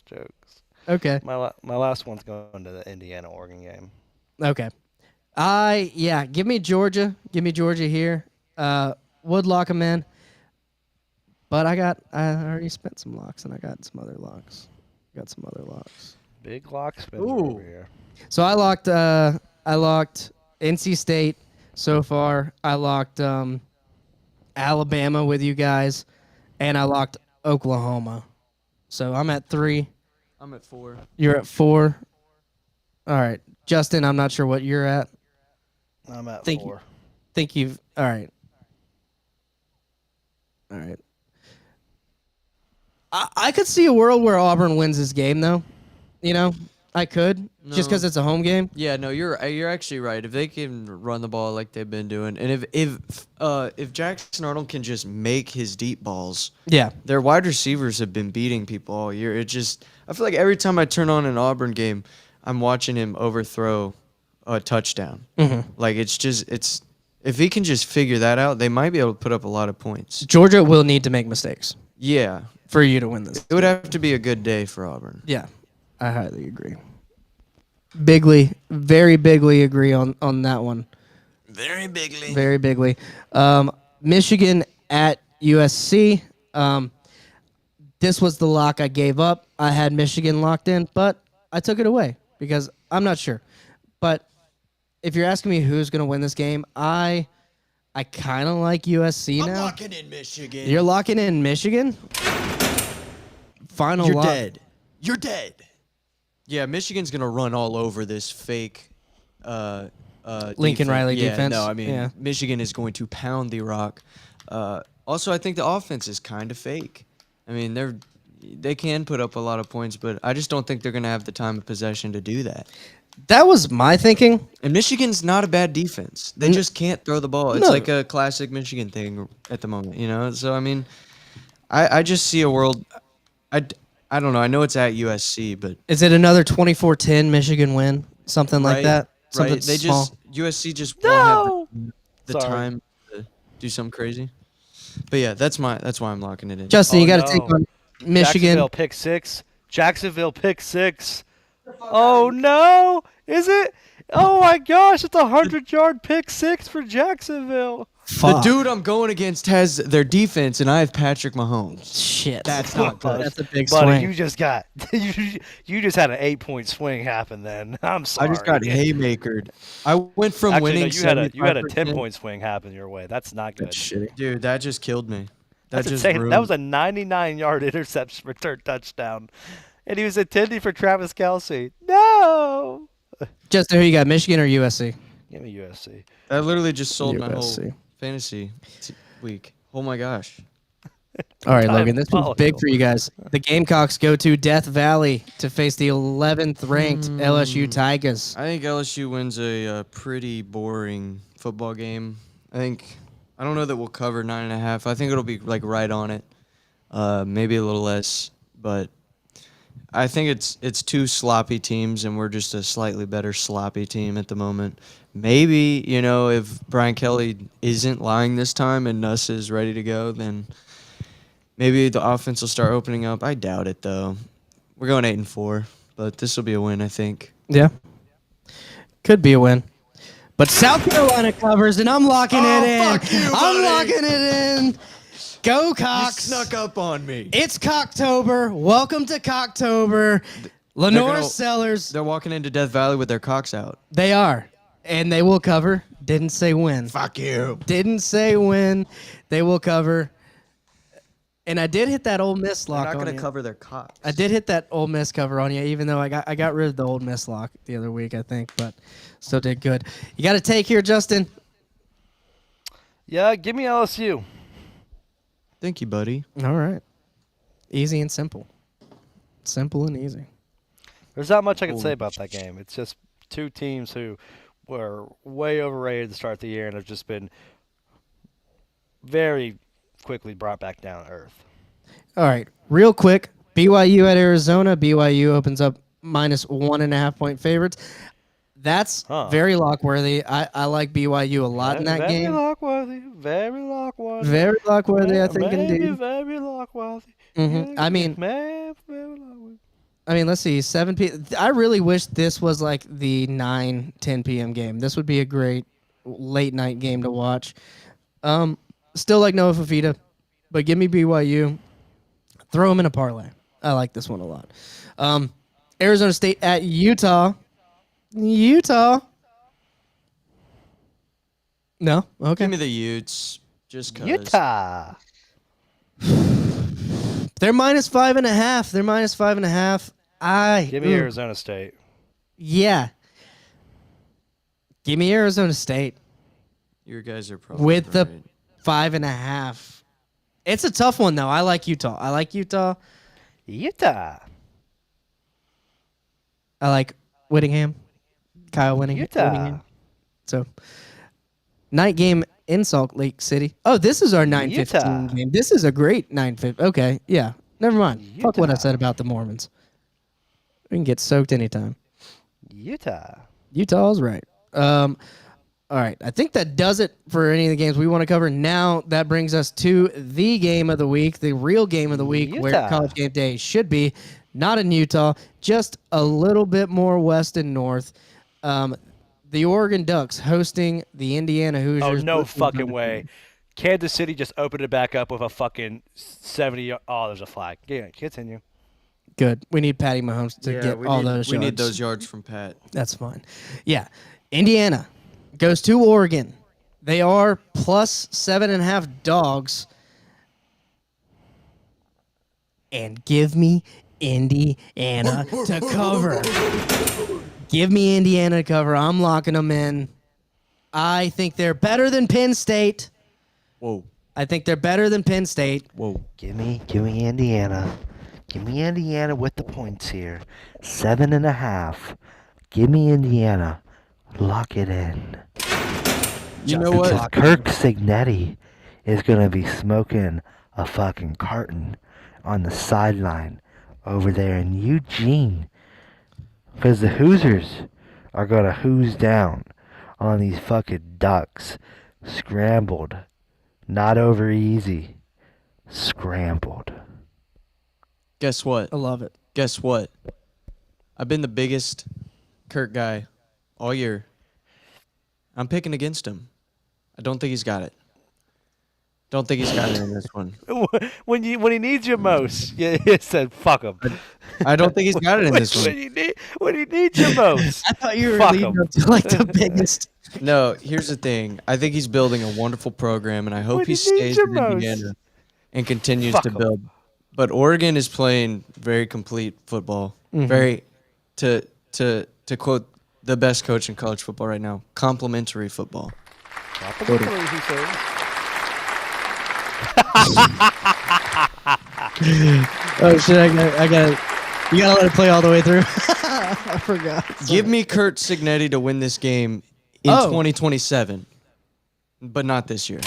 Speaker 23: Okay.
Speaker 5: My last one's going to the Indiana-Oregon game.
Speaker 23: Okay. Give me Georgia. Give me Georgia here. Would lock them in. But I already spent some locks and I got some other locks.
Speaker 5: Big lock spender over here.
Speaker 23: So I locked NC State so far. I locked Alabama with you guys, and I locked Oklahoma. So I'm at 3.
Speaker 24: I'm at 4.
Speaker 23: You're at 4. All right, Justin. I'm not sure what you're at.
Speaker 5: I'm at 4.
Speaker 23: Think you've all right. All right. I could see a world where Auburn wins this game, though. You know, I could just because it's a home game.
Speaker 24: Yeah, no, you're actually right. If they can run the ball like they've been doing, and if Jackson Arnold can just make his deep balls,
Speaker 23: Yeah.
Speaker 24: their wide receivers have been beating people all year. I feel like every time I turn on an Auburn game, I'm watching him overthrow a touchdown.
Speaker 23: Mhm.
Speaker 24: Like it's if he can just figure that out, they might be able to put up a lot of points.
Speaker 23: Georgia will need to make mistakes.
Speaker 24: Yeah,
Speaker 23: for you to win this.
Speaker 24: It would have to be a good day for Auburn.
Speaker 23: Yeah, I highly agree. Very bigly agree on that one.
Speaker 24: Very bigly.
Speaker 23: Very bigly. Michigan at USC. This was the lock I gave up. I had Michigan locked in, but I took it away because I'm not sure. But if you're asking me who's going to win this game, I kind of like USC now.
Speaker 24: I'm locking in Michigan.
Speaker 23: You're locking in Michigan? Final
Speaker 24: You're
Speaker 23: lock.
Speaker 24: dead. You're dead. Yeah, Michigan's gonna run all over this fake
Speaker 23: Lincoln
Speaker 24: defense.
Speaker 23: Riley
Speaker 24: Yeah,
Speaker 23: defense.
Speaker 24: No, I mean
Speaker 23: Yeah.
Speaker 24: Michigan is going to pound the rock. Also, I think the offense is kind of fake. I mean, they can put up a lot of points, but I just don't think they're gonna have the time of possession to do that.
Speaker 23: That was my thinking.
Speaker 24: And Michigan's not a bad defense. They just can't throw the ball. It's
Speaker 23: No.
Speaker 24: like a classic Michigan thing at the moment, you know? So, I mean, I just see a world. I don't know. I know it's at USC, but
Speaker 23: Is it another 24-10 Michigan win? Something like that? Something
Speaker 24: Right. They
Speaker 23: small?
Speaker 24: USC just won't have the
Speaker 23: Sorry.
Speaker 24: time to do something crazy. But yeah, that's why I'm locking it in.
Speaker 23: Justin, you got to take on Michigan.
Speaker 5: Jacksonville pick six. Oh no! Is it? Oh my gosh! It's a 100-yard pick six for Jacksonville.
Speaker 24: The dude I'm going against has their defense, and I have Patrick Mahomes.
Speaker 23: Shit,
Speaker 24: that's not good.
Speaker 23: That's a big
Speaker 5: Buddy,
Speaker 23: swing.
Speaker 5: you just got you just had an 8-point swing happen. Then I'm sorry.
Speaker 24: I just got haymakered. I went from
Speaker 5: Actually,
Speaker 24: winning.
Speaker 5: no, you had a
Speaker 24: 75%.
Speaker 5: 10-point swing happen your way. That's not good.
Speaker 24: That's shitty. Dude, that just killed me. That
Speaker 5: That's
Speaker 24: just
Speaker 5: insane. That
Speaker 24: ruined-
Speaker 5: was a 99-yard interception return touchdown, and he was intending for Travis Kelce. No.
Speaker 23: Justin, who you got, Michigan or USC?
Speaker 5: Give me USC.
Speaker 24: That literally just sold my
Speaker 23: USC.
Speaker 24: whole fantasy week. Oh my gosh.
Speaker 23: All right,
Speaker 5: Time
Speaker 23: Logan, this was
Speaker 5: follow.
Speaker 23: big for you guys. The Gamecocks go to Death Valley to face the 11th ranked LSU Tigers.
Speaker 24: I think LSU wins a pretty boring football game. I don't know that we'll cover 9.5. I think it'll be like right on it, maybe a little less. But I think it's two sloppy teams, and we're just a slightly better sloppy team at the moment. Maybe, if Brian Kelly isn't lying this time and Nuss is ready to go, then maybe the offense will start opening up. I doubt it, though. We're going 8-4, but this will be a win, I think.
Speaker 23: Yeah. Could be a win. But South Carolina covers, and I'm locking it in.
Speaker 24: Fuck you,
Speaker 23: I'm
Speaker 24: buddy.
Speaker 23: locking it in. Go Cox.
Speaker 24: You snuck up on me.
Speaker 23: It's Cocktober. Welcome to Cocktober. Lenore
Speaker 24: gonna-
Speaker 23: Sellers.
Speaker 24: They're walking into Death Valley with their cocks out.
Speaker 23: They are. And they will cover. Didn't say when.
Speaker 24: Fuck you.
Speaker 23: Didn't say when. They will cover. And I did hit that Ole Miss
Speaker 24: They're
Speaker 23: lock
Speaker 24: not
Speaker 23: on
Speaker 24: going
Speaker 23: you.
Speaker 24: to cover their cocks.
Speaker 23: I did hit that Ole Miss cover on you, even though I got rid of the Ole Miss lock the other week, I think, but still did good. You got to take here, Justin.
Speaker 5: Yeah, give me LSU.
Speaker 24: Thank you, buddy.
Speaker 23: All right. Easy and simple. Simple and easy.
Speaker 5: There's not much I can say about that game. It's just two teams who were way overrated to start the year and have just been very quickly brought back down to earth.
Speaker 23: All right. Real quick, BYU at Arizona. BYU opens up -1.5-point favorites. That's very lockworthy. I like BYU a lot in that
Speaker 5: very
Speaker 23: game.
Speaker 5: Lockworthy, very lockworthy.
Speaker 23: Very lockworthy, I think,
Speaker 5: Maybe
Speaker 23: indeed.
Speaker 5: very lockworthy.
Speaker 23: I mean,
Speaker 5: Very lockworthy.
Speaker 23: let's see, 7 p.m. I really wish this was like the 9-10 p.m. game. This would be a great late night game to watch. Still like Noah Fafita, but give me BYU. Throw him in a parlay. I like this one a lot. Arizona State at Utah. Utah. No? Okay.
Speaker 24: Give me the Utes, just because.
Speaker 5: Utah.
Speaker 23: They're -5.5. They're -5.5.
Speaker 5: Give me Arizona State.
Speaker 23: Yeah. Give me Arizona State.
Speaker 24: You guys are probably
Speaker 23: With the
Speaker 24: right.
Speaker 23: 5.5. It's a tough one, though. I like Utah.
Speaker 5: Utah.
Speaker 23: I like Whittingham, Kyle Whittingham.
Speaker 5: Utah.
Speaker 23: So, night game in Salt Lake City. Oh, this is our 9:15
Speaker 5: Utah.
Speaker 23: game. This is a great 9:15. Okay, yeah. Never mind. Fuck what I
Speaker 5: Utah.
Speaker 23: said about the Mormons. We can get soaked anytime.
Speaker 5: Utah.
Speaker 23: Utah's right. All right. I think that does it for any of the games we want to cover. Now that brings us to the game of the week, the real game of the week, where
Speaker 5: Utah.
Speaker 23: College Game Day should be. Not in Utah, just a little bit more west and north. The Oregon Ducks hosting the Indiana Hoosiers.
Speaker 5: Oh, no fucking way. Kansas City just opened it back up with a fucking 70. Oh, there's a flag. Yeah, continue.
Speaker 23: Good. We need Patty Mahomes to get all those yards.
Speaker 24: We need those yards from Pat.
Speaker 23: That's fine. Yeah. Indiana goes to Oregon. They are plus 7.5 dogs. And give me Indiana to cover. Give me Indiana to cover. I'm locking them in. I think they're better than Penn State.
Speaker 24: Whoa.
Speaker 23: I think they're better than Penn State.
Speaker 24: Whoa.
Speaker 18: Give me Indiana. Give me Indiana with the points here. 7.5. Give me Indiana. Lock it in.
Speaker 24: You know what?
Speaker 18: Because Kirk Signetti is going to be smoking a fucking carton on the sideline over there in Eugene. Because the Hoosiers are going to Hoos down on these fucking Ducks. Scrambled. Not over easy. Scrambled.
Speaker 24: Guess what?
Speaker 23: I love it.
Speaker 24: Guess what? I've been the biggest Kirk guy all year. I'm picking against him. I don't think he's got it. Don't think he's got it in this one.
Speaker 5: When he needs you most, you said fuck him.
Speaker 24: I don't think he's got it in this one.
Speaker 5: When he needs you most,
Speaker 23: I thought you were
Speaker 5: fuck
Speaker 23: leading
Speaker 5: him.
Speaker 23: up to like the biggest.
Speaker 24: No, here's the thing. I think he's building a wonderful program, and I hope
Speaker 5: When
Speaker 24: he
Speaker 5: he
Speaker 24: stays
Speaker 5: needs you
Speaker 24: in
Speaker 5: most.
Speaker 24: Indiana and continues
Speaker 5: Fuck
Speaker 24: to
Speaker 5: him.
Speaker 24: build. But Oregon is playing very complete football. Very, to quote the best coach in college football right now, complimentary football.
Speaker 5: Complimentary, he says.
Speaker 23: Oh shit! I got it. You gotta let it play all the way through. I forgot.
Speaker 24: Give me Kurt Signetti to win this game in 2027, but not this year.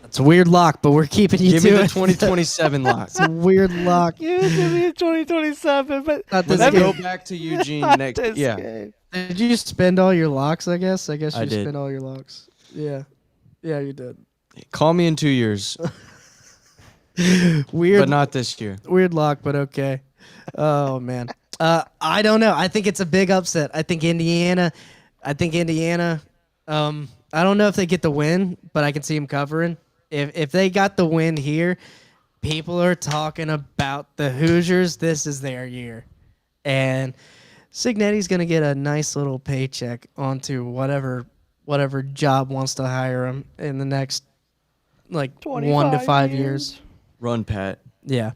Speaker 23: It's a weird lock, but we're keeping you
Speaker 24: Give
Speaker 23: to
Speaker 24: me the
Speaker 23: it.
Speaker 24: 2027 lock.
Speaker 23: It's a weird lock.
Speaker 5: Yeah, it's gonna be in 2027, but
Speaker 23: Not
Speaker 24: When
Speaker 23: this
Speaker 24: they go
Speaker 23: game.
Speaker 24: back to Eugene
Speaker 5: Not
Speaker 24: next,
Speaker 5: this
Speaker 24: yeah.
Speaker 5: game.
Speaker 23: Did you spend all your locks? I guess you
Speaker 24: I did.
Speaker 23: spent all your locks. Yeah, you did.
Speaker 24: Call me in 2 years,
Speaker 23: Weird,
Speaker 24: but not this year.
Speaker 23: weird lock, but okay. Oh man, I don't know. I think it's a big upset. I think Indiana. I don't know if they get the win, but I can see them covering. If they got the win here, people are talking about the Hoosiers. This is their year, and Signetti's gonna get a nice little paycheck onto whatever job wants to hire him in the next 1 to 5 years.
Speaker 24: Run, Pat.
Speaker 23: Yeah.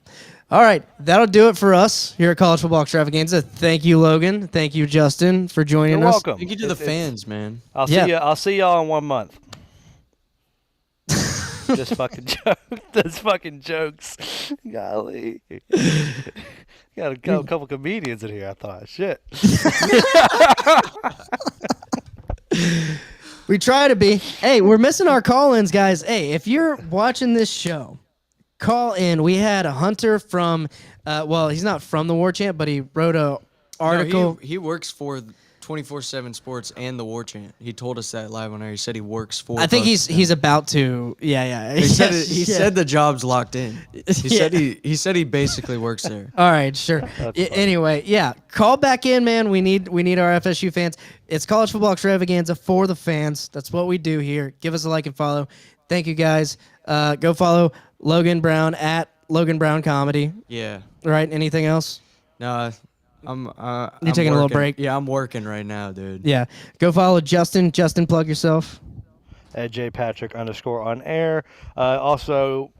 Speaker 23: All right. That'll do it for us here at College Football Extravaganza. Thank you, Logan. Thank you, Justin, for joining
Speaker 5: You're
Speaker 23: us.
Speaker 5: welcome.
Speaker 24: Thank you to the fans, man.
Speaker 5: I'll see y'all in 1 month. Just fucking joke. Those fucking jokes. Golly. Got a couple comedians in here, I thought. Shit.
Speaker 23: We try to be. Hey, we're missing our call-ins, guys. Hey, if you're watching this show, call in. We had a Hunter from, he's not from the War Chant, but he wrote a article.
Speaker 24: No, he works for 24/7 Sports and the War Chant. He told us that live on air. He said he works for.
Speaker 23: I think
Speaker 24: both.
Speaker 23: he's about to. Yeah.
Speaker 24: He said the job's locked in. He said he basically works there.
Speaker 23: All right, sure. Anyway, yeah, call back in, man. We need our FSU fans. It's College Football Extravaganza for the fans. That's what we do here. Give us a like and follow. Thank you, guys. Go follow Logan Brown at Logan Brown Comedy.
Speaker 24: Yeah.
Speaker 23: All right. Anything else?
Speaker 24: No, I'm
Speaker 23: taking a little
Speaker 24: working.
Speaker 23: break?
Speaker 24: Yeah, I'm working right now, dude.
Speaker 23: Yeah. Go follow Justin. Justin, plug yourself.
Speaker 5: At JPatrick _ on air. Also,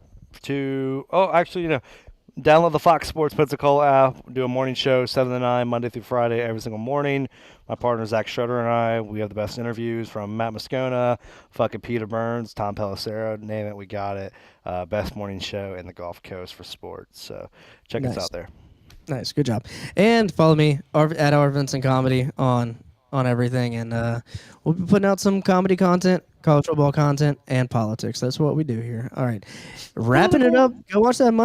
Speaker 5: download the Fox Sports Pensacola app. Do a morning show, 7 to 9, Monday through Friday, every single morning. My partner, Zach Schroeder, and I, we have the best interviews from Matt Moscona, fucking Peter Burns, Tom Pelissero, name it, we got it. Best morning show in the Gulf Coast for sports. So check us out there.
Speaker 23: Nice, good job. And follow me at R Vincent Comedy on everything, and we'll be putting out some comedy content, college football content, and politics. That's what we do here. All right, wrapping it up. Go watch that Monday.